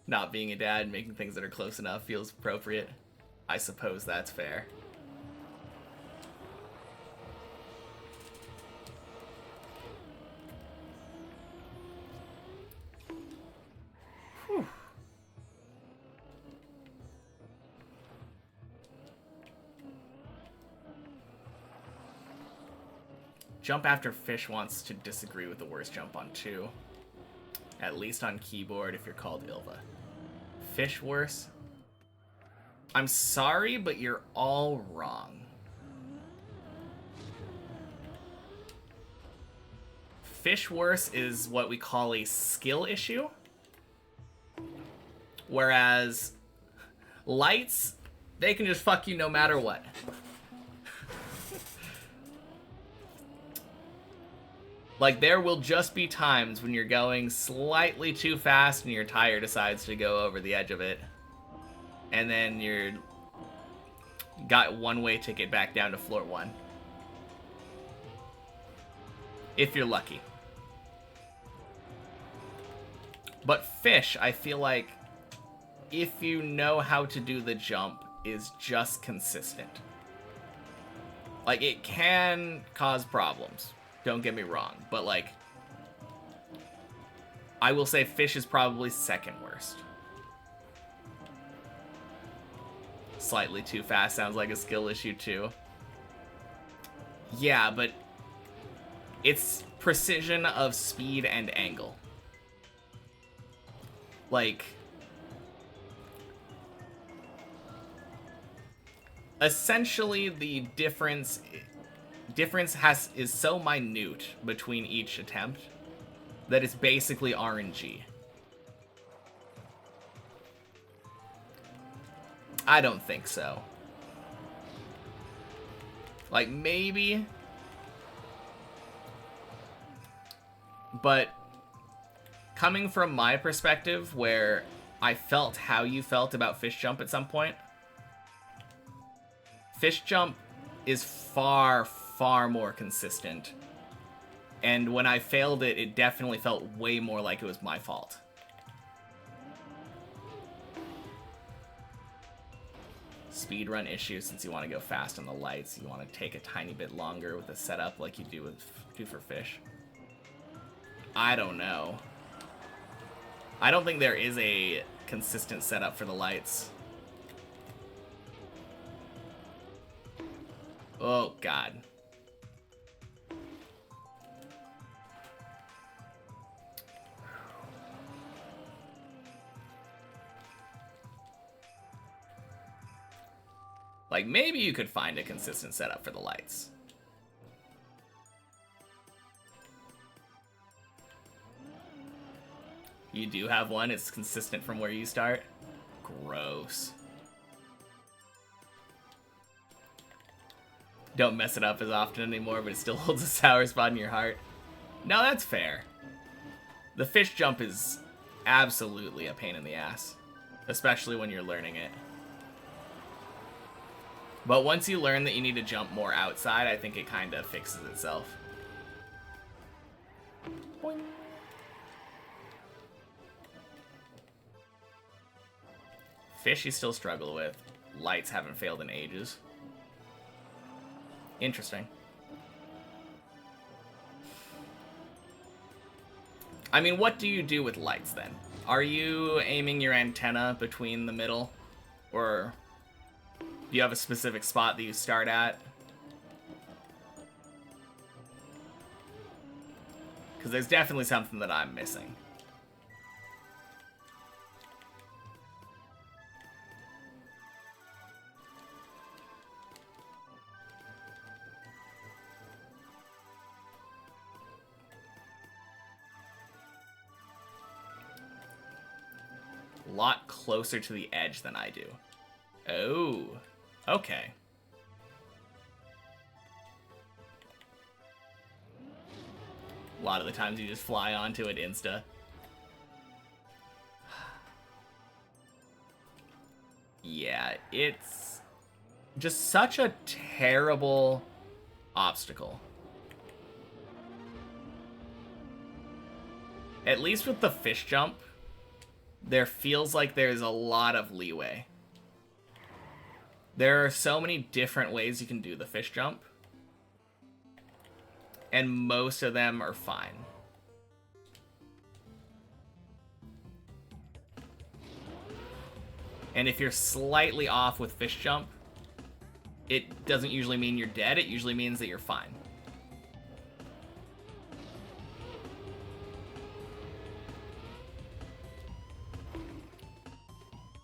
Not being a dad, making things that are close enough feels appropriate. I suppose that's fair. Whew. Jump after fish wants to disagree with the worst jump on 2. At least on keyboard if you're called Ilva. Fish worse? I'm sorry, but you're all wrong. Fish worse is what we call a skill issue. Whereas lights, they can just fuck you no matter what. Like, there will just be times when you're going slightly too fast and your tire decides to go over the edge of it. And then you're got one-way ticket back down to floor 1. If you're lucky. But fish, I feel like, if you know how to do the jump, is just consistent. Like, it can cause problems. Don't get me wrong, but like, I will say fish is probably second worst. Slightly too fast sounds like a skill issue too. Yeah, but it's precision of speed and angle. Like, essentially the difference is so minute between each attempt that it's basically RNG. I don't think so. Like, maybe. But coming from my perspective, where I felt how you felt about fish jump at some point, fish jump is far more consistent. And when I failed it, it definitely felt way more like it was my fault. Speedrun issue, since you want to go fast on the lights, you want to take a tiny bit longer with the setup like you do for fish. I don't know. I don't think there is a consistent setup for the lights. Oh, God. Like, maybe you could find a consistent setup for the lights. You do have one, it's consistent from where you start? Gross. Don't mess it up as often anymore, but it still holds a sour spot in your heart. No, that's fair. The fish jump is absolutely a pain in the ass, especially when you're learning it. But once you learn that you need to jump more outside, I think it kind of fixes itself. Boing. Fish you still struggle with. Lights haven't failed in ages. Interesting. I mean, what do you do with lights then? Are you aiming your antenna between the middle? Or do you have a specific spot that you start at? Because there's definitely something that I'm missing. A lot closer to the edge than I do. Oh, okay. A lot of the times you just fly onto it insta. Yeah, it's just such a terrible obstacle. At least with the fish jump, there feels like there's a lot of leeway. There are so many different ways you can do the fish jump, and most of them are fine. And if you're slightly off with fish jump, it doesn't usually mean you're dead, it usually means that you're fine.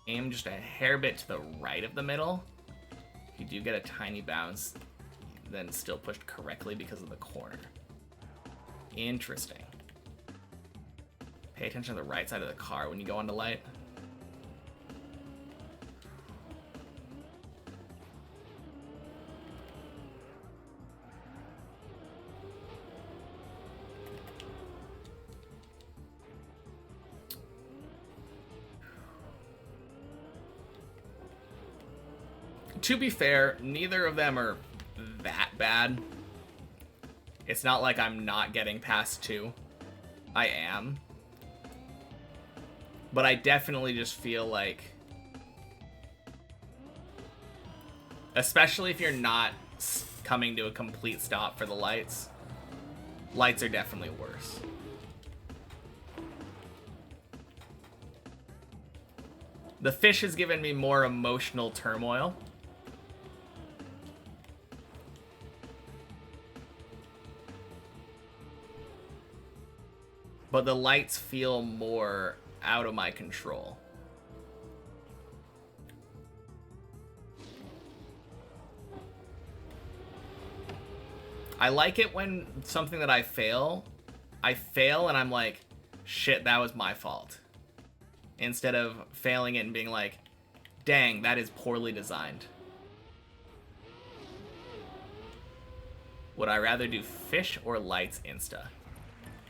Aim just a hair bit to the right of the middle. If you do get a tiny bounce, then still pushed correctly because of the corner. Interesting. Pay attention to the right side of the car when you go onto light. To be fair, neither of them are that bad. It's not like I'm not getting past 2. I am. But I definitely just feel like, especially if you're not coming to a complete stop for the lights, lights are definitely worse. The fish has given me more emotional turmoil. But the lights feel more out of my control. I like it when something that I fail and I'm like, shit, that was my fault. Instead of failing it and being like, dang, that is poorly designed. Would I rather do fish or lights insta?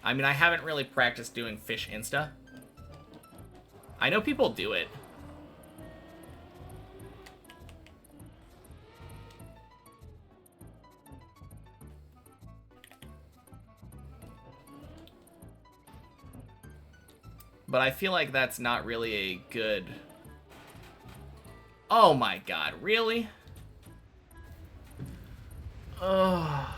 I mean, I haven't really practiced doing fish insta. I know people do it. But I feel like that's not really a good... Oh my god, really? Ugh.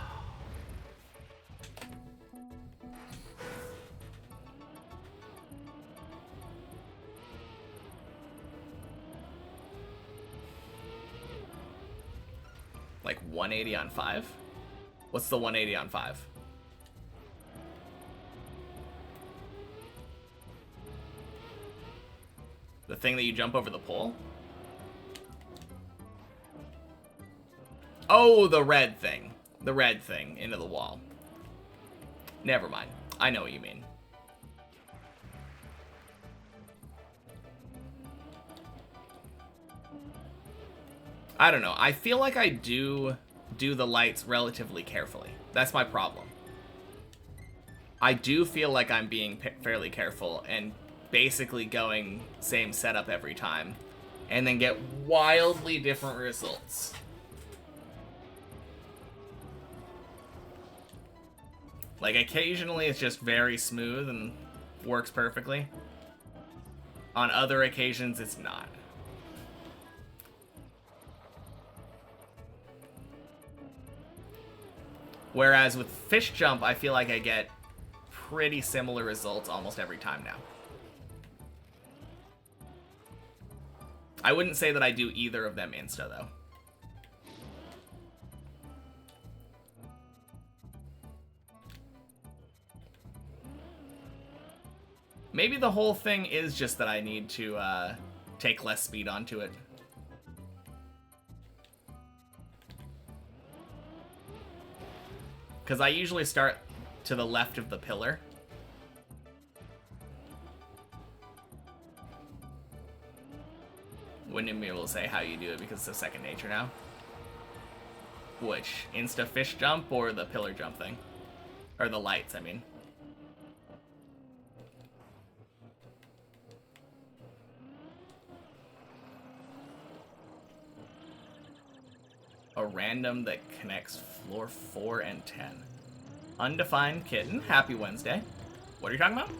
Like 180 on 5? What's the 180 on 5? The thing that you jump over the pole? Oh, the red thing. The red thing into the wall. Never mind. I know what you mean. I don't know. I feel like I do the lights relatively carefully. That's my problem. I do feel like I'm being fairly careful and basically going same setup every time, and then get wildly different results. Like, occasionally it's just very smooth and works perfectly. On other occasions, it's not. Whereas with fish jump, I feel like I get pretty similar results almost every time now. I wouldn't say that I do either of them insta, though. Maybe the whole thing is just that I need to take less speed onto it. Because I usually start to the left of the pillar. Wouldn't even be able to say how you do it because it's a second nature now. Which? Insta fish jump or the pillar jump thing? Or the lights, I mean. A random that connects floor 4 and 10. Undefined kitten. Happy Wednesday. What are you talking about?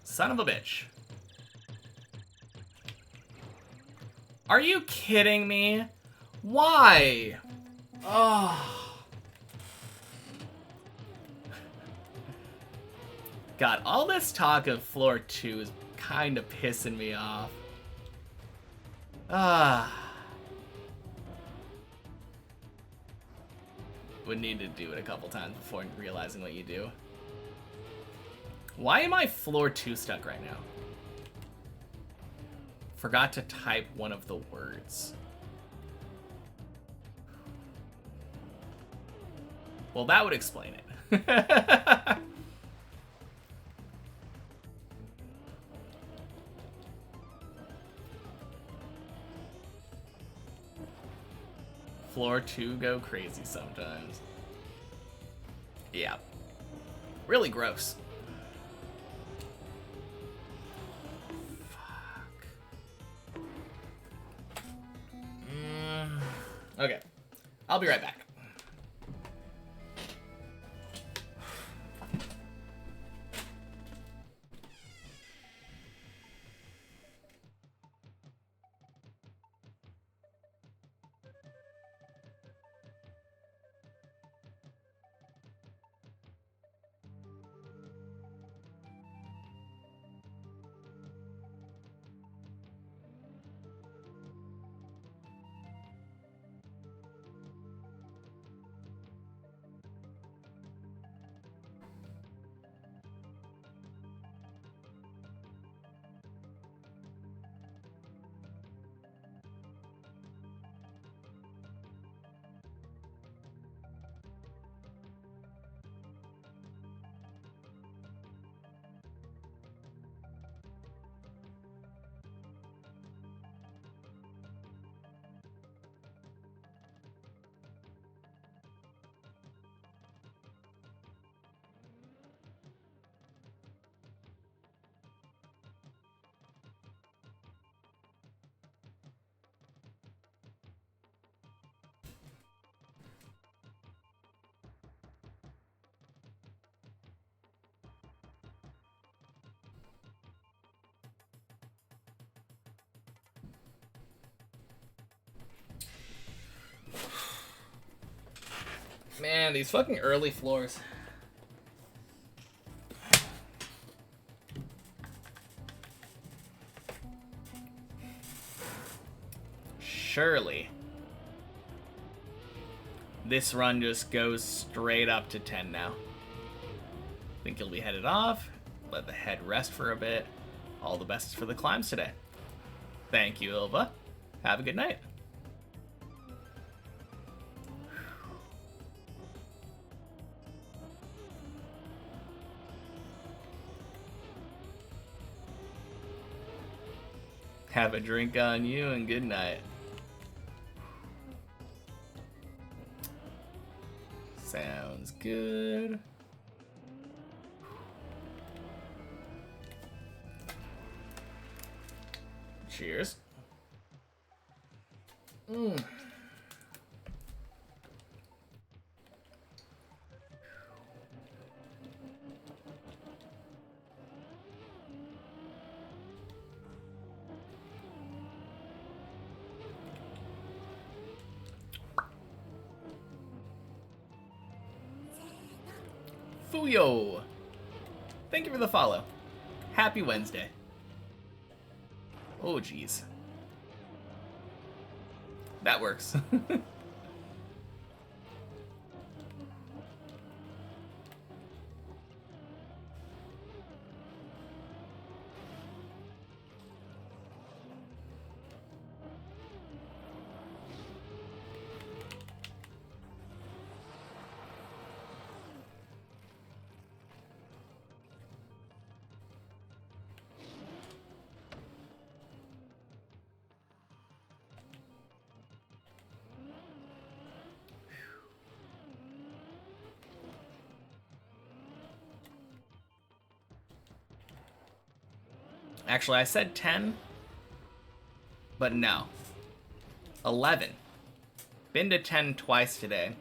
Son of a bitch. Are you kidding me? Why? Oh. God, all this talk of floor 2 is kind of pissing me off. Would need to do it a couple times before realizing what you do. Why am I floor 2 stuck right now? Forgot to type one of the words. Well, that would explain it. Floor 2 go crazy sometimes. Yeah. Really gross. Fuck. Okay. I'll be right back. Man, these fucking early floors. Surely. This run just goes straight up to 10 now. Think you'll be headed off. Let the head rest for a bit. All the best for the climbs today. Thank you, Ilva. Have a good night. Have a drink on you and good night. Sounds good. Cheers. Fuyo! Thank you for the follow. Happy Wednesday. Oh, jeez. That works. Actually, I said 10, but no. 11. Been to 10 twice today.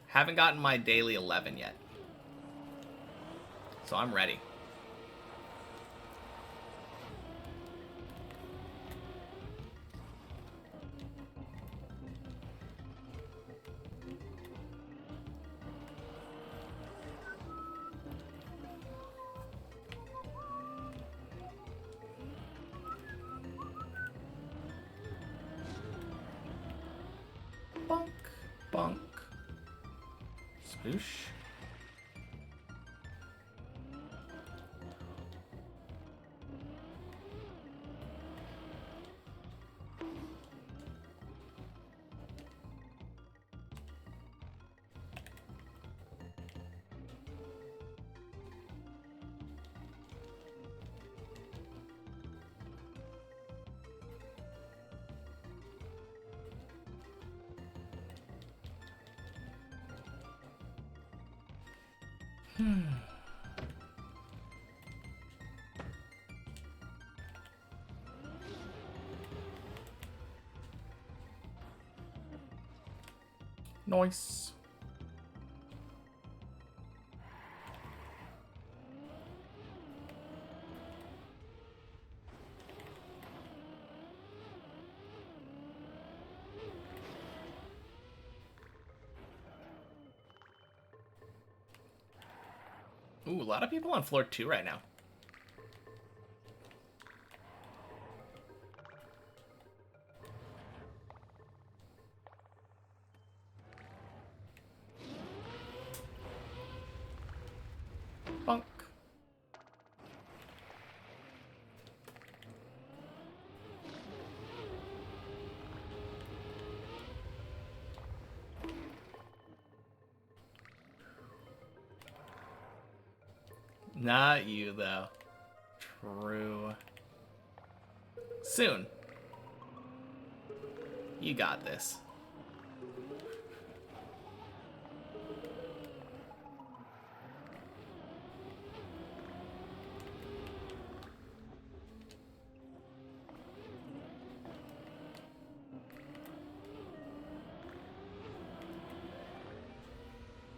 Haven't gotten my daily 11 yet. So I'm ready. Bonk, bonk. Sploosh. Nice. Ooh, a lot of people on floor 2 right now. Bonk. Not you, though. True. Soon. You got this.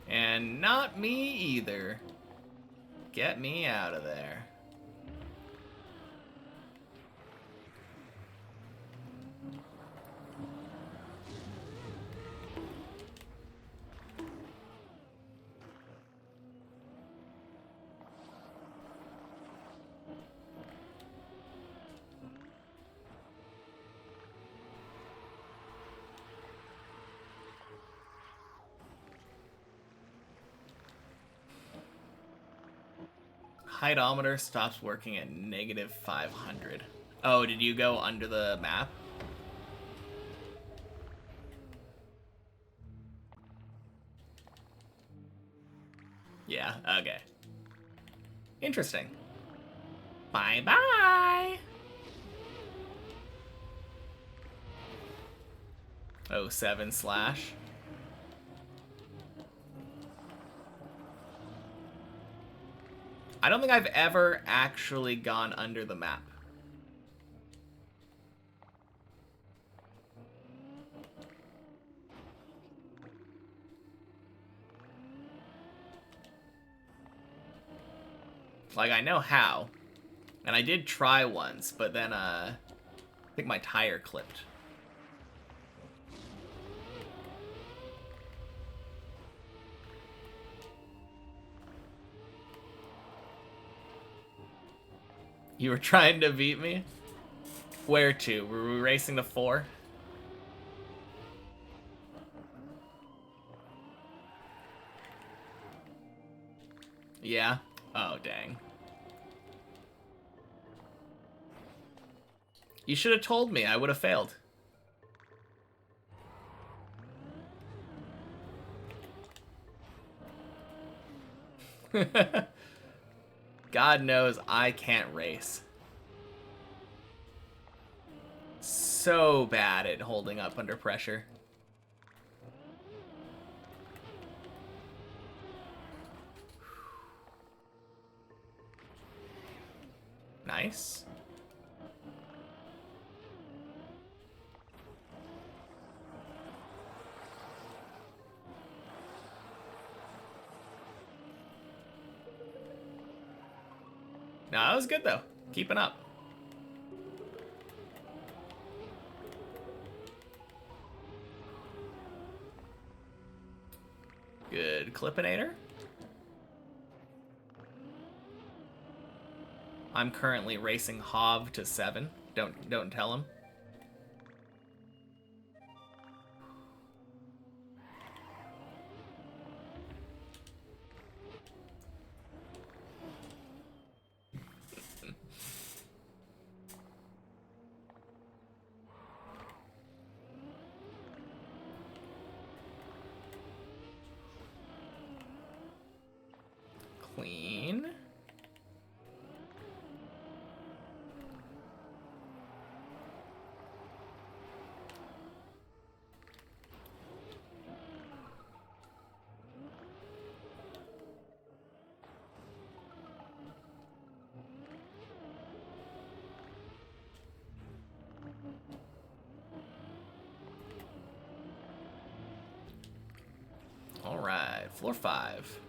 And not me either. Get me out of there. Heightometer stops working at -500. Oh, did you go under the map? Yeah, okay. Interesting. Bye-bye! Oh, 7 slash. I don't think I've ever actually gone under the map. Like, I know how. And I did try once, but then, I think my tire clipped. You were trying to beat me? Where to? Were we racing to 4? Yeah? Oh, dang. You should have told me. I would have failed. God knows I can't race. So bad at holding up under pressure. Nice. No, that was good though. Keeping up. Good Clippinator. I'm currently racing Hov to 7. Don't tell him. Clean. All right, floor 5.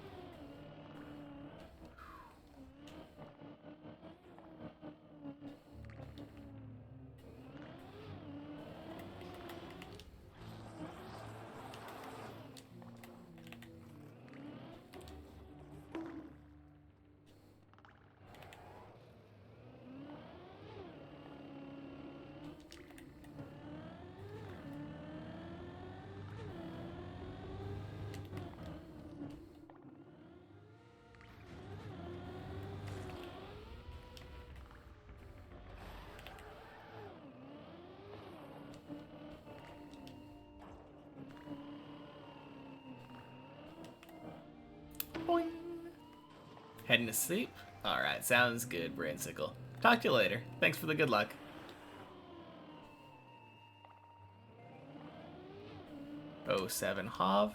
Boing. Heading to sleep? Alright, sounds good, Brainsicle. Talk to you later. Thanks for the good luck. Oh, 7 Hov.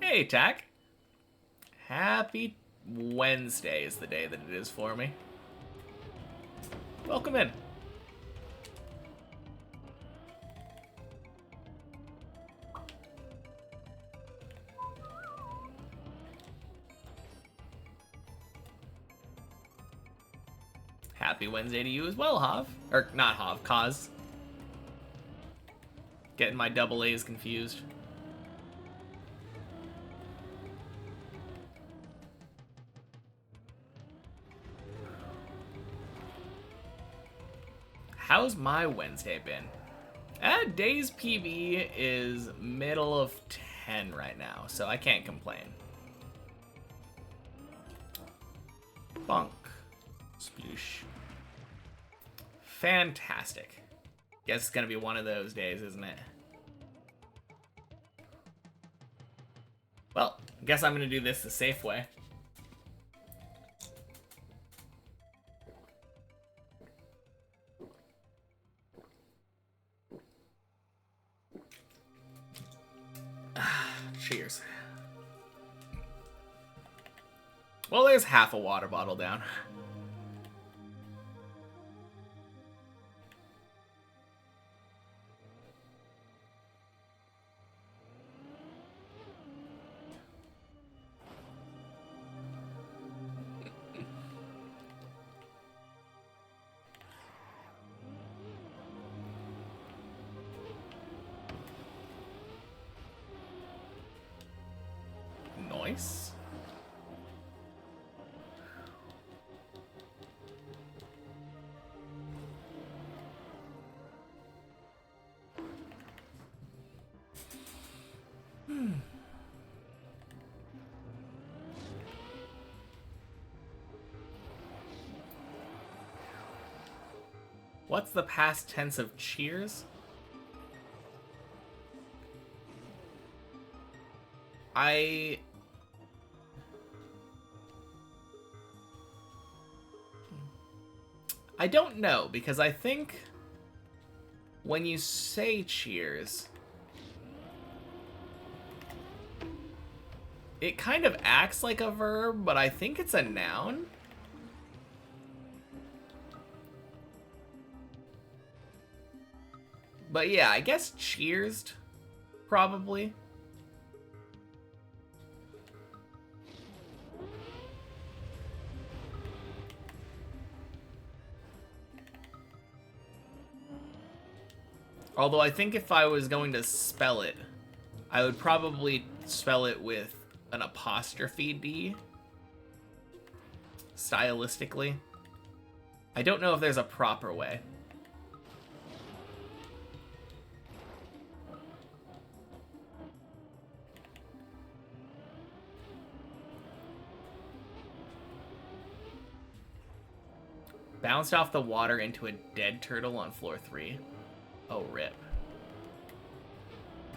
Hey, Tack. Happy Wednesday is the day that it is for me. Welcome in. Happy Wednesday to you as well, Hov. Or, not Hov, Kaz. Getting my double A's confused. How's my Wednesday been? Days PV is middle of 10 right now, so I can't complain. Bonk. Sploosh. Fantastic. Guess it's gonna be one of those days, isn't it? Well, guess I'm gonna do this the safe way. Cheers. Well, there's half a water bottle down. Nice. What's the past tense of cheers? I don't know, because I think when you say cheers, it kind of acts like a verb, but I think it's a noun. But yeah, I guess cheersed, probably. Although I think if I was going to spell it, I would probably spell it with an apostrophe D, stylistically. I don't know if there's a proper way. Bounced off the water into a dead turtle on floor 3. Oh, rip.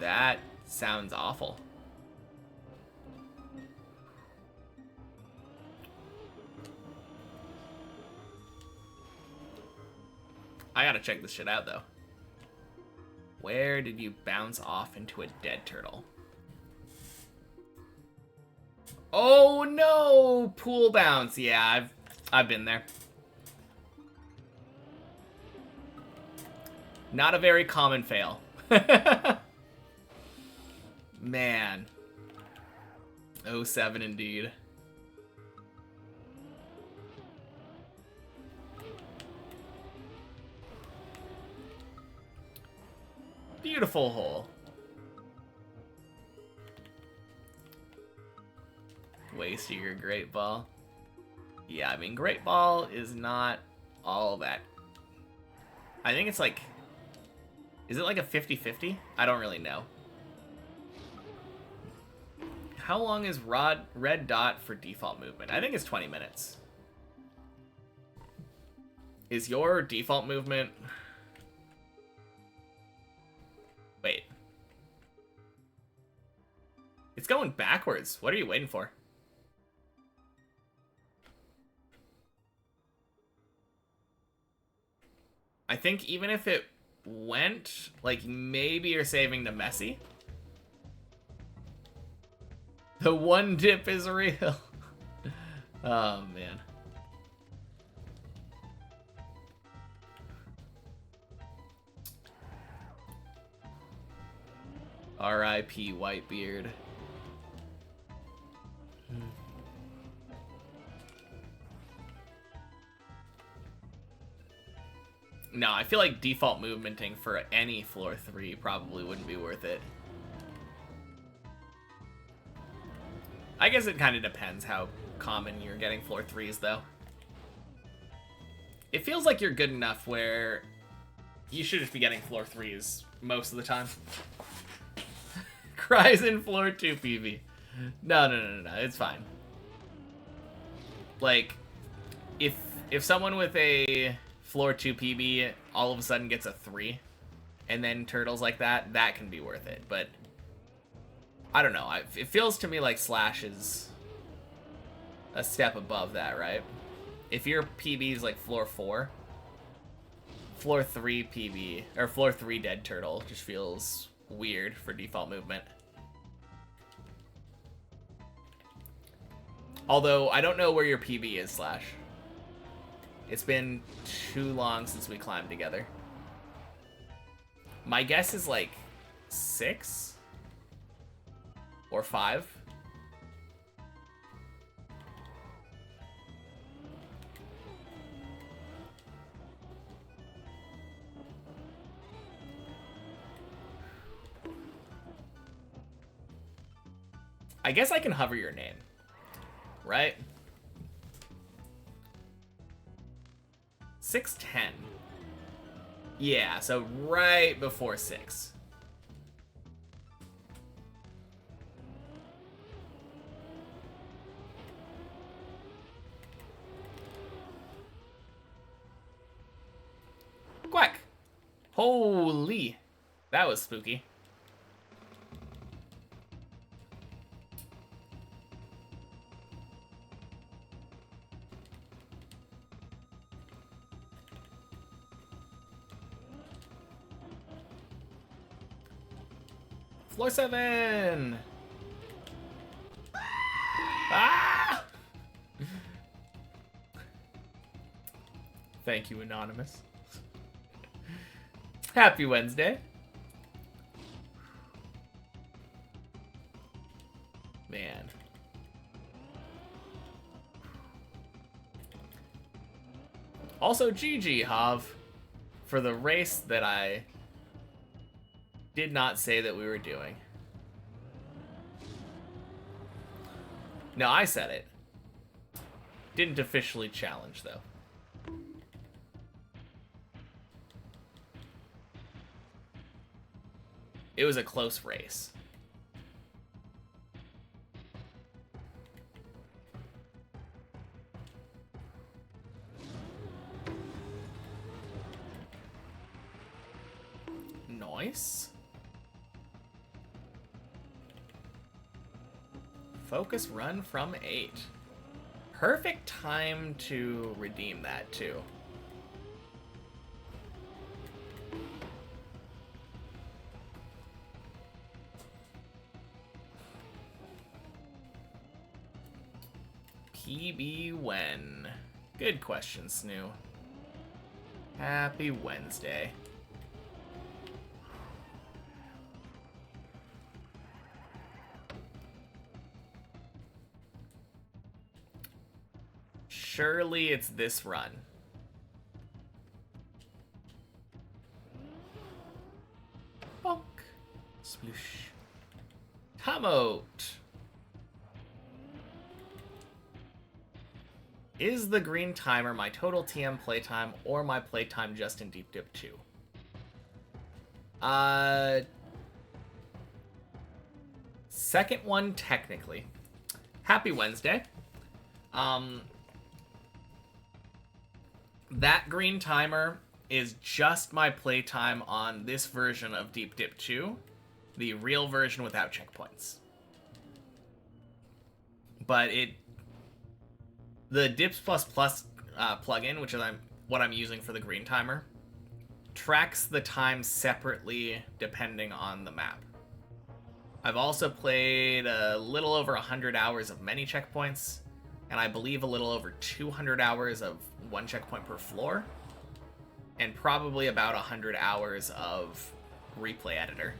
That sounds awful. I gotta check this shit out, though. Where did you bounce off into a dead turtle? Oh, no! Pool bounce. Yeah, I've been there. Not a very common fail. Man. 07 indeed. Beautiful hole. Waste your great ball. Yeah, I mean, great ball is not all that. I think it's like... Is it like a 50-50? I don't really know. How long is red dot for default movement? I think it's 20 minutes. Is your default movement... Wait. It's going backwards. What are you waiting for? I think even if it went, like, maybe you're saving the messy. The one dip is real. Oh, man. R.I.P. Whitebeard. No, I feel like default movementing for any floor 3 probably wouldn't be worth it. I guess it kind of depends how common you're getting floor 3s, though. It feels like you're good enough where you should just be getting floor 3s most of the time. Cries in floor 2 PV. No, it's fine. Like, if someone with a floor 2 PB all of a sudden gets a 3, and then turtles like that, that can be worth it. But I don't know. It feels to me like Slash is a step above that, right? If your PB is like floor 4, floor 3 PB, or floor 3 dead turtle just feels weird for default movement. Although, I don't know where your PB is, Slash. It's been too long since we climbed together. My guess is like 6 or 5. I guess I can hover your name, right? 610. Yeah, so right before 6. Quack! Holy! That was spooky. Floor 7! Ah! Thank you, Anonymous. Happy Wednesday. Man. Also, GG, Hav, for the race that I did not say that we were doing. No, I said it. Didn't officially challenge, though. It was a close race. Nice. Focus run from 8. Perfect time to redeem that, too. PB when? Good question, Snoo. Happy Wednesday. Surely it's this run. Bonk. Sploosh. Tamote. Is the green timer my total TM playtime or my playtime just in Deep Dip 2? Second one, technically. Happy Wednesday. That green timer is just my playtime on this version of Deep Dip 2, the real version without checkpoints. But the Dips++ plugin, which is what I'm using for the green timer, tracks the time separately depending on the map. I've also played a little over 100 hours of many checkpoints, and I believe a little over 200 hours of one checkpoint per floor, and probably about 100 hours of replay editor.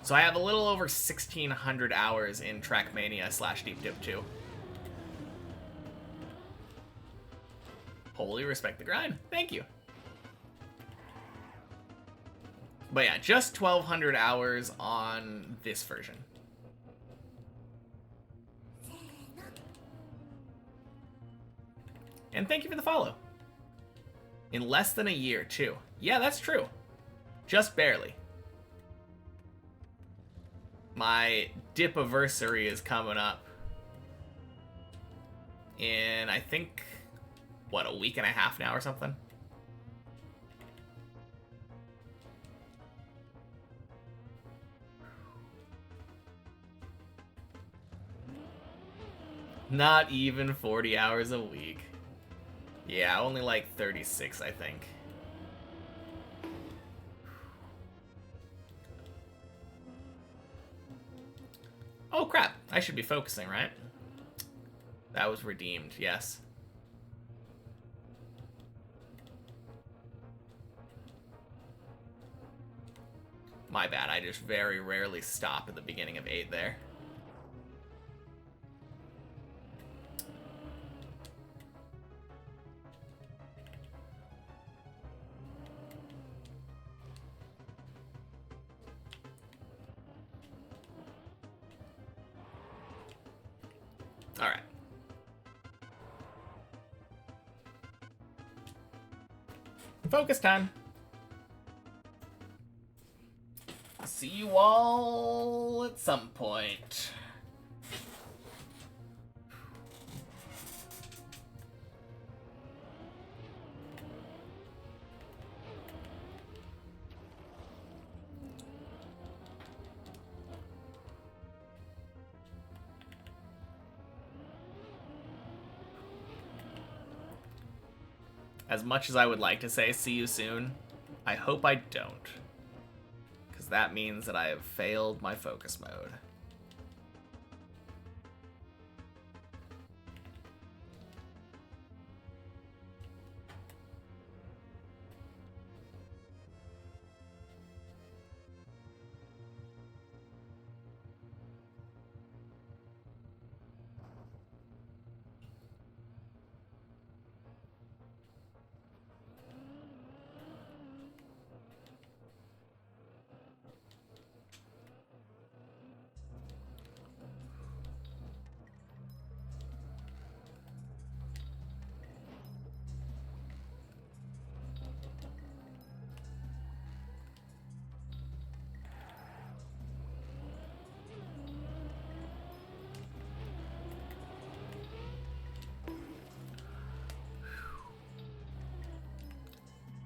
So I have a little over 1,600 hours in Trackmania / Deep Dip 2. Holy respect the grind. Thank you. But yeah, just 1,200 hours on this version. And thank you for the follow. In less than a year, too. Yeah, that's true. Just barely. My Dipiversary is coming up in, I think, what, a week and a half now or something? Not even 40 hours a week. Yeah, only like 36, I think. Oh crap, I should be focusing, right? That was redeemed, yes. My bad, I just very rarely stop at the beginning of 8 there. Alright. Focus time. See you all at some point. As much as I would like to say see you soon, I hope I don't. Because that means that I have failed my focus mode.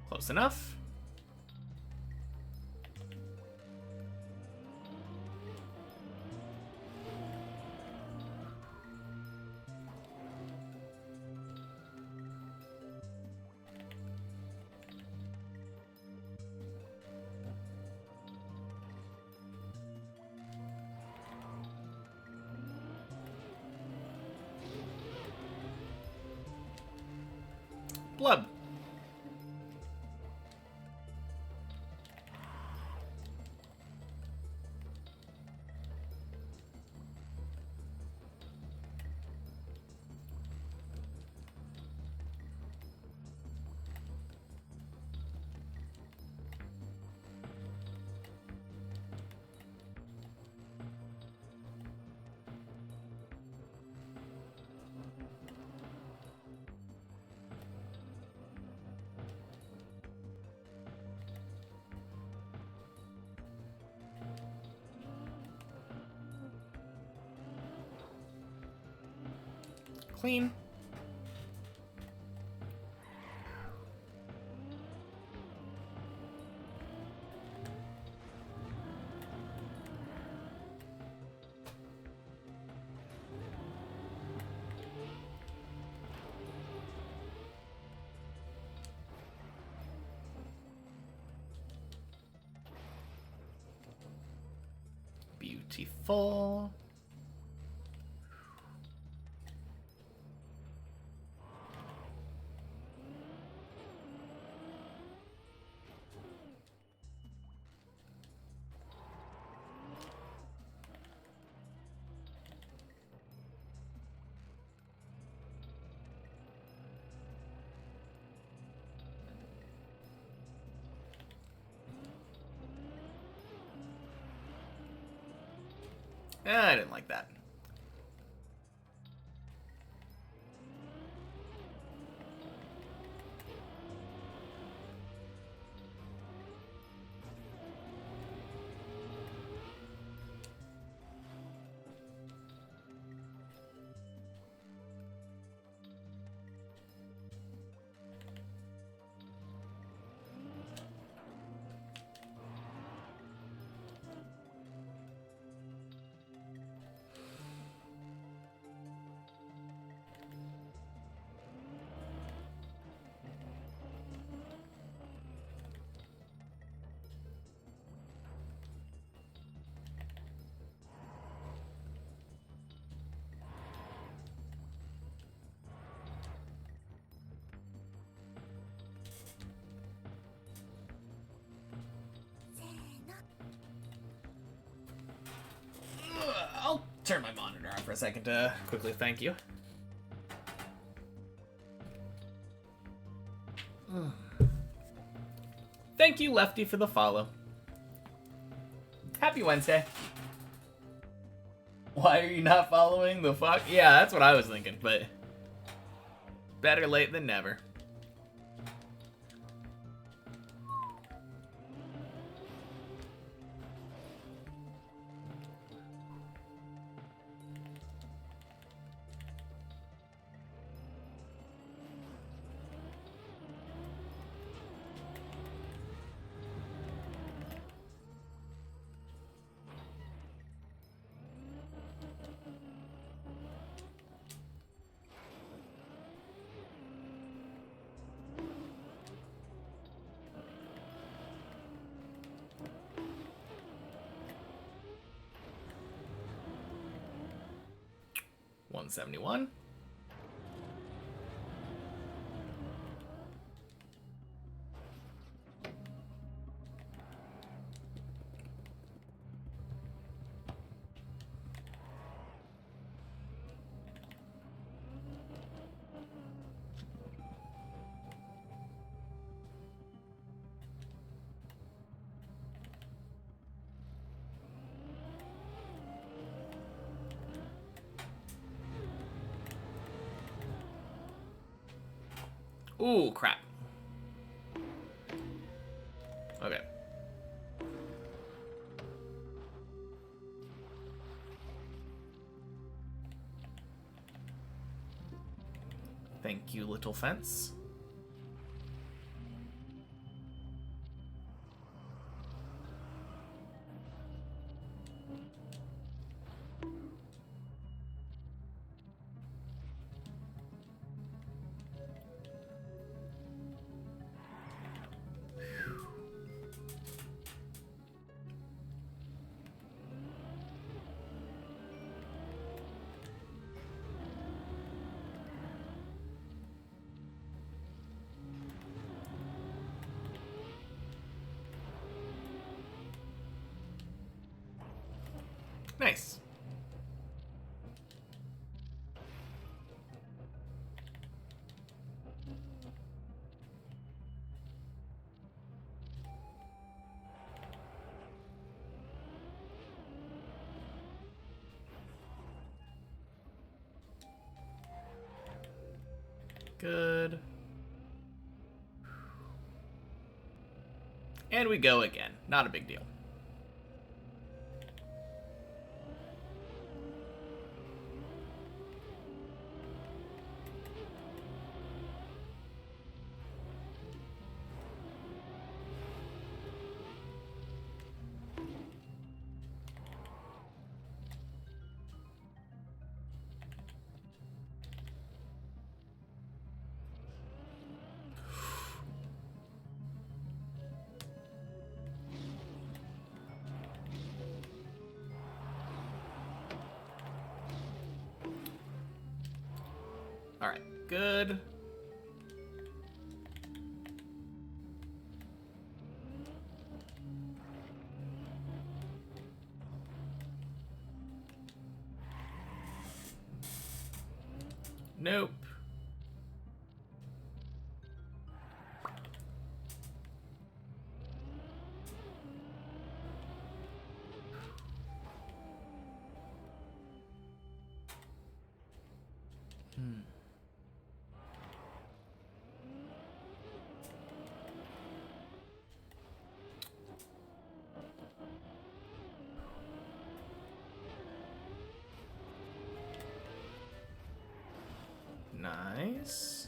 Close enough. Blood. Clean. Beautiful. I didn't like that. turn my monitor on for a second to quickly thank you. Thank you, Lefty, for the follow. Happy Wednesday. Why are you not following the fuck? Yeah, that's what I was thinking, but better late than never. $171. Ooh, crap. Okay. Thank you, little fence. Nice. Good. And we go again. Not a big deal. All right, good. Nope. Nice.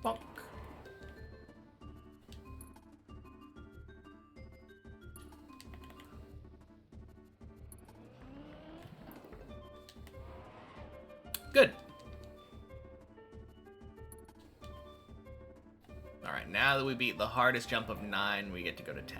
Bonk. Good. All right, now that we beat the hardest jump of 9, we get to go to 10.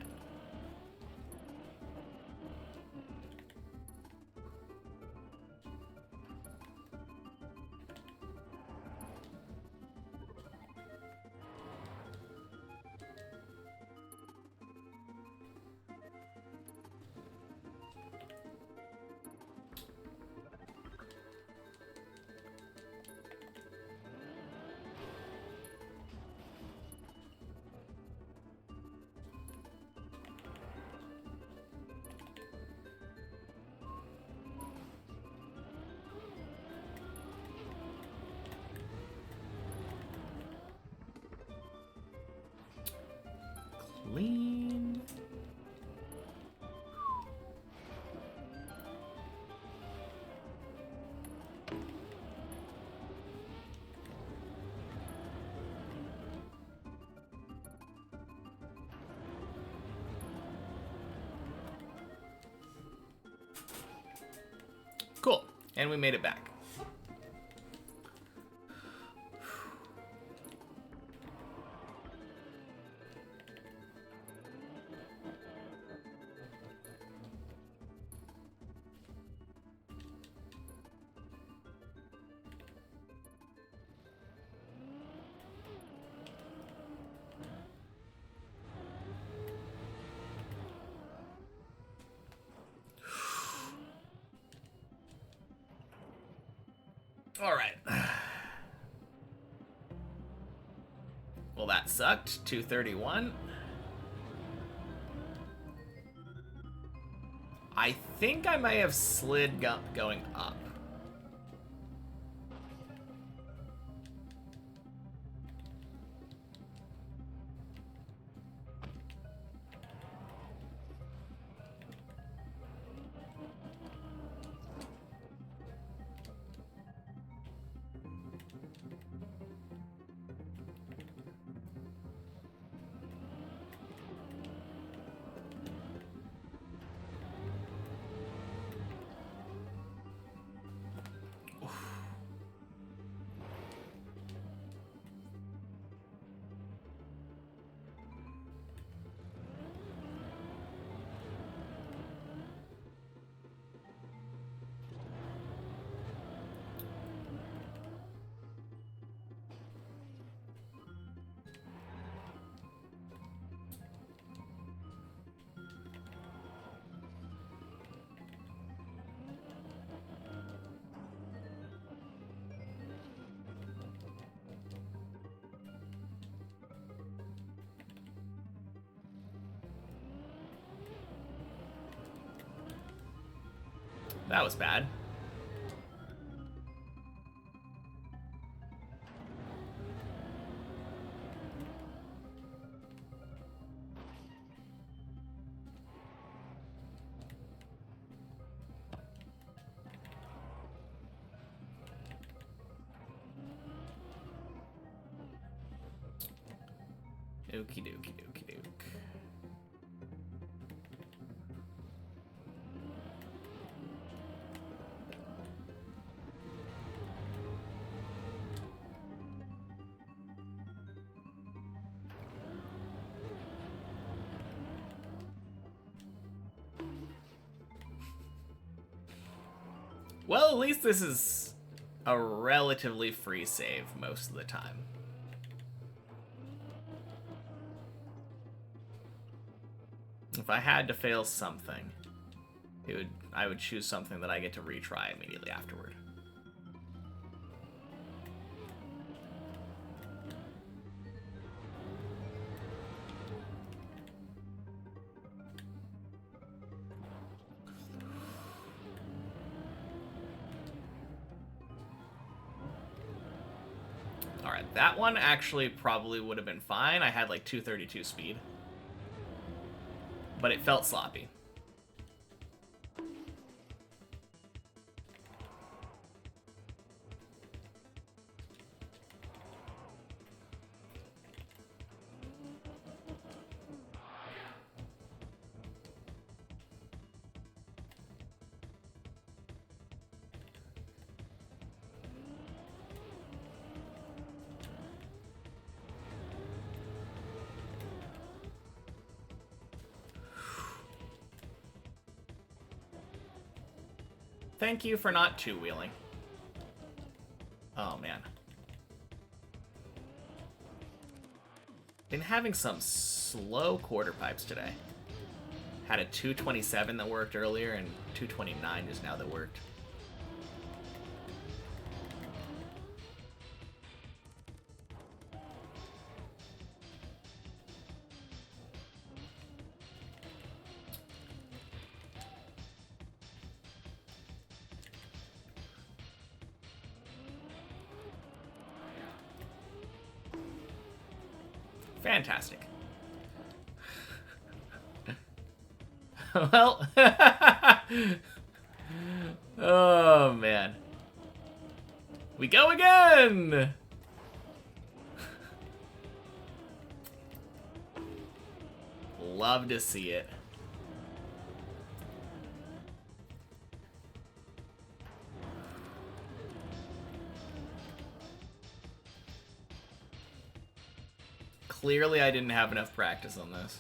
Cool. And we made it back. All right. Well, that sucked. 231. I think I may have slid going up. That was bad. Okie dokie dokie doke. Well, at least this is a relatively free save most of the time. If I had to fail something, I would choose something that I get to retry immediately afterward. Alright, that one actually probably would have been fine. I had like 232 speed. But it felt sloppy. Thank you for not two-wheeling. Oh, man. Been having some slow quarter pipes today. Had a 227 that worked earlier, and 229 just now that worked. Fantastic. Well, oh man. We go again! Love to see it. Clearly I didn't have enough practice on this.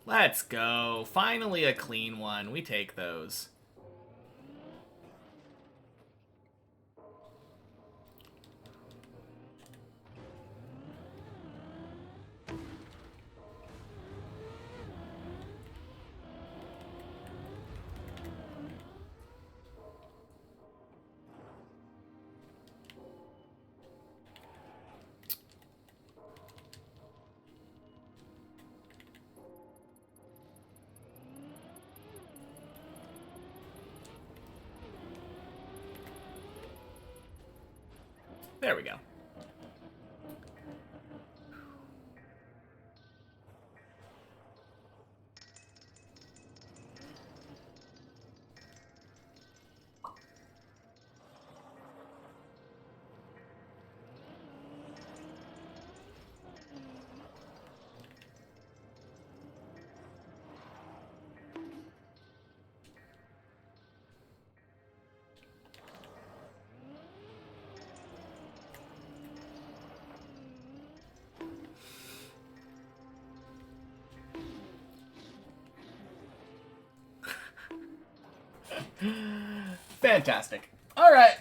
Let's go. Finally a clean one. We take those. There we go. Fantastic. All right.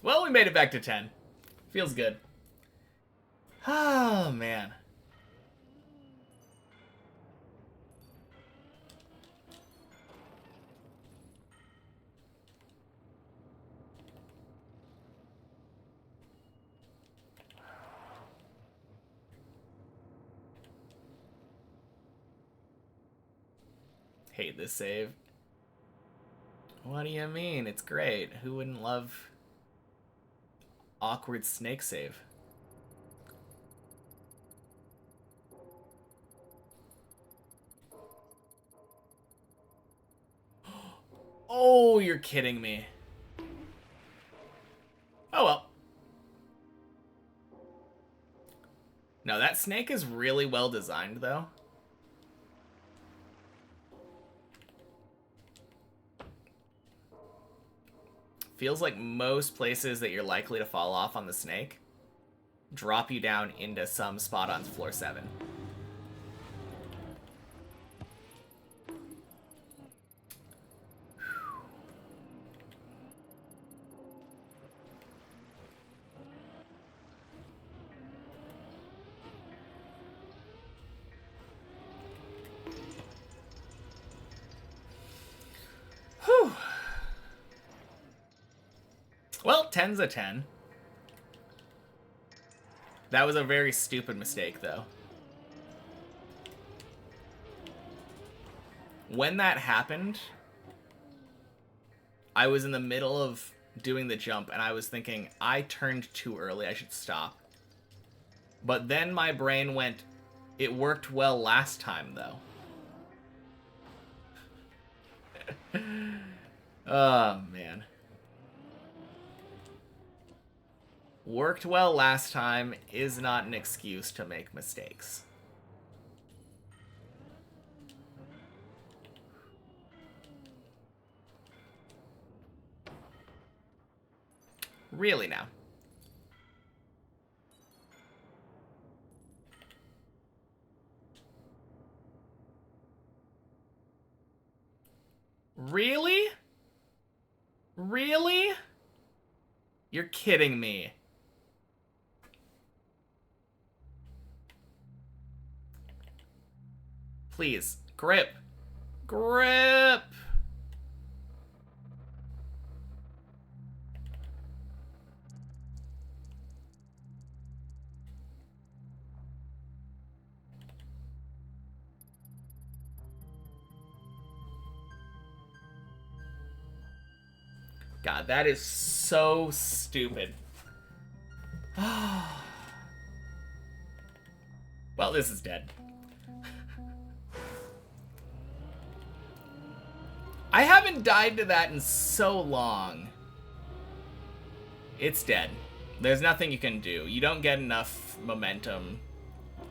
Well, we made it back to 10. Feels good. Oh, man. Hate this save. What do you mean? It's great. Who wouldn't love awkward snake save? Oh, you're kidding me. Oh well. No, that snake is really well designed, though. Feels like most places that you're likely to fall off on the snake drop you down into some spot on floor 7. Whew. Well, 10's a 10. That was a very stupid mistake, though. When that happened, I was in the middle of doing the jump, and I was thinking, I turned too early, I should stop. But then my brain went, it worked well last time, though. Oh, man. Worked well last time is not an excuse to make mistakes. Really now. Really? Really? You're kidding me. Please. Grip. Grip! God, that is so stupid. Well, this is dead. I haven't died to that in so long. It's dead. There's nothing you can do. You don't get enough momentum.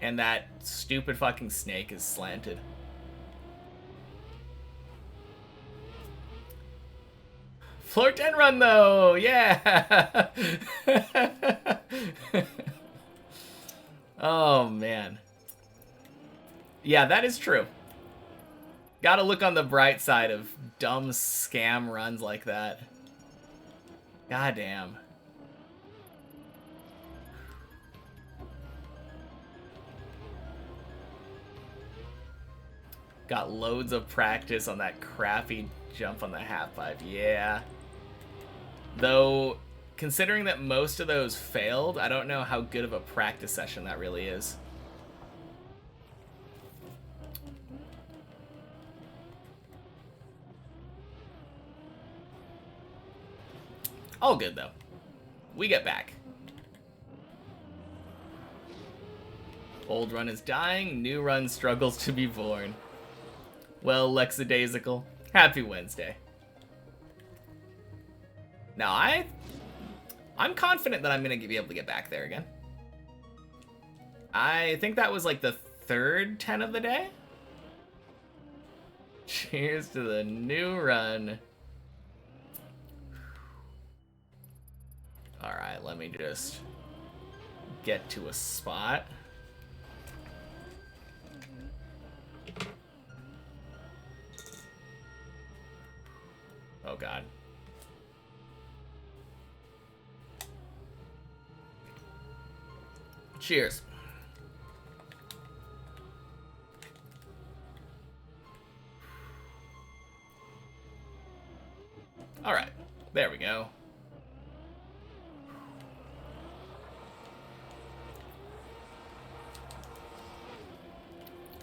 And that stupid fucking snake is slanted. Floor 10 run though! Yeah! Oh man. Yeah, that is true. Gotta look on the bright side of dumb scam runs like that. Goddamn. Got loads of practice on that crappy jump on the half pipe. Yeah. Though, considering that most of those failed, I don't know how good of a practice session that really is. All good, though. We get back. Old run is dying, new run struggles to be born. Well, Lexadaisical, happy Wednesday. Now, I'm confident that I'm going to be able to get back there again. I think that was like the third 10 of the day. Cheers to the new run. Alright, let me just get to a spot. Oh god. Cheers. Alright, there we go.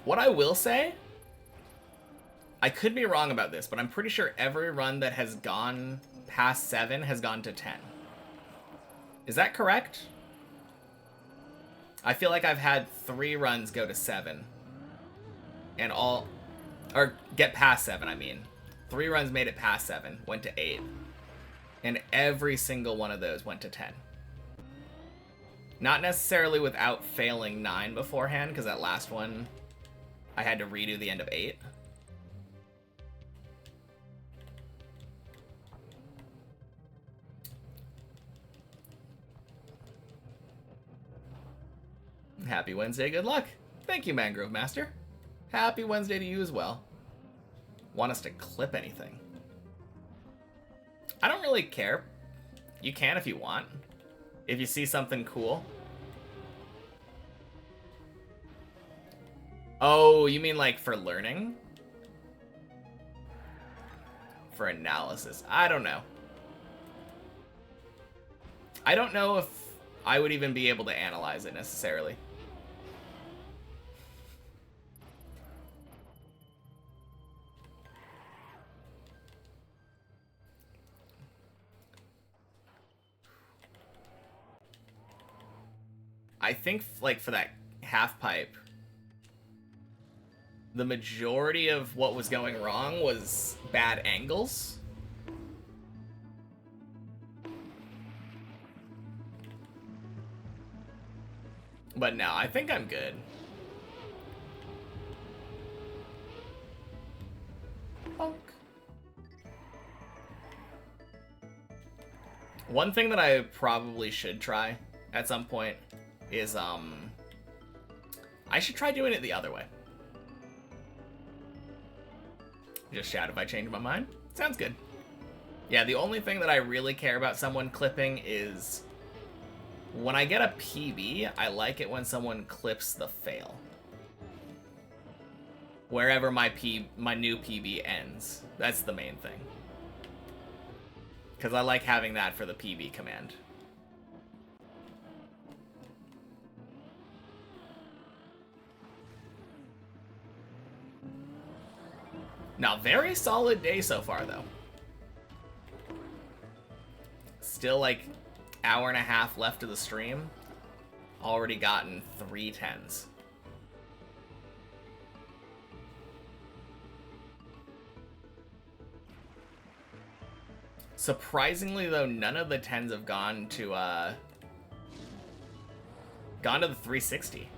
What I will say, I could be wrong about this, but I'm pretty sure every run that has gone past 7 has gone to 10. Is that correct? I feel like I've had 3 runs go to 7. And all... Or get past 7, I mean. 3 runs made it past 7, went to 8. And every single one of those went to 10. Not necessarily without failing 9 beforehand, because that last one, I had to redo the end of 8. Happy Wednesday, good luck. Thank you, Mangrove Master. Happy Wednesday to you as well. Want us to clip anything? I don't really care. You can if you want. If you see something cool. Oh, you mean like for learning? For analysis? I don't know. I don't know if I would even be able to analyze it necessarily. I think, like, for that half pipe, the majority of what was going wrong was bad angles. But no, I think I'm good. Bonk. One thing that I probably should try at some point is, I should try doing it the other way. Just shout if I change my mind. Sounds good. Yeah, the only thing that I really care about someone clipping is when I get a PB, I like it when someone clips the fail. Wherever my new PB ends. That's the main thing. Because I like having that for the PB command. Now, very solid day so far, though. Still like hour and a half left of the stream. Already gotten 3 10s. Surprisingly, though, none of the 10s have gone to the 360.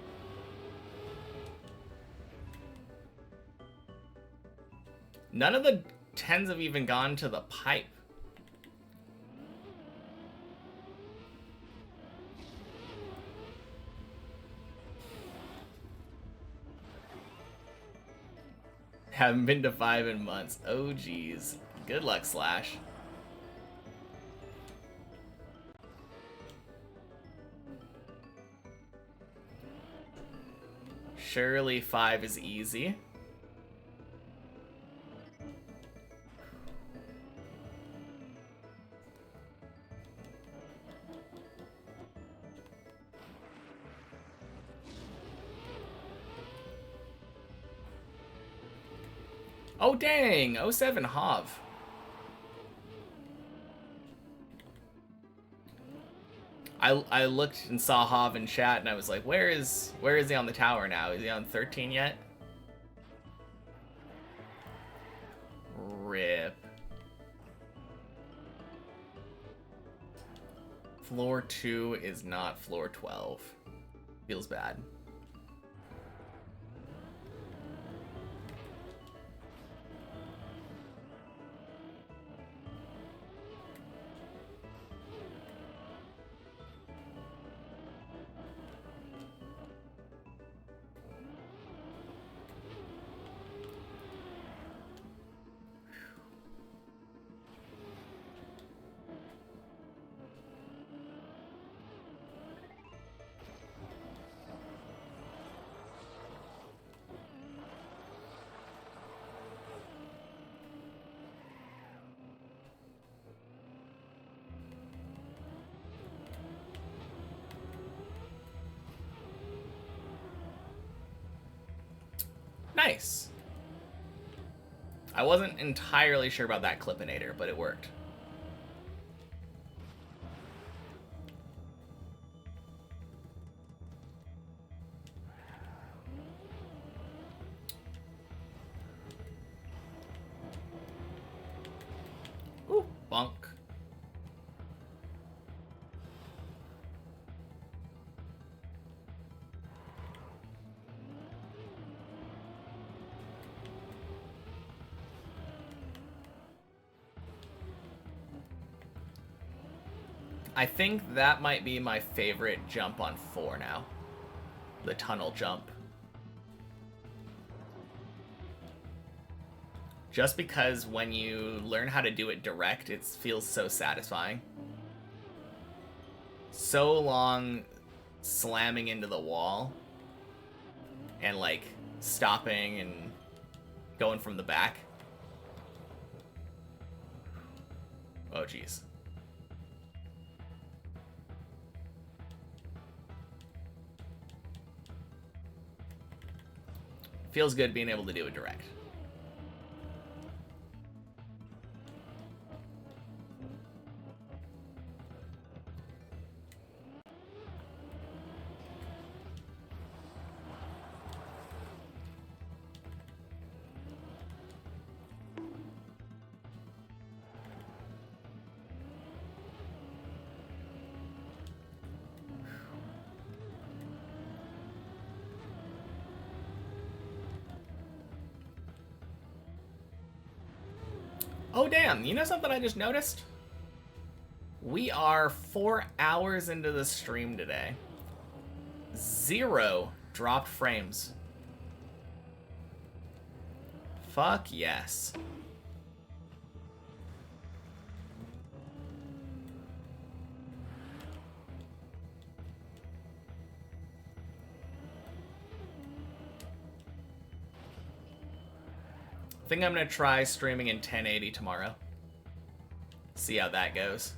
None of the 10s have even gone to the pipe. Haven't been to 5 in months. Oh, geez. Good luck, Slash. Surely 5 is easy. Oh, dang! 07 Hav. I looked and saw Hav in chat and I was like, where is he on the tower now? Is he on 13 yet? Rip. Floor 2 is not floor 12. Feels bad. Nice. I wasn't entirely sure about that Clippinator, but it worked. Ooh, bonk. I think that might be my favorite jump on 4 now. The tunnel jump. Just because when you learn how to do it direct, it feels so satisfying. So long slamming into the wall and like stopping and going from the back. Oh, geez. Feels good being able to do it direct. Oh, damn. You know something I just noticed? We are 4 hours into the stream today. 0 dropped frames. Fuck yes. think I'm gonna try streaming in 1080 tomorrow. See how that goes.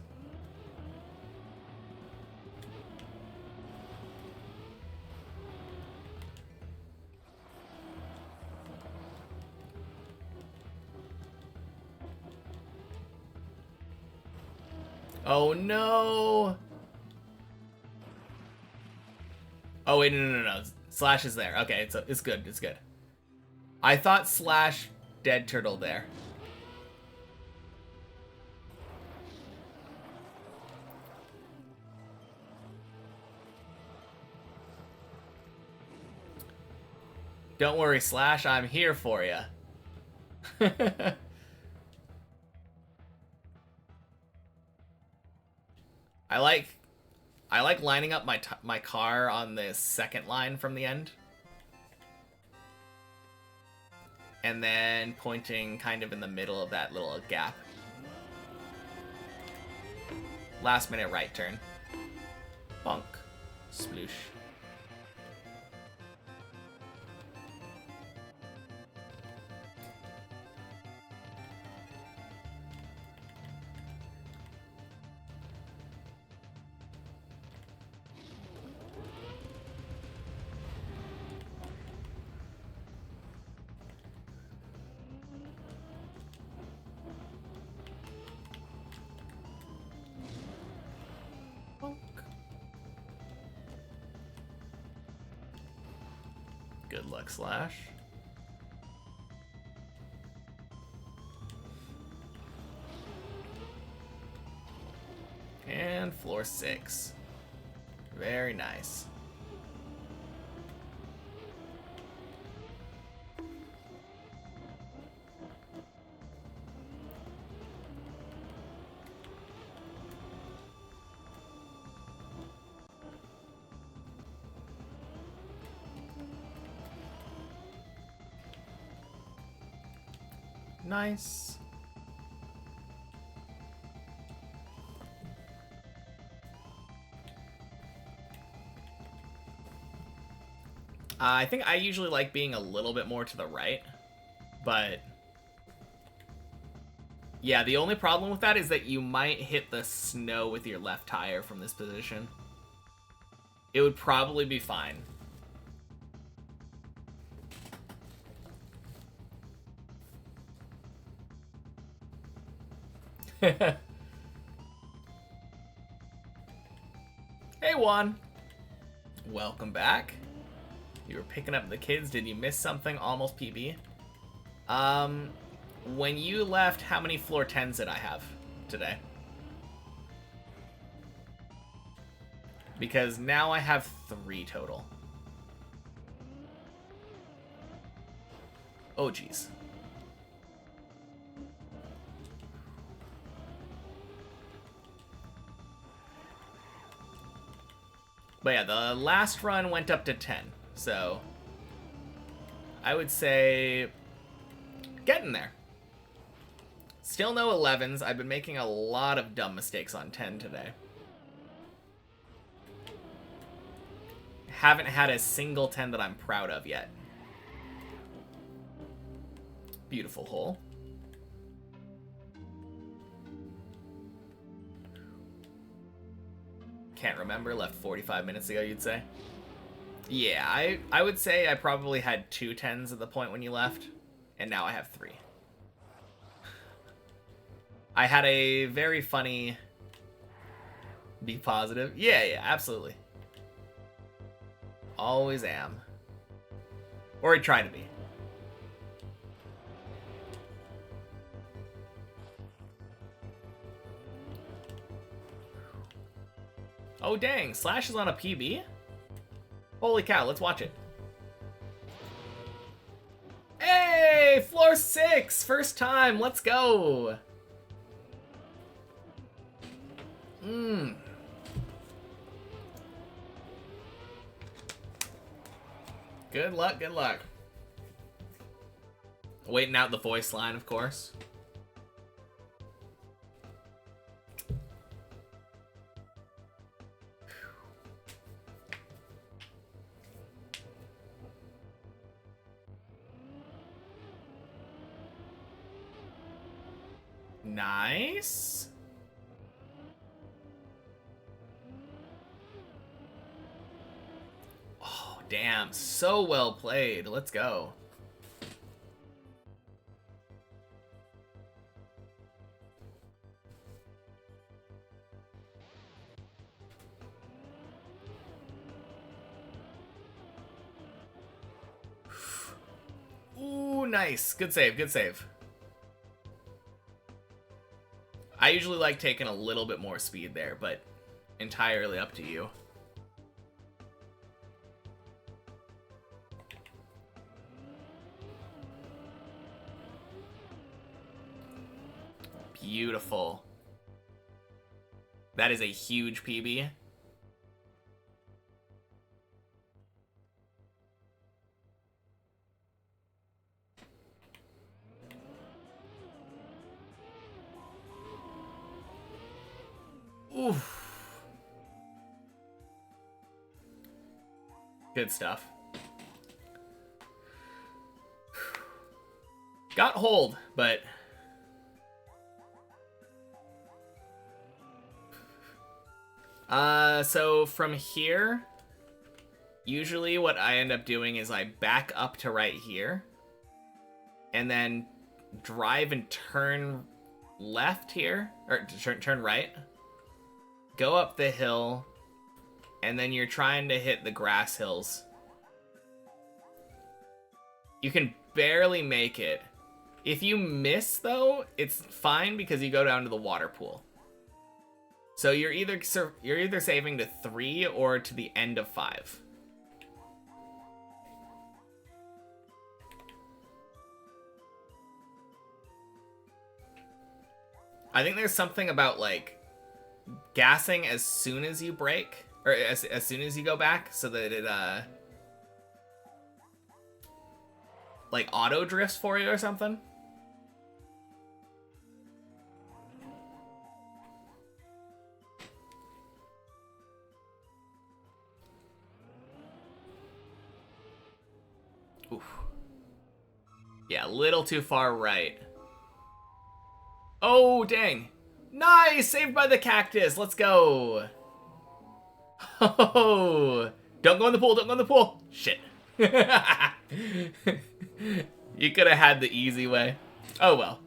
Oh no! Oh wait, no. Slash is there. Okay, it's good. It's good. I thought Slash dead turtle there. Don't worry, Slash. I'm here for you. I like lining up my car on the second line from the end. And then pointing kind of in the middle of that little gap. Last minute right turn. Bonk. Sploosh. Good luck, Slash. And floor 6. Very nice. Nice. I think I usually like being a little bit more to the right, but yeah, the only problem with that is that you might hit the snow with your left tire from this position. It would probably be fine. Hey, Juan. Welcome back. You were picking up the kids. Did you miss something? Almost PB. When you left, how many floor 10s did I have today? Because now I have 3 total. Oh, geez. But yeah, the last run went up to 10, so I would say getting there. Still no 11s. I've been making a lot of dumb mistakes on 10 today. Haven't had a single 10 that I'm proud of yet. Beautiful hole. Can't remember, left 45 minutes ago, you'd say? Yeah, I would say I probably had 2 10s at the point when you left, and now I have 3. I had a very funny... Be positive. Yeah, absolutely. Always am. Or I try to be. Oh dang, Slash is on a PB? Holy cow, let's watch it. Hey, floor 6, first time, let's go. Good luck, good luck. Waiting out the voice line, of course. Nice. Oh, damn. So well played. Let's go. Ooh, nice. Good save, good save. I usually like taking a little bit more speed there, but entirely up to you. Beautiful. That is a huge PB. Oof. Good stuff. Got hold, but... so from here, usually what I end up doing is I back up to right here, and then drive and turn left here, or turn right, go up the hill, and then you're trying to hit the grass hills. You can barely make it. If you miss, though, it's fine because you go down to the water pool. So you're either saving to 3 or to the end of 5. I think there's something about like gassing as soon as you brake, or as soon as you go back, so that it like auto drifts for you or something. Oof. Yeah, a little too far right. Oh, dang. Nice! Saved by the cactus. Let's go. Oh, don't go in the pool. Don't go in the pool. Shit. You could have had the easy way. Oh, well.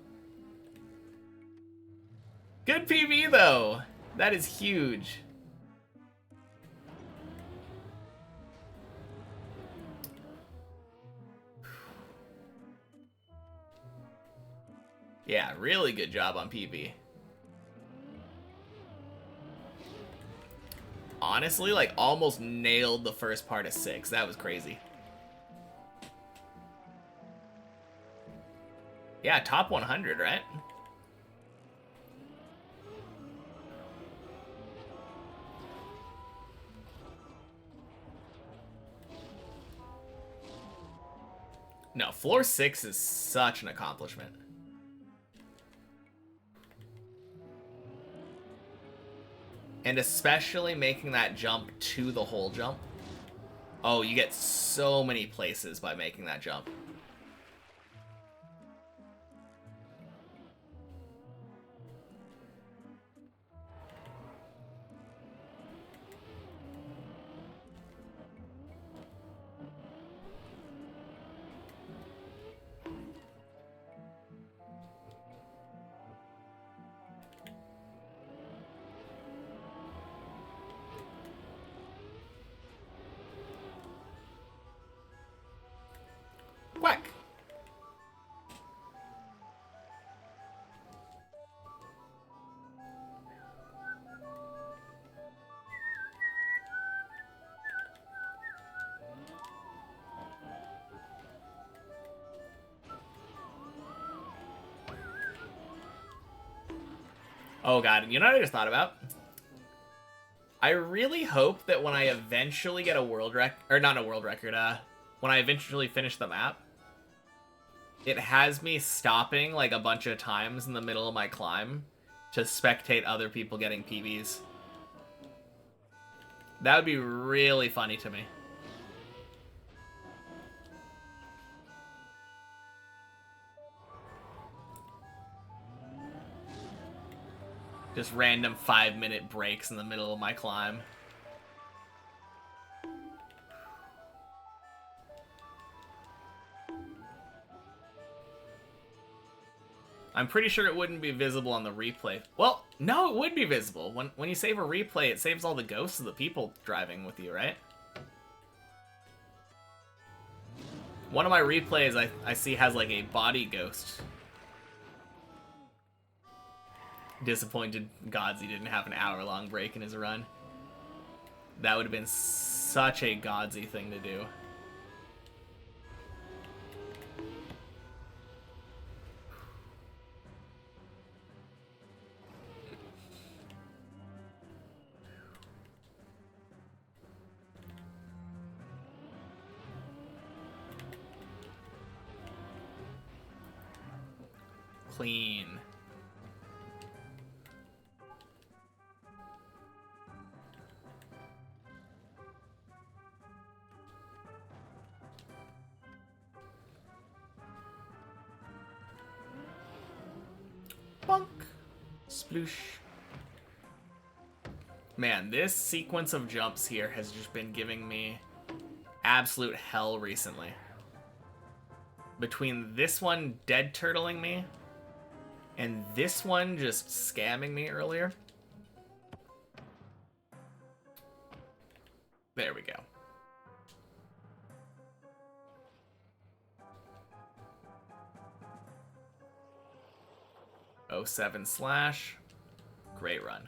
Good PB, though. That is huge. Yeah, really good job on PB. Honestly, like, almost nailed the first part of 6. That was crazy. Yeah, top 100, right? No, floor 6 is such an accomplishment. And especially making that jump to the hole jump. Oh, you get so many places by making that jump. Quack! Oh god, you know what I just thought about? I really hope that when I eventually get a world record, or not a world record, when I eventually finish the map, it has me stopping like a bunch of times in the middle of my climb to spectate other people getting PBs. That would be really funny to me. Just random 5-minute breaks in the middle of my climb. I'm pretty sure it wouldn't be visible on the replay. Well, no, it would be visible. When you save a replay, it saves all the ghosts of the people driving with you, right? One of my replays I see has like a body ghost. Disappointed gods he didn't have an hour-long break in his run. That would have been such a godsy thing to do. Clean. Bonk. Sploosh. Man, this sequence of jumps here has just been giving me absolute hell recently. Between this one dead turtling me and this one just scamming me earlier. There we go. '07 slash. Great run.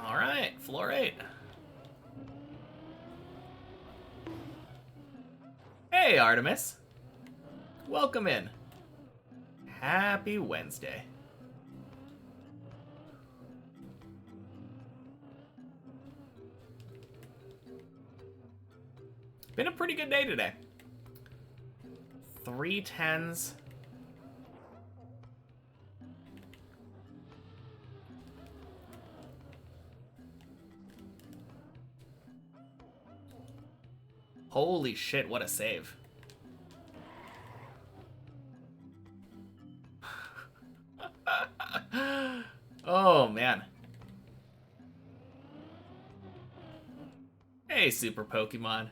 All right, floor 8. Hey, Artemis. Welcome in. Happy Wednesday. Been a pretty good day today. 3 10s. Holy shit, what a save. Oh, man. Hey, Super Pokemon.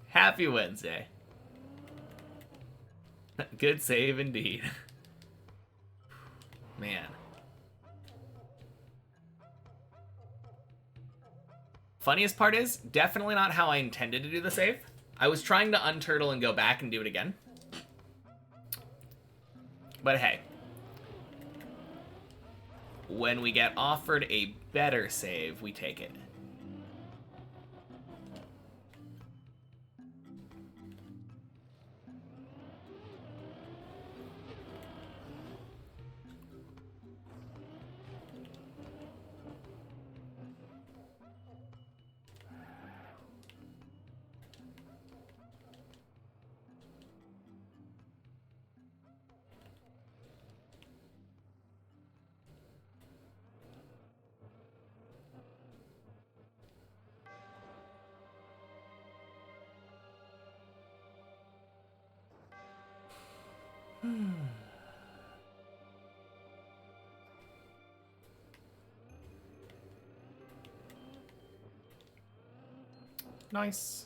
Happy Wednesday. Good save indeed. Man. Funniest part is, definitely not how I intended to do the save. I was trying to unturtle and go back and do it again. But hey. When we get offered a better save, we take it. Nice.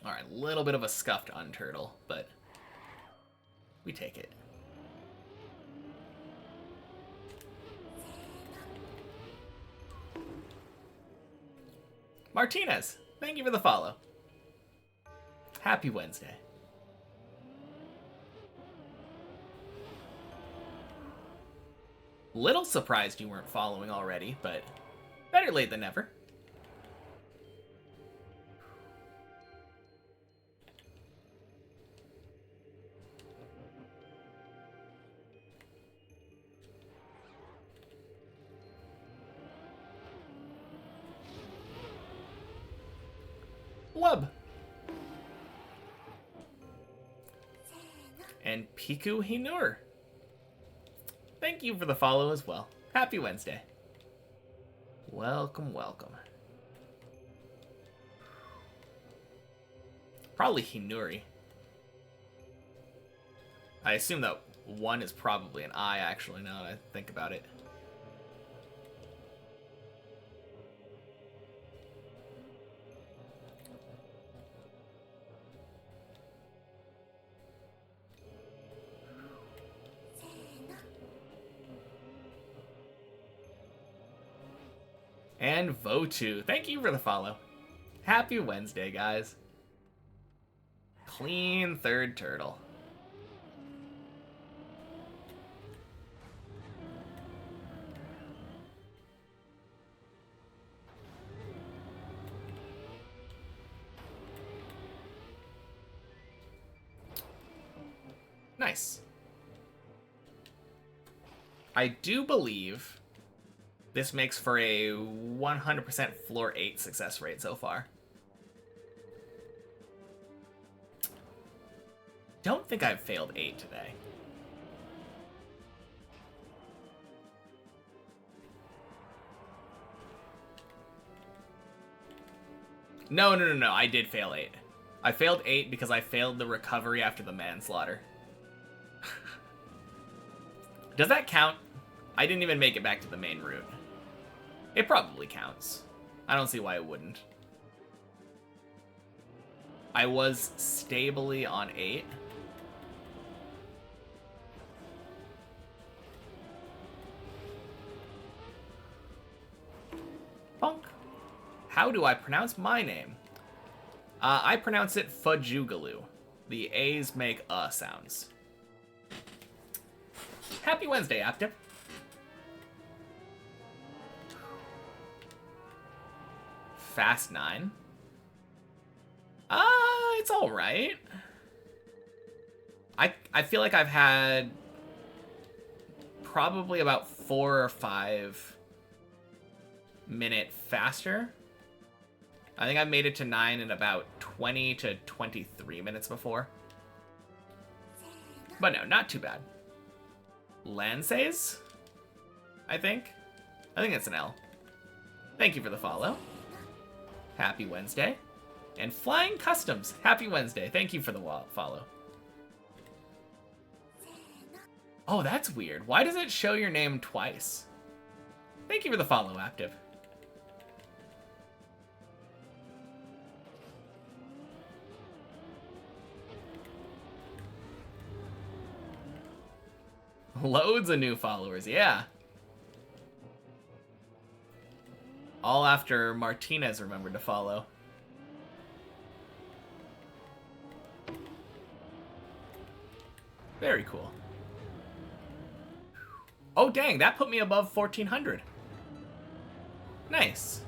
Alright, a little bit of a scuffed unturtle, but We take it. Martinez, thank you for the follow. Happy Wednesday. Little surprised you weren't following already, but better late than never. Lub. And Piku Hinur. Thank you for the follow as well. Happy Wednesday. Welcome, welcome. Probably Hinuri. I assume that one is probably an I, actually, now that I think about it. And Votu, thank you for the follow. Happy Wednesday, guys. Clean third turtle. Nice. I do believe this makes for a 100% floor 8 success rate so far. Don't think I've failed 8 today. No, I did fail 8. I failed 8 because I failed the recovery after the manslaughter. Does that count? I didn't even make it back to the main route. It probably counts. I don't see why it wouldn't. I was stably on 8. Bonk. How do I pronounce my name? I pronounce it Fajugaloo. The A's make sounds. Happy Wednesday, Aptip. Fast 9. It's alright. I feel like I've had probably about 4 or 5 minute faster. I think I've made it to 9 in about 20 to 23 minutes before. But no, not too bad. Lances? I think it's an L. Thank you for the follow. Happy Wednesday. And Flying Customs, happy Wednesday. Thank you for the follow. Oh, that's weird. Why does it show your name twice? Thank you for the follow, Active. Loads of new followers, yeah. All after Martinez remembered to follow. Very cool. Oh, dang, that put me above 1,400. Nice.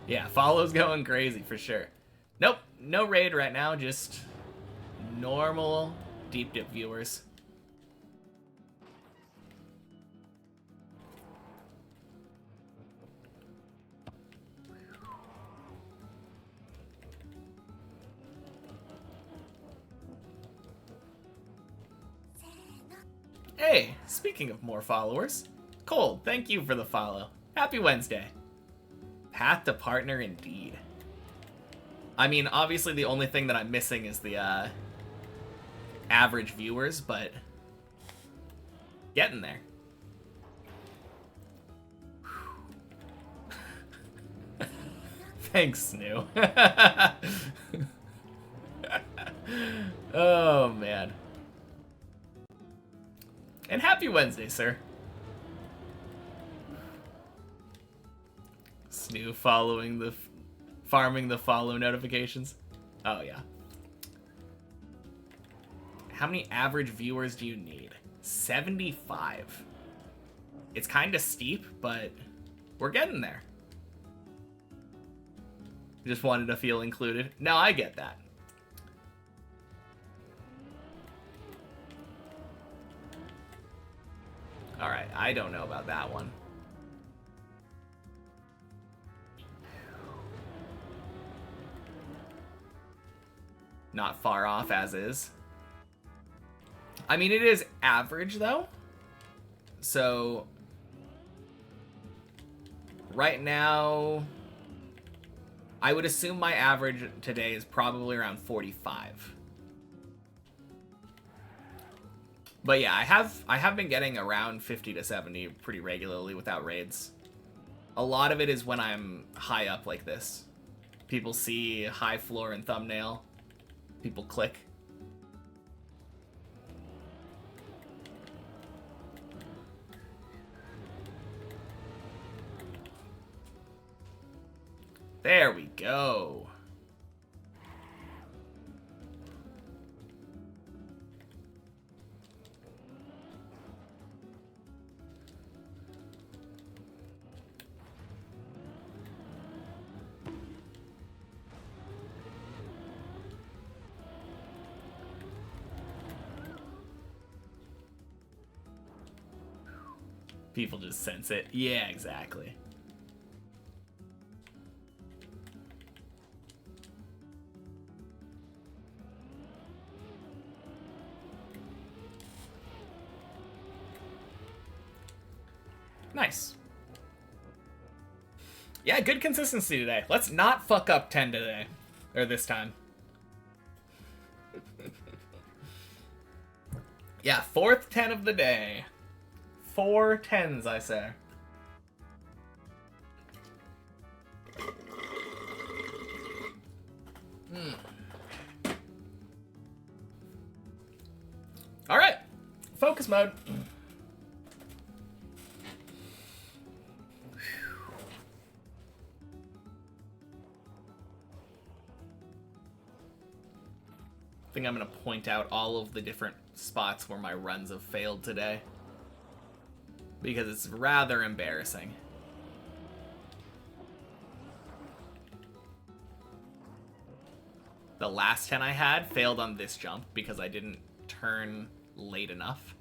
Yeah, follow's going crazy for sure. Nope, no raid right now, just normal deep dip viewers. Hey, speaking of more followers, Cold, thank you for the follow. Happy Wednesday. Path to partner indeed. I mean, obviously the only thing that I'm missing is the average viewers, but getting there. Thanks, Snoo. Oh, man. And happy Wednesday, sir. Snoo following the... farming the follow notifications. Oh, yeah. How many average viewers do you need? 75. It's kind of steep, but we're getting there. Just wanted to feel included. No, I get that. Alright, I don't know about that one. Not far off as is. I mean, it is average, though. So, right now, I would assume my average today is probably around 45. But yeah, I have been getting around 50 to 70 pretty regularly without raids. A lot of it is when I'm high up like this. People see high floor and thumbnail. People click. There we go. People just sense it. Yeah, exactly. Nice. Yeah, good consistency today. Let's not fuck up 10 today. Or this time. Yeah, fourth 10 of the day. 4 10s, I say. All right, focus mode. I think I'm gonna point out all of the different spots where my runs have failed today, because it's rather embarrassing. The last 10 I had failed on this jump because I didn't turn late enough.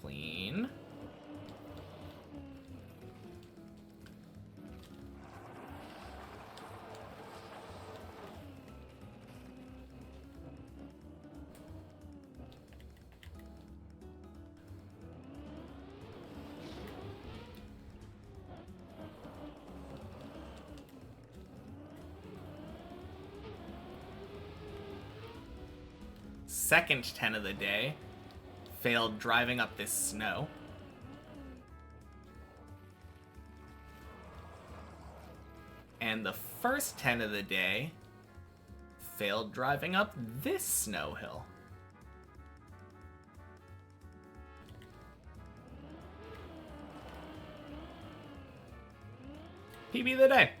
Clean. Second 10 of the day, failed driving up this snow. And the first 10 of the day, failed driving up this snow hill. PB of the day.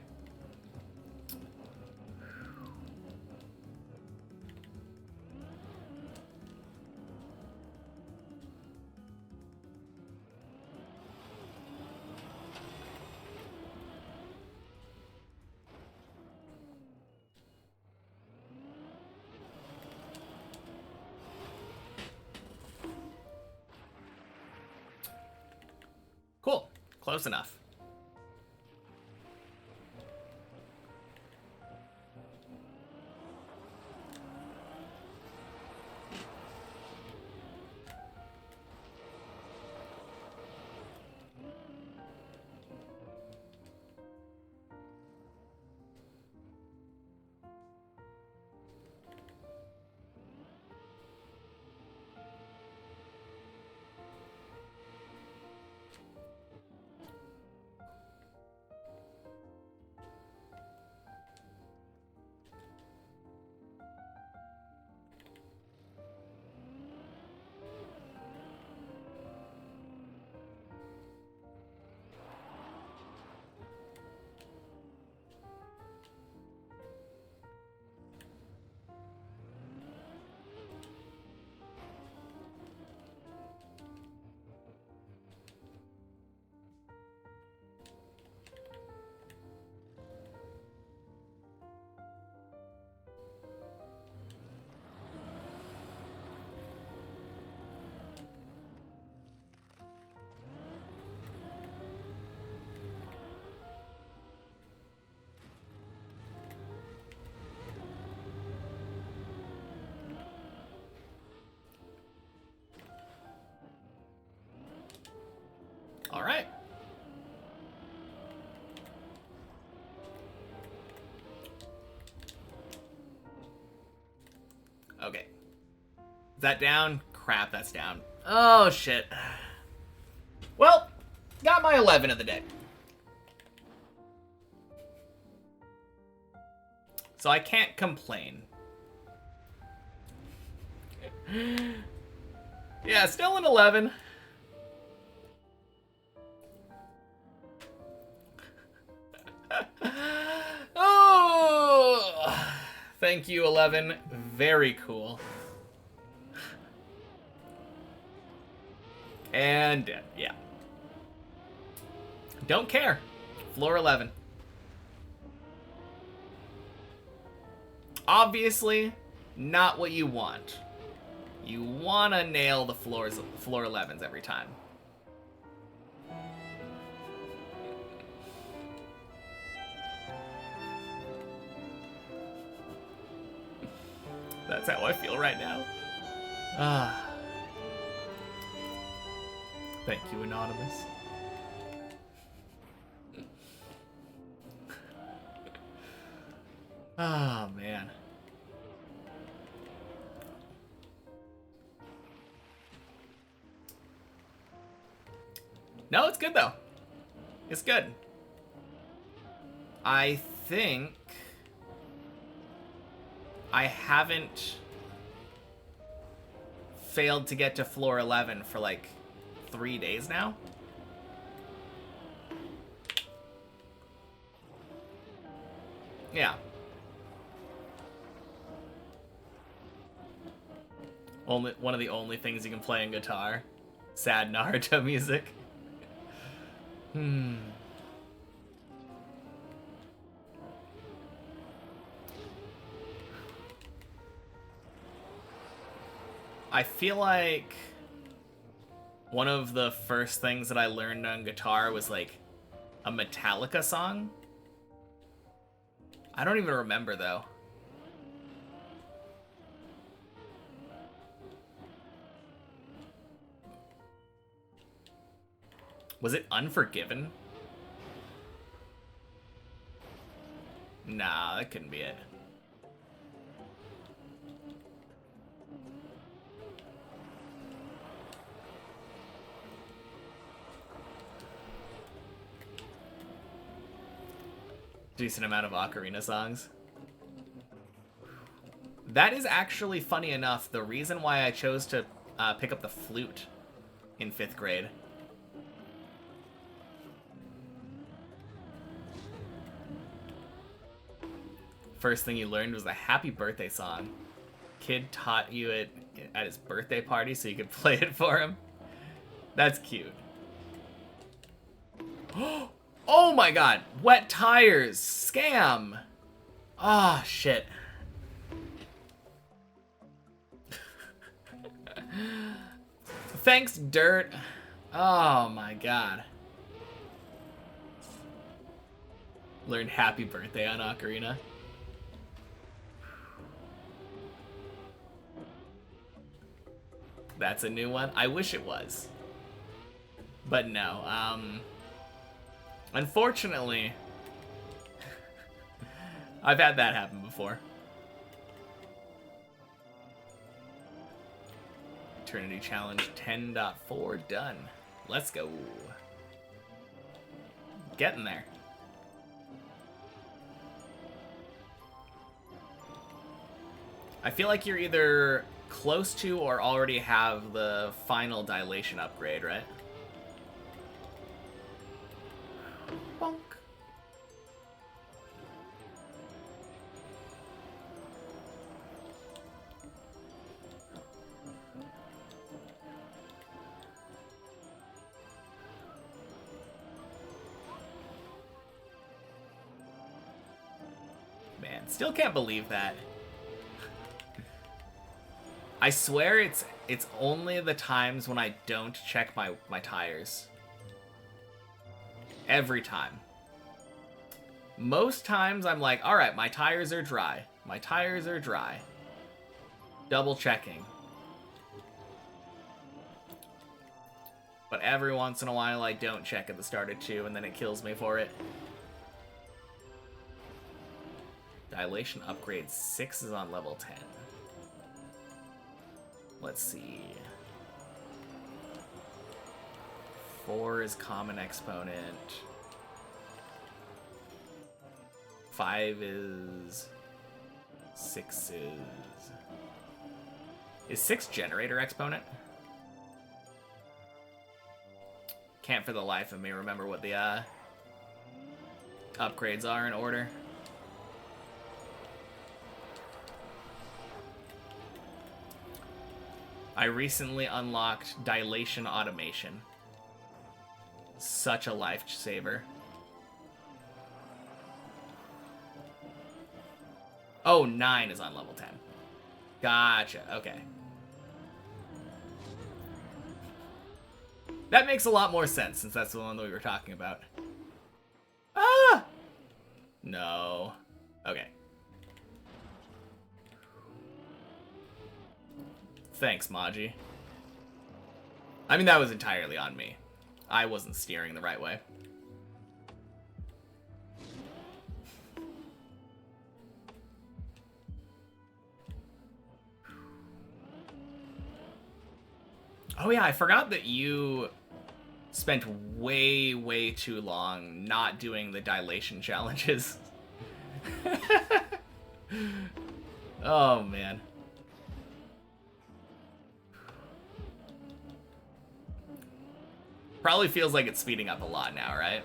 Cool. Close enough. All right. Okay. Is that down? Crap, that's down. Oh, shit. Well, got my 11 of the day. So I can't complain. Yeah, still an 11. Oh, thank you, 11. Very cool. And dead, yeah. Don't care. Floor 11. Obviously, not what you want. You want to nail the floor 11s every time. That's how I feel right now. Ah. Thank you, Anonymous. Oh, man. No, it's good, though. It's good. I think I haven't failed to get to floor 11 for like 3 days now. Yeah. One of the only things you can play on guitar. Sad Naruto music. I feel like one of the first things that I learned on guitar was like a Metallica song. I don't even remember though. Was it Unforgiven? Nah, that couldn't be it. Decent amount of ocarina songs. That is actually, funny enough, the reason why I chose to pick up the flute in 5th grade. First thing you learned was a happy birthday song. Kid taught you it at his birthday party so you could play it for him. That's cute. Oh my god! Wet tires! Scam! Ah, oh, shit. Thanks, Dirt. Oh my god. Learned Happy Birthday on Ocarina. That's a new one? I wish it was. But no, unfortunately, I've had that happen before. Eternity Challenge 10.4 done. Let's go. Getting there. I feel like you're either close to or already have the final dilation upgrade, right? Bonk. Man, still can't believe that. I swear it's only the times when I don't check my tires. Every time. Most times I'm like, alright, my tires are dry. My tires are dry. Double checking. but every once in a while I don't check at the start of 2, and then it kills me for it. Dilation upgrade 6 is on level 10. Let's see. 4 is common exponent. 5 is... 6 is... Is 6 generator exponent? Can't for the life of me remember what the upgrades are in order. I recently unlocked Dilation Automation. Such a lifesaver. Oh, 9 is on level 10. Gotcha, okay. That makes a lot more sense, since that's the one that we were talking about. Ah! No. Okay. Thanks, Maji. I mean, that was entirely on me. I wasn't steering the right way. Oh yeah, I forgot that you spent way, way too long not doing the dilation challenges. Oh, man. Probably feels like it's speeding up a lot now, right?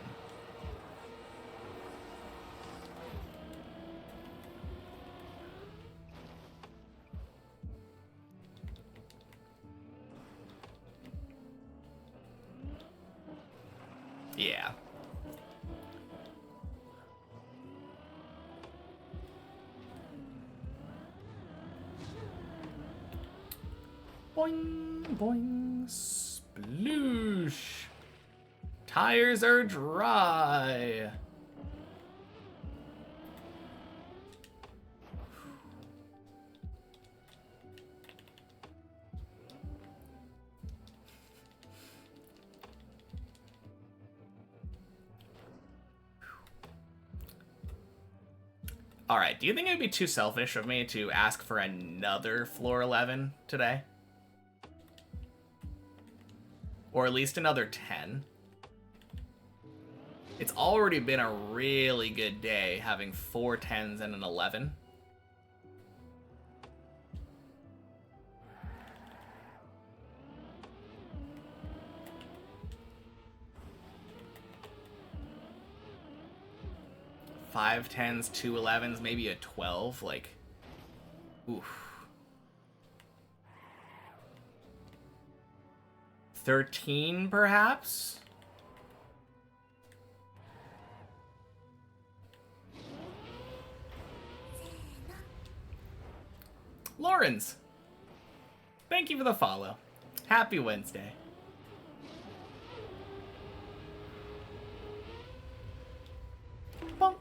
Yeah. Boing, boing, sploosh. Tires are dry. Alright, do you think it would be too selfish of me to ask for another floor 11 today? Or at least another 10? It's already been a really good day having 4 10s and an 11. Five 10s, 2 11s, maybe a 12, like, oof. 13, perhaps? Lawrence, thank you for the follow. Happy Wednesday. Bonk.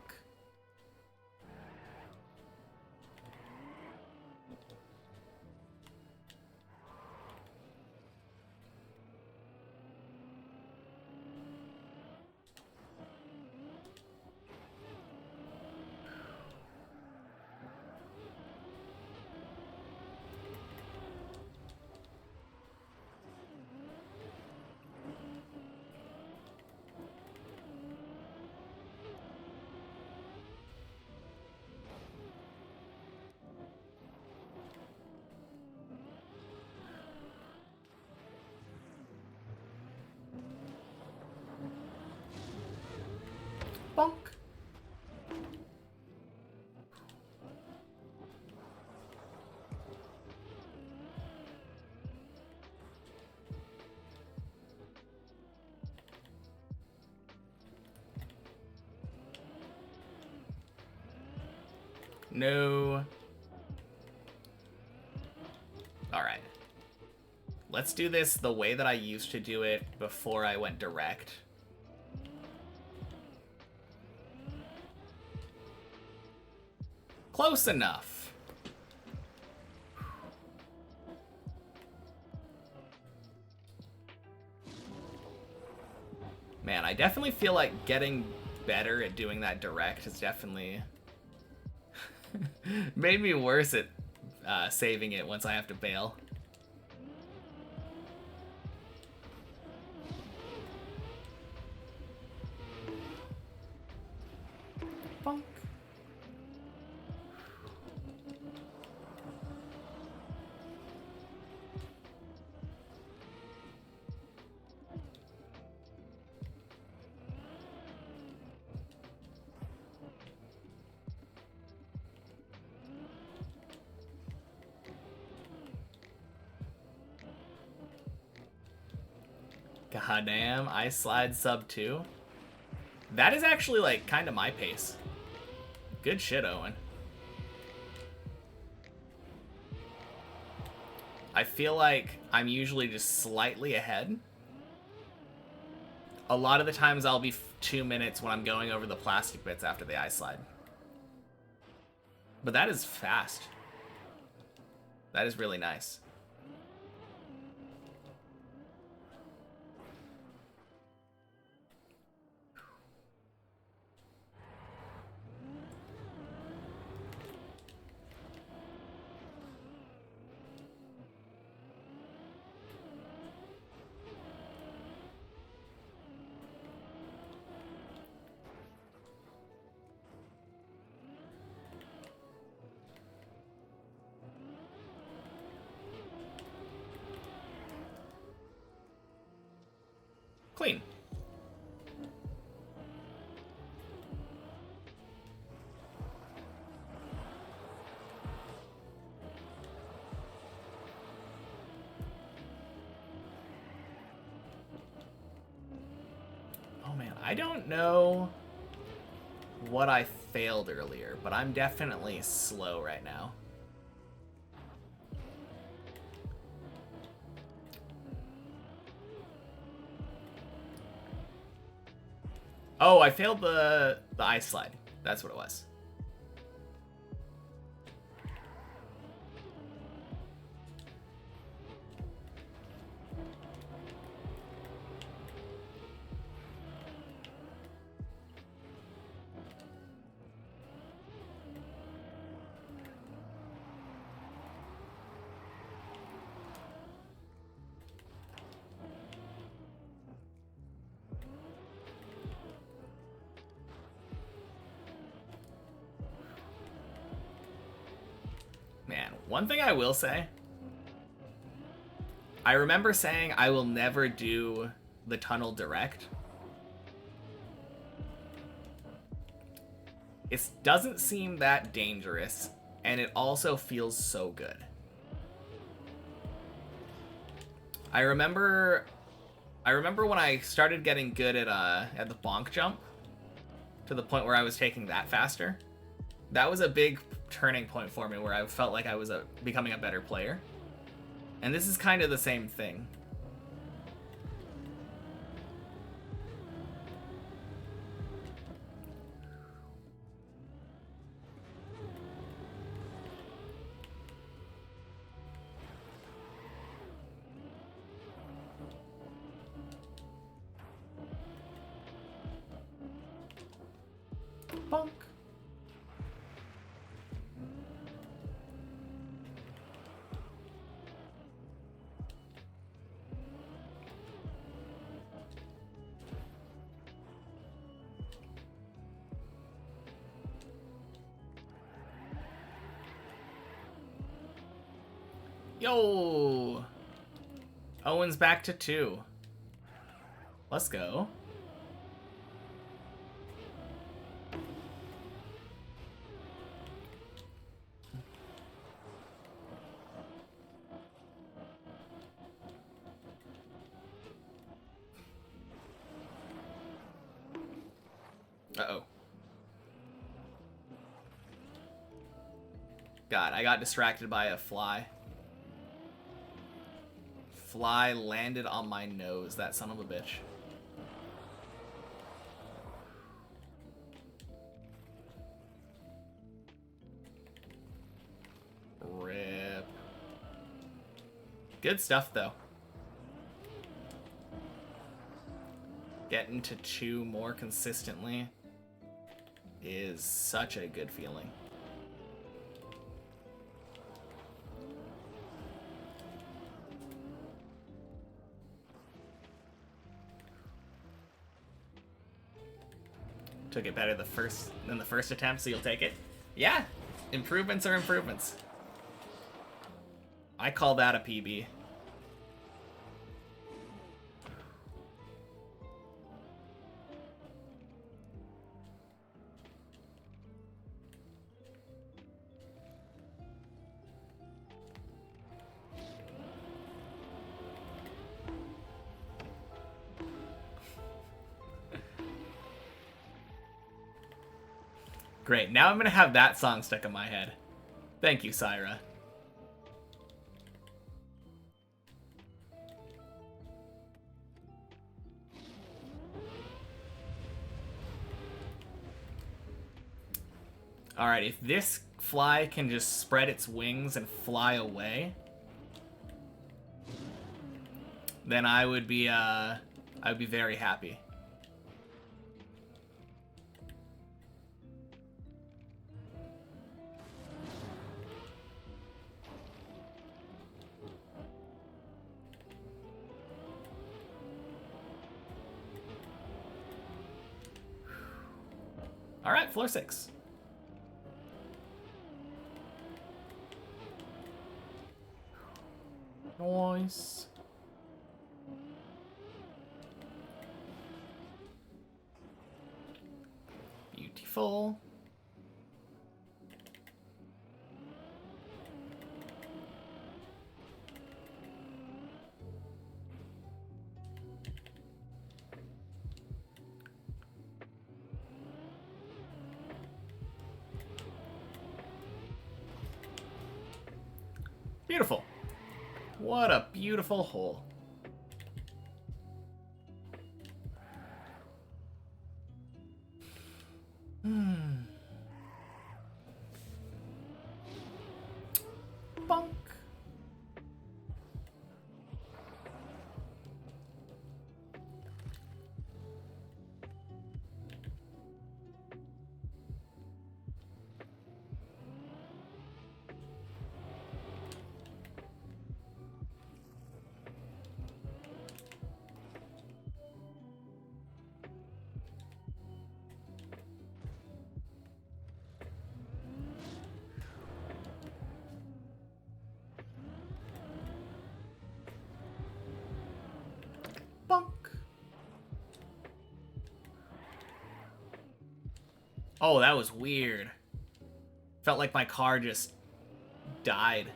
Bonk. No. Alright. Let's do this the way that I used to do it before I went direct. Close enough. Man, I definitely feel like getting better at doing that direct has definitely made me worse at saving it once I have to bail. Bonk. God damn, Ice Slide sub 2. That is actually like kind of my pace. Good shit, Owen. I feel like I'm usually just slightly ahead. A lot of the times I'll be 2 minutes when I'm going over the plastic bits after the Ice Slide. But that is fast. That is really nice. Clean. Oh man, I don't know what I failed earlier, but I'm definitely slow right now. Oh, I failed the Ice Slide. That's what it was. Man, one thing I will say, I remember saying I will never do the tunnel direct. It doesn't seem that dangerous, and it also feels so good. I remember when I started getting good at the bonk jump, to the point where I was taking that faster. That was a big turning point for me, where I felt like I was becoming a better player. And this is kind of the same thing. Bonk. Yo! Owen's back to 2. Let's go. Uh-oh. God, I got distracted by a fly. Fly landed on my nose, that son of a bitch. Rip. Good stuff, though. Getting to 2 more consistently is such a good feeling. Took it better than the first attempt, so you'll take it? Yeah, improvements are improvements. I call that a PB. Great, now I'm gonna have that song stuck in my head. Thank you, Syra. Alright, if this fly can just spread its wings and fly away, then I would be very happy. Alright, floor 6. Nice. Beautiful. Beautiful. What a beautiful hole. Bonk. Bonk. Oh, that was weird. Felt like my car just died.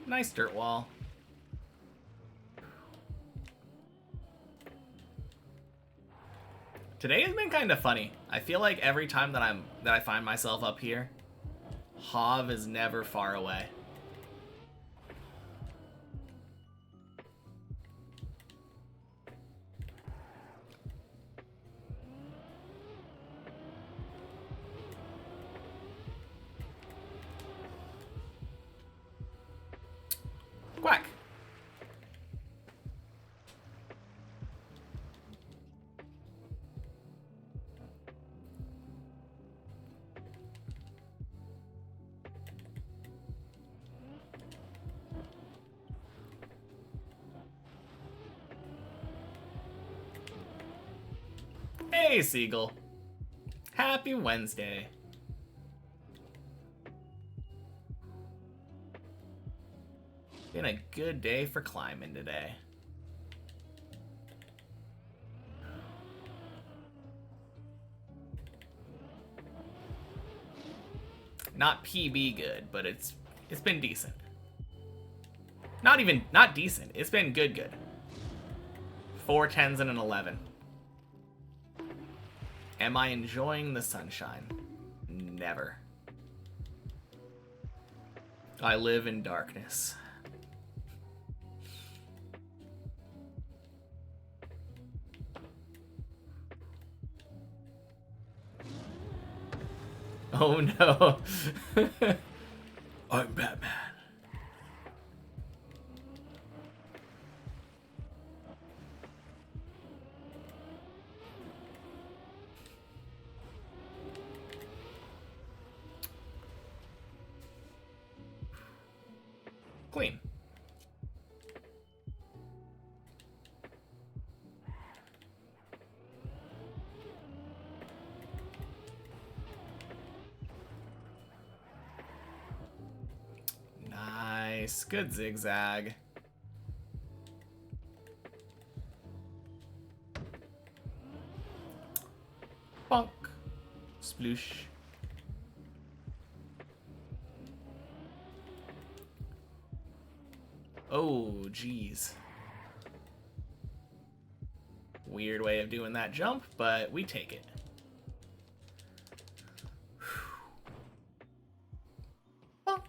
Nice dirt wall. Today has been kind of funny. I feel like every time that I find myself up here, Hav is never far away. Quack. Hey, Seagull. Happy Wednesday. Been a good day for climbing today. Not PB good, but it's been decent. Not decent. It's been good. 4 10s and an 11. Am I enjoying the sunshine? Never. I live in darkness. Oh no. I'm Batman. Clean. Nice. Good zigzag. Bonk. Sploosh. Oh, geez. Weird way of doing that jump, but we take it. Bonk.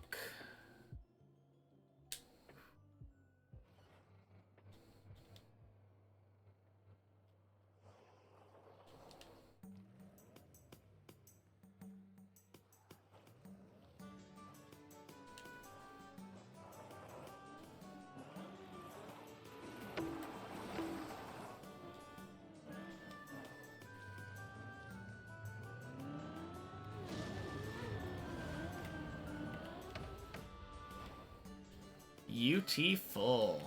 UT full.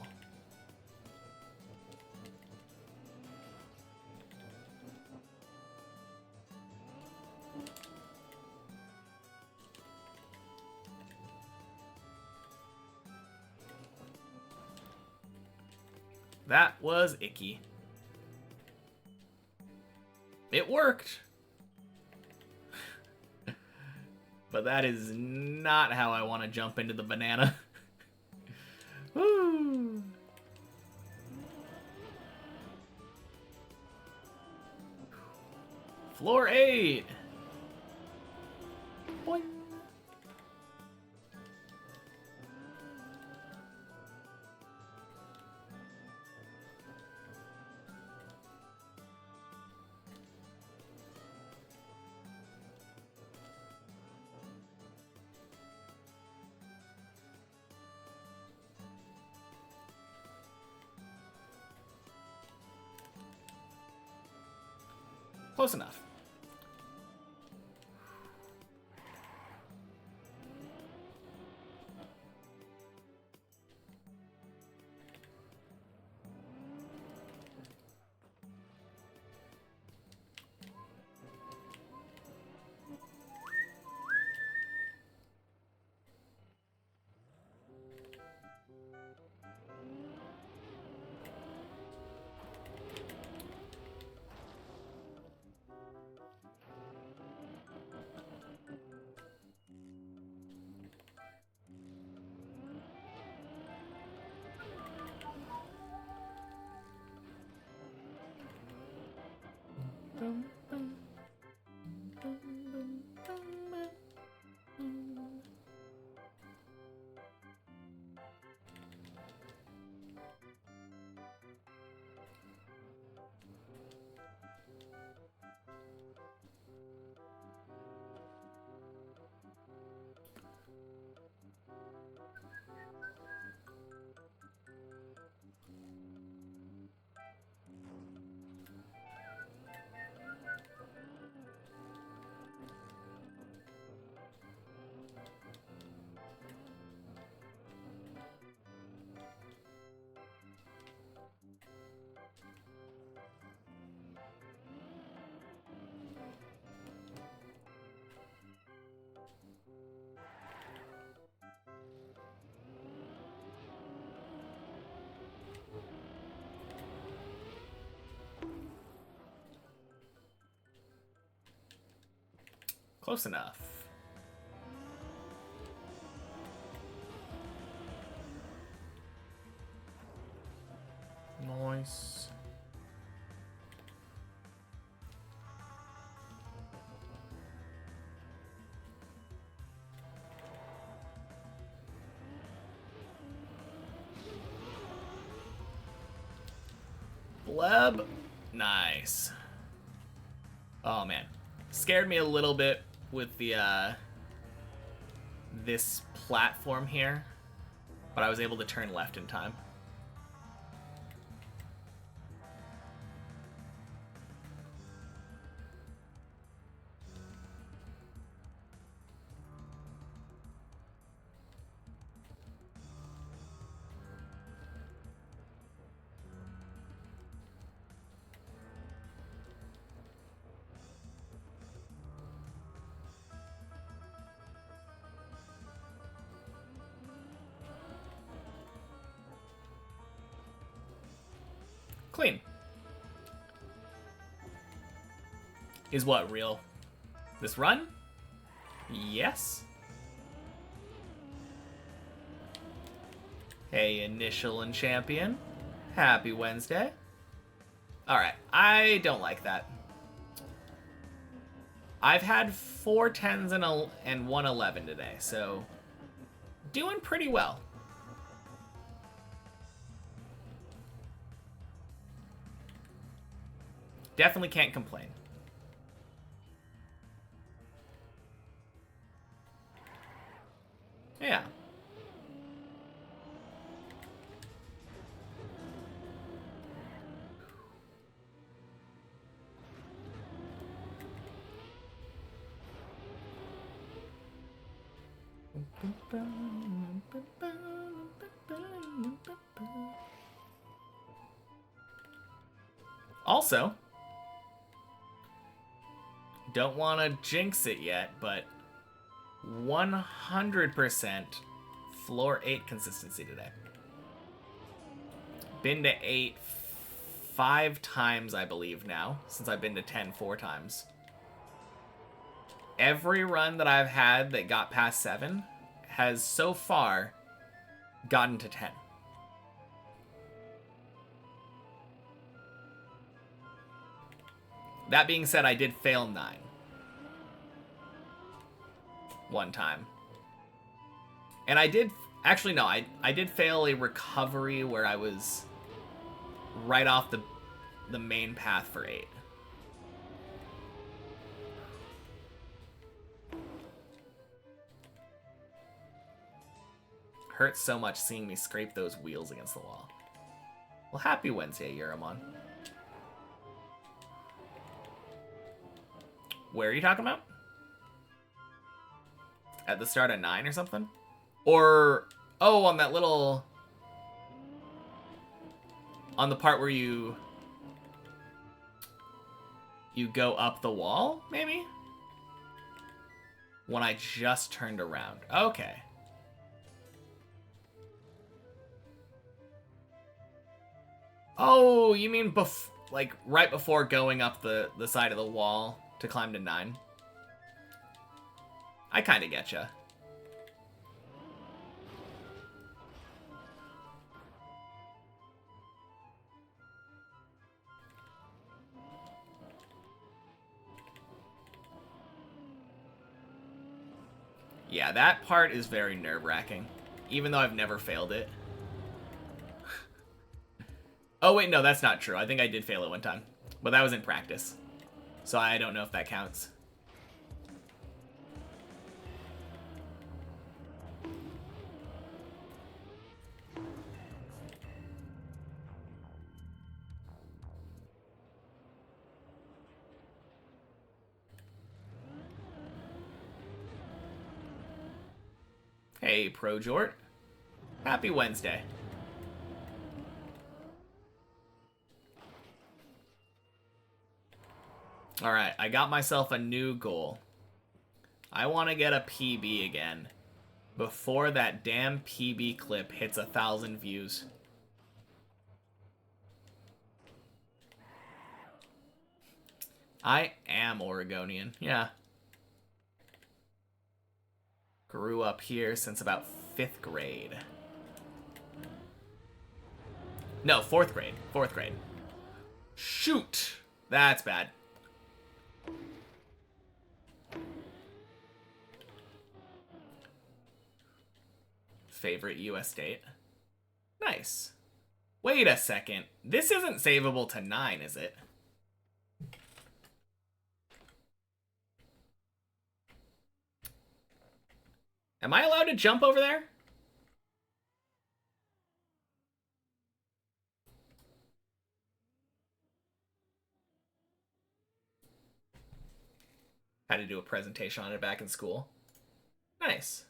That was icky. It worked. But that is not how I want to jump into the banana. Woo! Floor 8. Boing. Close enough. Close enough. Gleb. Nice. Oh, man. Scared me a little bit with the, this platform here. But I was able to turn left in time. Clean. Is what real? This run? Yes. Hey, Initial and Champion. Happy Wednesday. Alright, I don't like that. I've had 4 10s and 1 11 today, so doing pretty well. Definitely can't complain. Yeah. Also, don't want to jinx it yet, but 100% floor 8 consistency today. Been to 8 5 times, I believe, now, since I've been to 10 4 times. Every run that I've had that got past 7 has so far gotten to 10. That being said, I did fail 9. One time. And I did... Actually, no. I did fail a recovery where I was right off the main path for 8. Hurts so much seeing me scrape those wheels against the wall. Well, happy Wednesday, Yuramon. Where are you talking about? At the start of 9 or something? Or, oh, on that little... On the part where you go up the wall, maybe? When I just turned around. Okay. Oh, you mean like right before going up the side of the wall to climb to 9? I kind of getcha. Yeah, that part is very nerve-wracking, even though I've never failed it. Oh, wait, no, that's not true. I think I did fail it one time, but that was in practice, so I don't know if that counts. Hey, Projort. Happy Wednesday. Alright, I got myself a new goal. I want to get a PB again before that damn PB clip hits 1,000 views. I am Oregonian, yeah. Grew up here since about 5th grade. No, 4th grade. 4th grade. Shoot! That's bad. Favorite U.S. state? Nice. Wait a second. This isn't savable to 9, is it? Am I allowed to jump over there? Had to do a presentation on it back in school. Nice.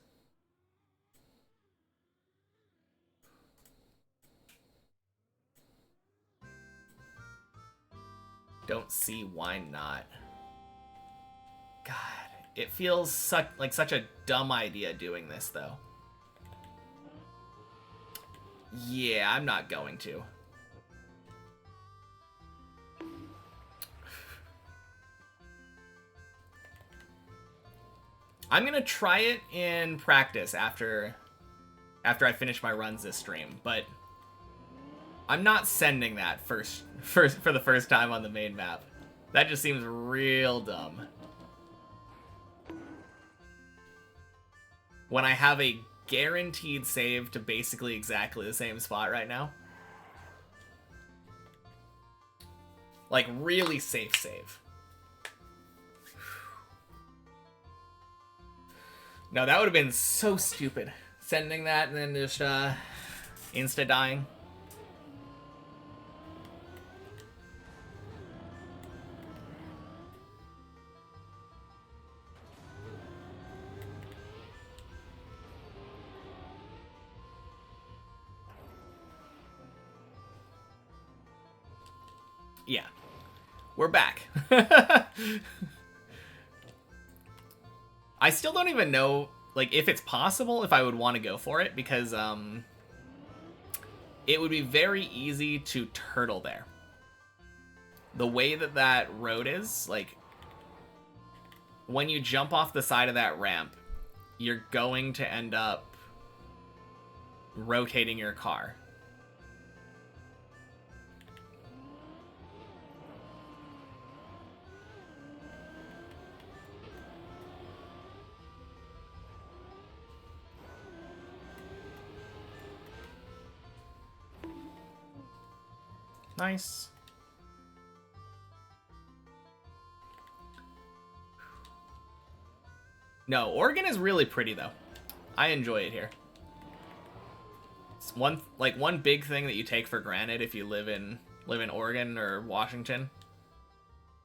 Don't see why not. God, it feels like such a dumb idea doing this, though. Yeah, I'm not going to. I'm gonna try it in practice after I finish my runs this stream, but I'm not sending that for the first time on the main map. That just seems real dumb. When I have a guaranteed save to basically exactly the same spot right now. Like, really safe save. No, that would have been so stupid. Sending that and then just, insta-dying. Yeah. We're back. I still don't even know, like, if it's possible, if I would want to go for it, because, it would be very easy to turtle there. The way that that road is, like, when you jump off the side of that ramp, you're going to end up rotating your car. Nice. No, Oregon is really pretty though. I enjoy it here. It's one big thing that you take for granted if you live in Oregon or Washington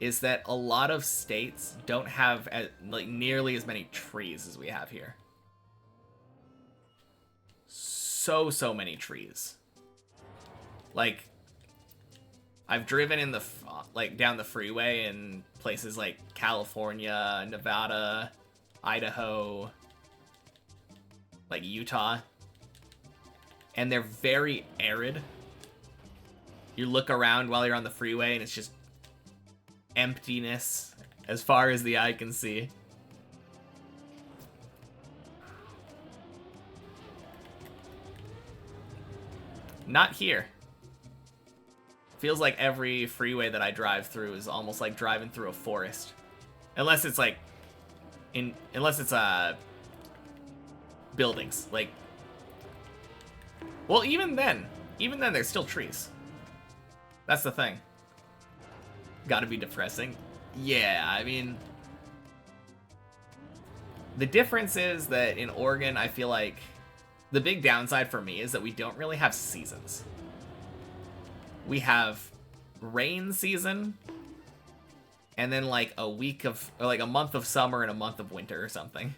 is that a lot of states don't have nearly as many trees as we have here. So many trees. Like, I've driven in the down the freeway in places like California, Nevada, Idaho, like Utah, and they're very arid. You look around while you're on the freeway and it's just emptiness as far as the eye can see. Not here. Feels like every freeway that I drive through is almost like driving through a forest. Unless it's like buildings. Like, well, even then there's still trees. That's the thing. Gotta be depressing. Yeah, I mean, the difference is that in Oregon, I feel like the big downside for me is that we don't really have seasons. We have rain season, and then like a month of summer and a month of winter or something.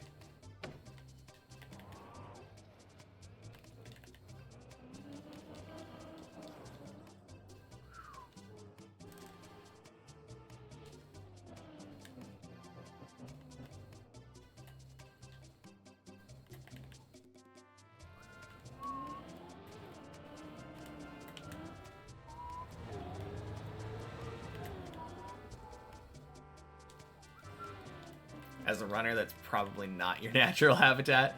As a runner, that's probably not your natural habitat.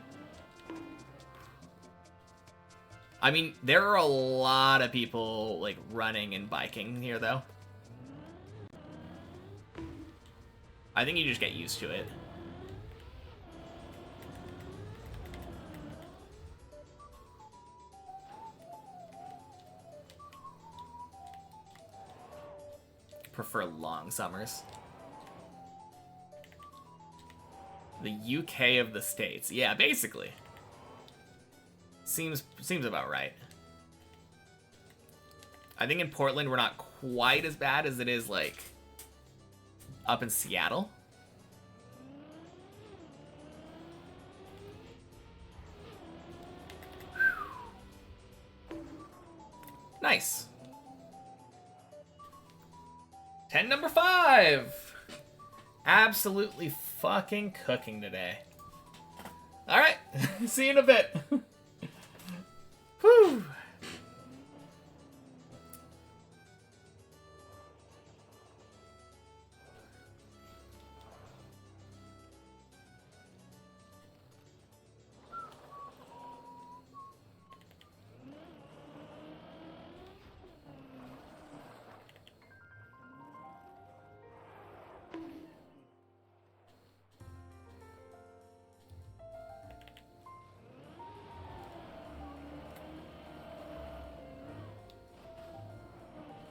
I mean, there are a lot of people, like, running and biking here, though. I think you just get used to it. prefer long summers. The UK of the States. Yeah, basically. Seems about right. I think in Portland we're not quite as bad as it is, like, up in Seattle. Nice. 10 number 5. Absolutely fucking cooking today. Alright, see you in a bit. Whew.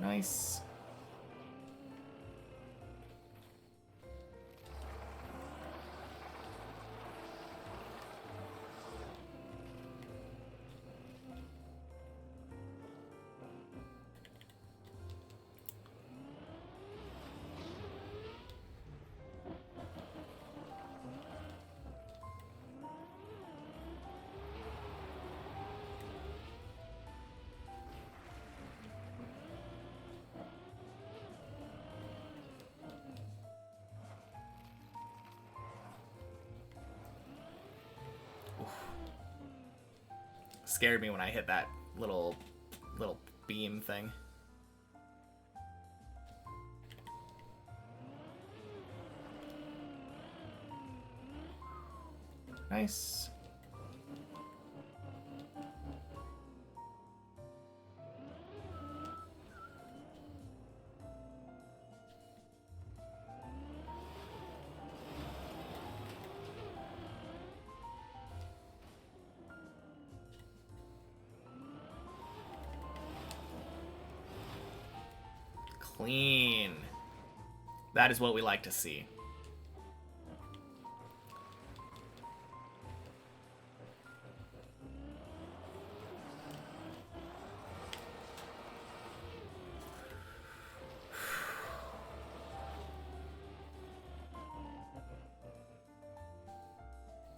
Nice. Scared me when I hit that little beam thing. Nice. Clean. That is what we like to see.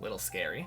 Little scary.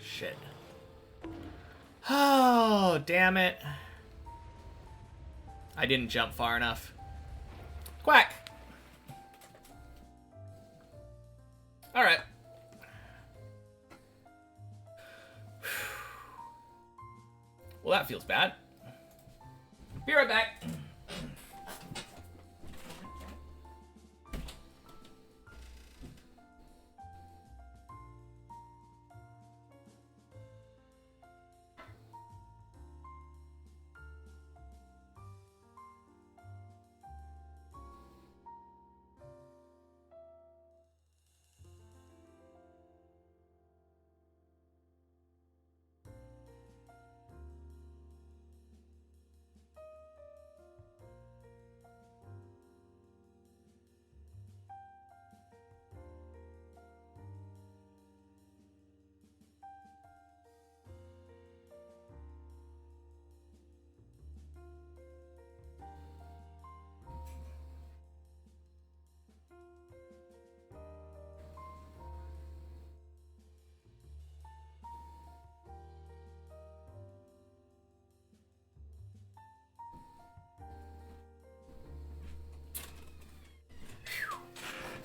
Shit. Oh, damn it. I didn't jump far enough. Quack! Alright. Well, that feels bad. Be right back.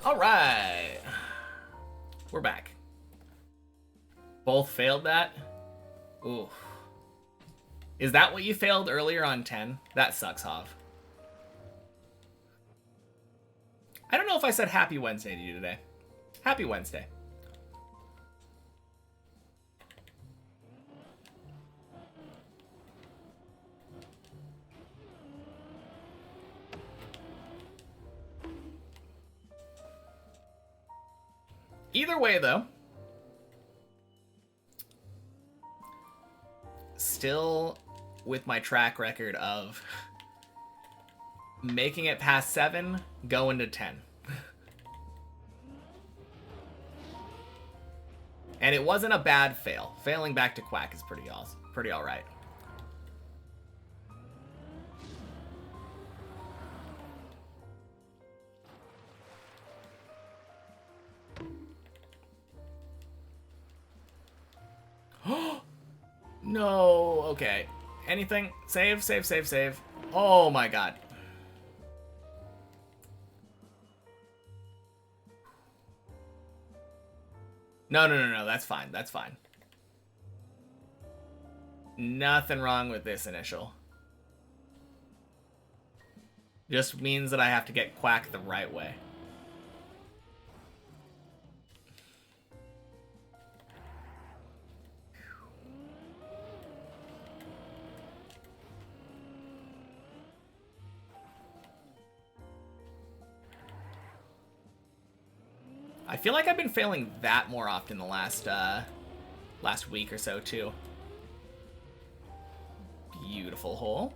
Alright. We're back. Both failed that? Ooh. Is that what you failed earlier on 10? That sucks, Hav. I don't know if I said Happy Wednesday to you today. Happy Wednesday. Either way, though, still with my track record of making it past 7, going to 10. And it wasn't a bad fail. Failing back to Quack is pretty awesome, pretty alright. No, okay. Anything? Save, save, save, save. Oh my god. No, that's fine, that's fine. Nothing wrong with this initial. Just means that I have to get Quack the right way. I feel like I've been failing that more often the last week or so too. Beautiful hole.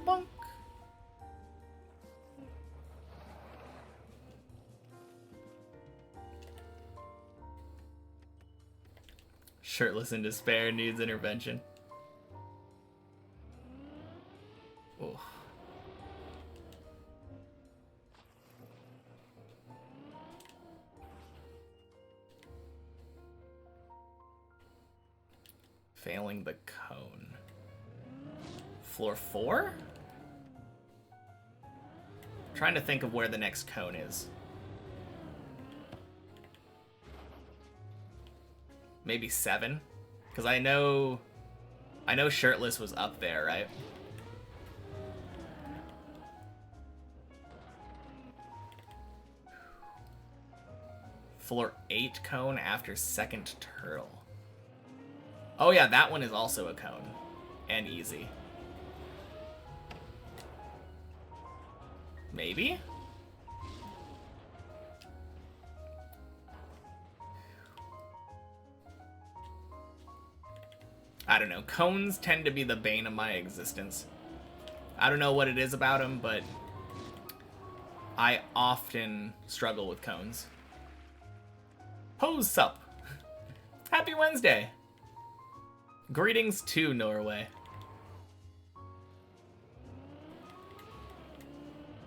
Bonk. Shirtless in despair needs intervention. Oh. Failing the cone. Floor 4? Trying to think of where the next cone is. Maybe 7? Because I know Shirtless was up there, right? Floor 8 cone after second turtle. Oh yeah, that one is also a cone. And easy. Maybe? I don't know. Cones tend to be the bane of my existence. I don't know what it is about them, but I often struggle with cones. Pose sup. Happy Wednesday. Greetings to Norway.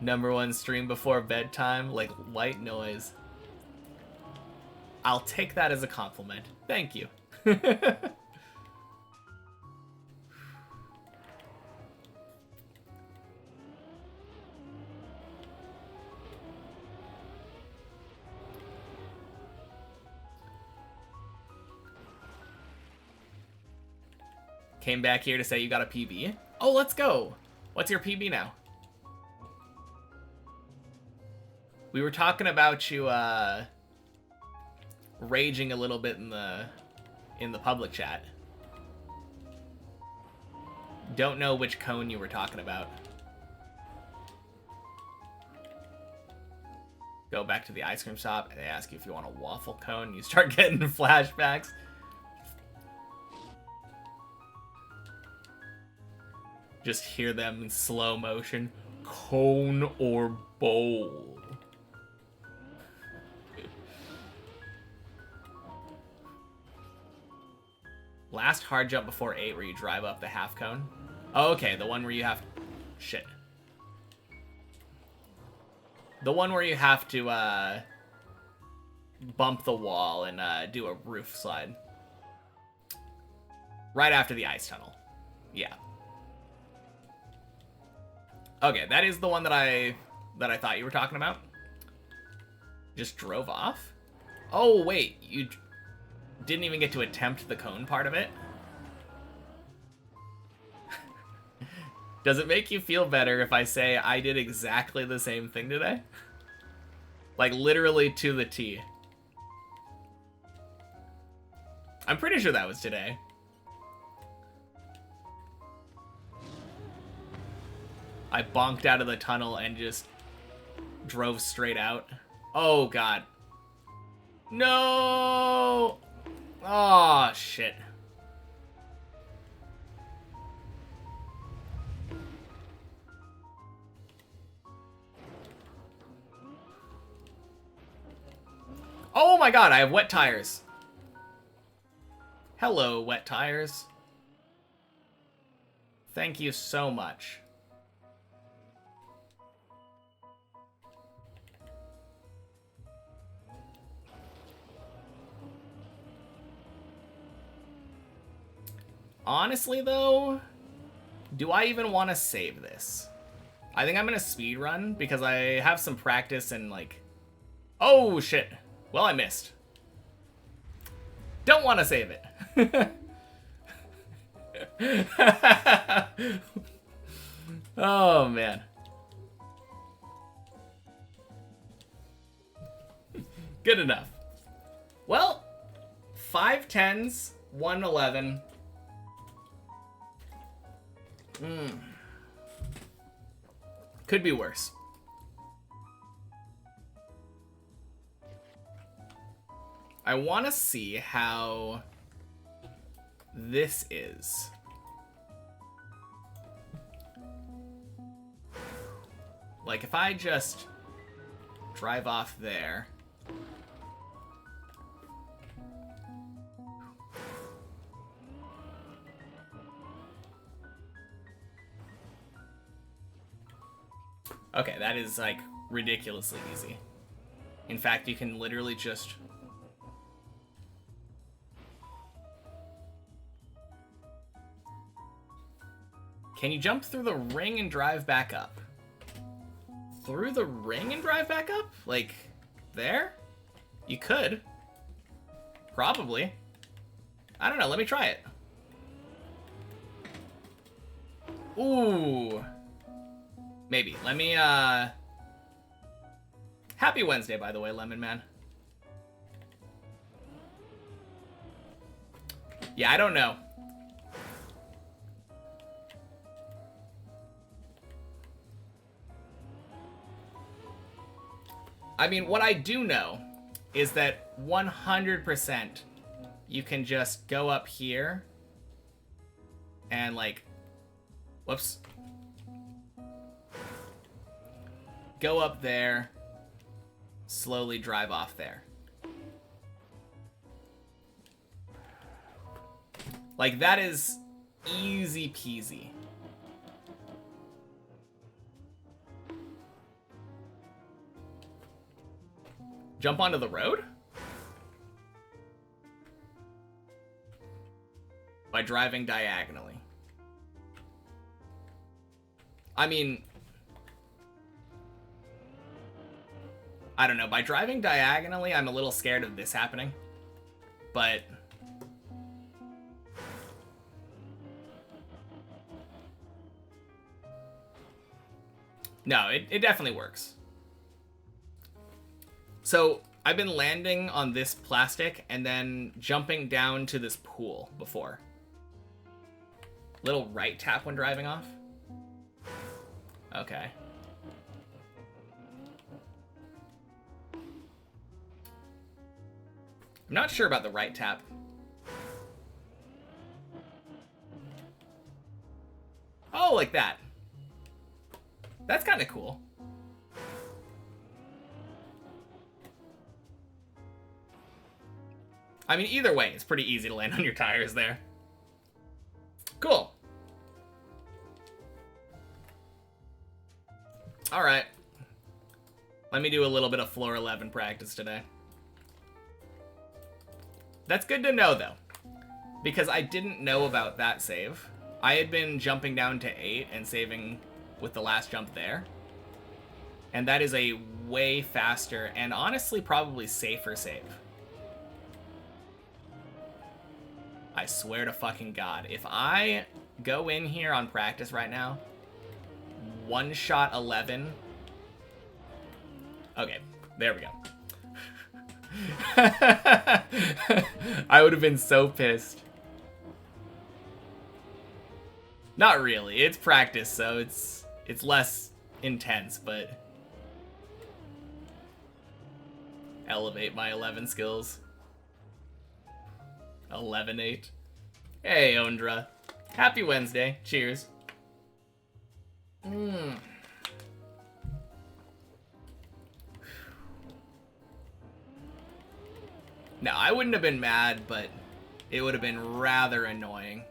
#1 stream before bedtime, like white noise. I'll take that as a compliment. Thank you. Came back here to say you got a PB. Oh, let's go. What's your PB now? We were talking about you raging a little bit in the public chat. Don't know which cone you were talking about. Go back to the ice cream shop and they ask you if you want a waffle cone. You start getting flashbacks. Just hear them in slow motion. Cone or bowl. Last hard jump before 8 where you drive up the half cone. Oh, okay, the one where you have... Shit. The one where you have to bump the wall and do a roof slide. Right after the ice tunnel. Yeah. Okay, that is the one that I thought you were talking about. Just drove off? Oh, wait. You didn't even get to attempt the cone part of it? Does it make you feel better if I say I did exactly the same thing today? Like, literally to the T. I'm pretty sure that was today. I bonked out of the tunnel and just drove straight out. Oh, God. No! Oh, shit. Oh my God, I have wet tires. Hello, wet tires. Thank you so much. Honestly, though, do I even want to save this? I think I'm going to speedrun because I have some practice and, like... Oh, shit. Well, I missed. Don't want to save it. Oh, man. Good enough. Well, 5 10s, 1 11. Could be worse. I want to see how this is. Like, if I just drive off there. Okay, that is, like, ridiculously easy. In fact, you can literally just... Can you jump through the ring and drive back up? Through the ring and drive back up? Like, there? You could. Probably. I don't know, let me try it. Ooh. Maybe. Let me, Happy Wednesday, by the way, Lemon Man. Yeah, I don't know. I mean, what I do know is that 100% you can just go up here and, like, whoops. Go up there, slowly drive off there. Like, that is easy peasy. Jump onto the road? By driving diagonally. I mean... I don't know. By driving diagonally, I'm a little scared of this happening. But... No, it definitely works. So, I've been landing on this plastic and then jumping down to this pool before. Little right tap when driving off. Okay. I'm not sure about the right tap. Oh, like that. That's kind of cool. I mean, either way, it's pretty easy to land on your tires there. Cool. All right. Let me do a little bit of floor 11 practice today. That's good to know, though. because I didn't know about that save. I had been jumping down to 8 and saving with the last jump there. And that is a way faster and honestly probably safer save. I swear to fucking God, if I go in here on practice right now, one shot 11. Okay, there we go. I would have been so pissed. Not really. It's practice, so it's less intense, but elevate my 11 skills. 11-8. Hey, Ondra. Happy Wednesday. Cheers. No, I wouldn't have been mad, but it would have been rather annoying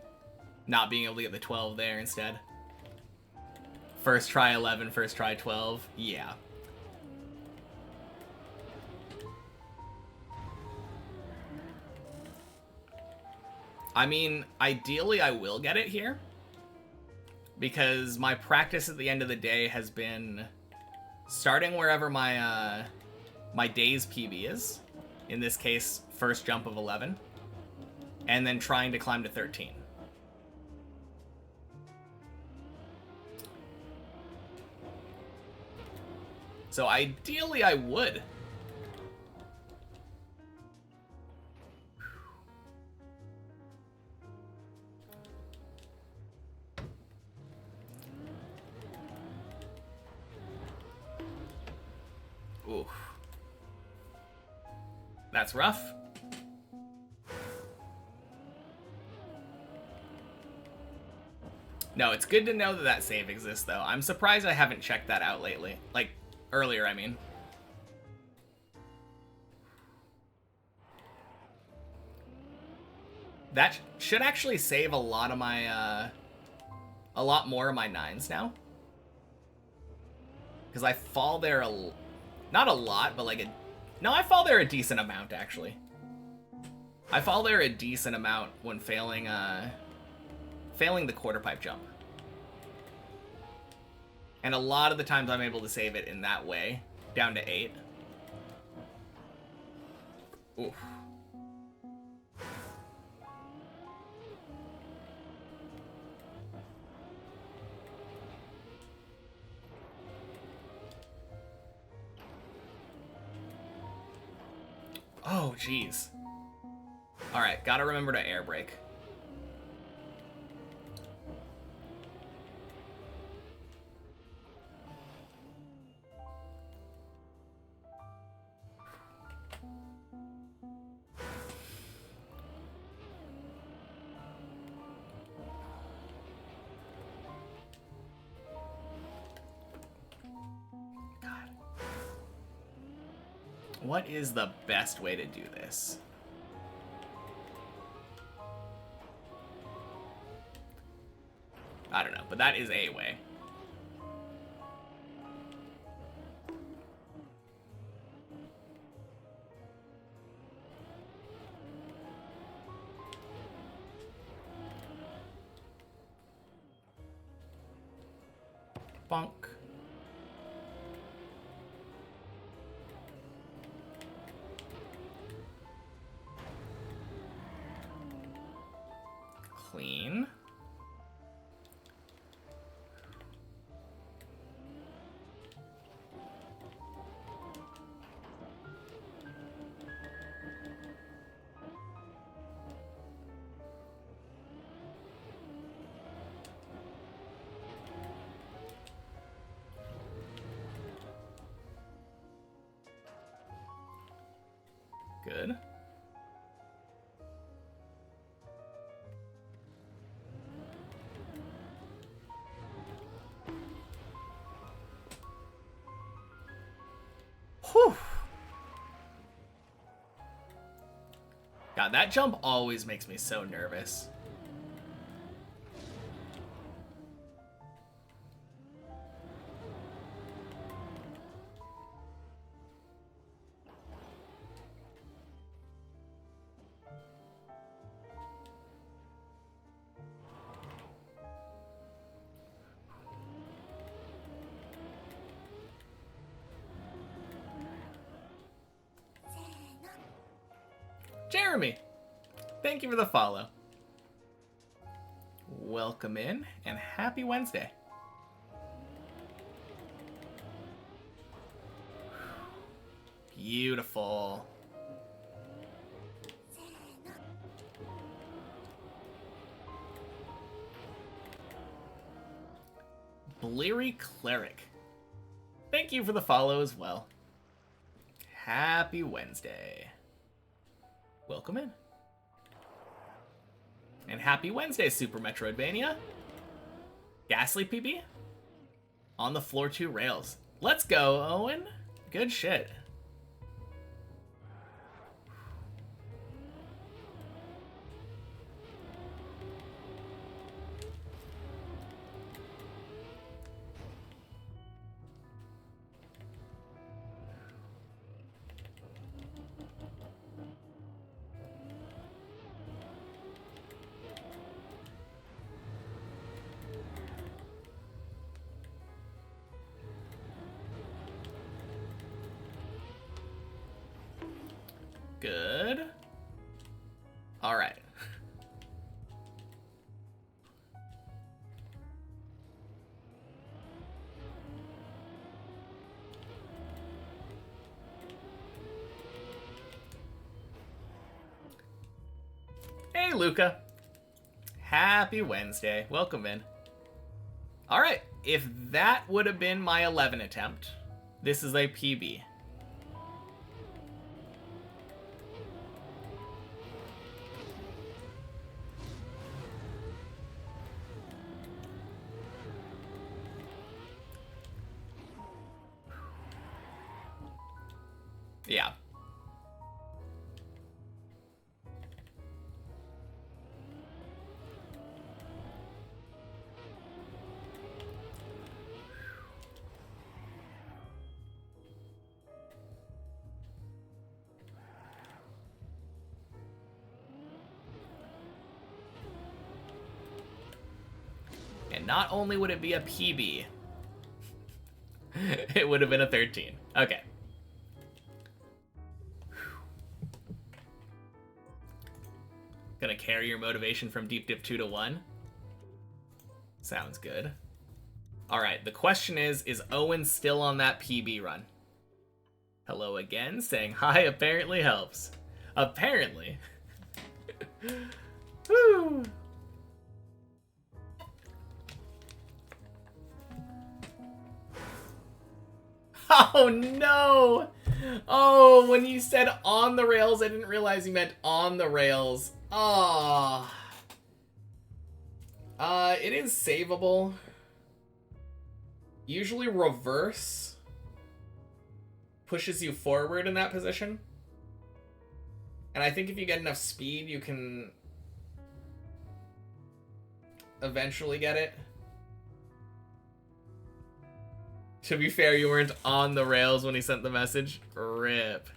not being able to get the 12 there instead. First try 11, first try 12. Yeah. I mean, ideally I will get it here, because my practice at the end of the day has been starting wherever my my day's PB is. In this case, first jump of 11, and then trying to climb to 13. So ideally I would. Oof. That's rough. No, it's good to know that that save exists, though. I'm surprised I haven't checked that out lately. Like, earlier, I mean. That should actually save a lot of my, a lot more of my 9s now. Because I fall there not a lot, but like a... No, I fall there a decent amount, actually. I fall there a decent amount when failing the quarter pipe jump. And a lot of the times I'm able to save it in that way, down to 8. Oof. Oh, jeez. Alright, gotta remember to air brake. God. What is the best way to do this? I don't know, but that is a way. Bonk. Clean. Good. Whew. God, that jump always makes me so nervous. Jeremy, thank you for the follow. Welcome in, and happy Wednesday. Beautiful. Bleary Cleric, thank you for the follow as well. Happy Wednesday. Welcome in. And happy Wednesday, Super Metroidvania. Ghastly PB? On the floor 2 rails. Let's go, Owen. Good shit. Good. All right. Hey, Luca. Happy Wednesday. Welcome in. All right. If that would have been my 11 attempt, this is a PB. Yeah. And not only would it be a PB, it would have been a 13. Okay. Gonna carry your motivation from Deep Dip 2 to 1. Sounds good. Alright, the question is Owen still on that PB run? Hello again, saying hi apparently helps. Apparently. Woo! Oh no! Oh, when you said on the rails, I didn't realize you meant on the rails. Ah. It is savable. Usually reverse pushes you forward in that position. And I think if you get enough speed, you can eventually get it. To be fair, you weren't on the rails when he sent the message. RIP.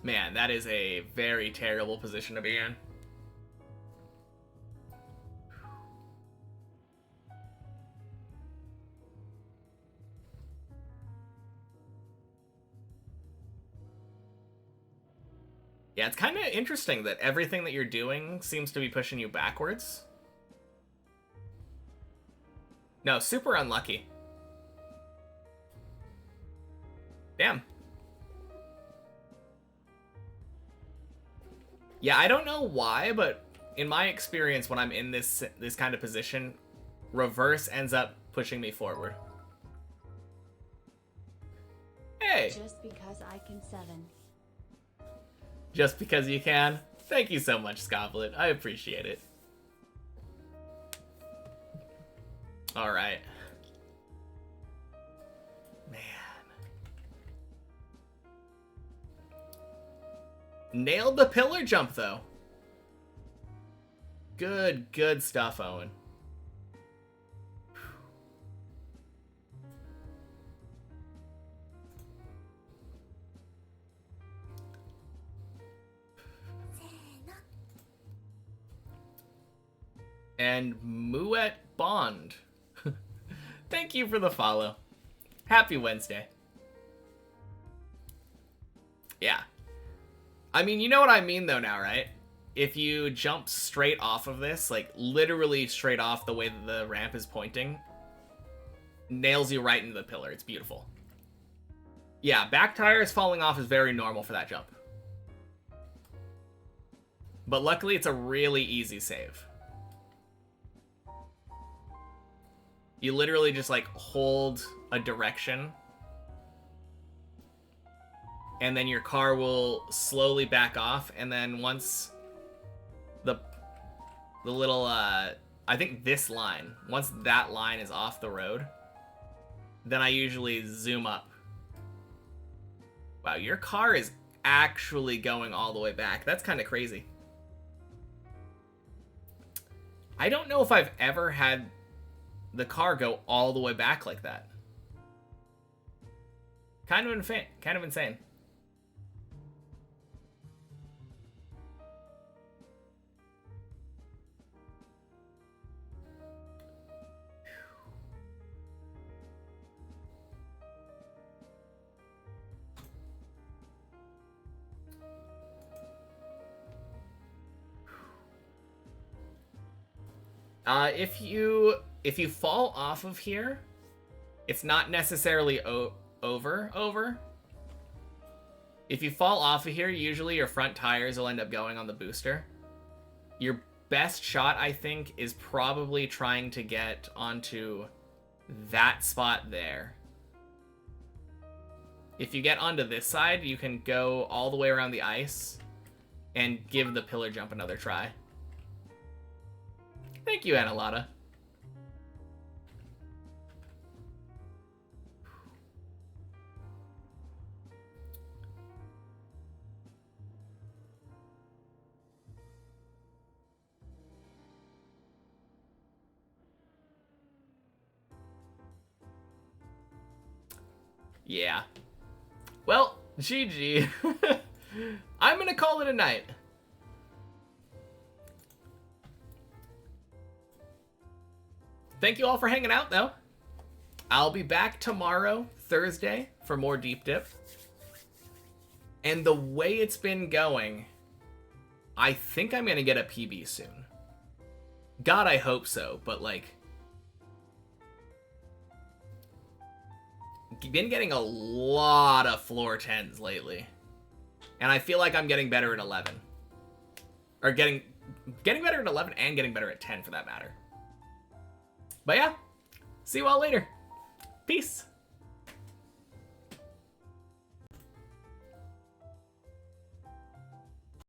Man, that is a very terrible position to be in. Yeah, it's kind of interesting that everything that you're doing seems to be pushing you backwards. No, super unlucky. Damn. Yeah, I don't know why, but in my experience, when I'm in this kind of position, reverse ends up pushing me forward. Hey! Just because I can 7. Just because you can? Thank you so much, Scoblet. I appreciate it. Alright. Man. Nailed the pillar jump, though. Good stuff, Owen. And Moet Bond. Thank you for the follow. Happy Wednesday. Yeah. I mean, you know what I mean though now, right? If you jump straight off of this, like literally straight off the way that the ramp is pointing, nails you right into the pillar. It's beautiful. Yeah, back tires falling off is very normal for that jump. But luckily it's a really easy save. You literally just like hold a direction and then your car will slowly back off, and then once the little I think this line, once that line is off the road, then I usually zoom up. Wow, your car is actually going all the way back. That's kind of crazy. I don't know if I've ever had the car go all the way back like that. Kind of insane. If you fall off of here, it's not necessarily over. If you fall off of here, usually your front tires will end up going on the booster. Your best shot, I think, is probably trying to get onto that spot there. If you get onto this side, you can go all the way around the ice and give the pillar jump another try. Thank you, Analata. Yeah. Well, GG. I'm gonna call it a night. Thank you all for hanging out, though. I'll be back tomorrow, Thursday, for more Deep Dip. And the way it's been going, I think I'm gonna get a PB soon. God, I hope so, but like... been getting a lot of floor 10s lately. And I feel like I'm getting better at 11. Or getting better at 11 and getting better at 10 for that matter. But yeah, see you all later. Peace.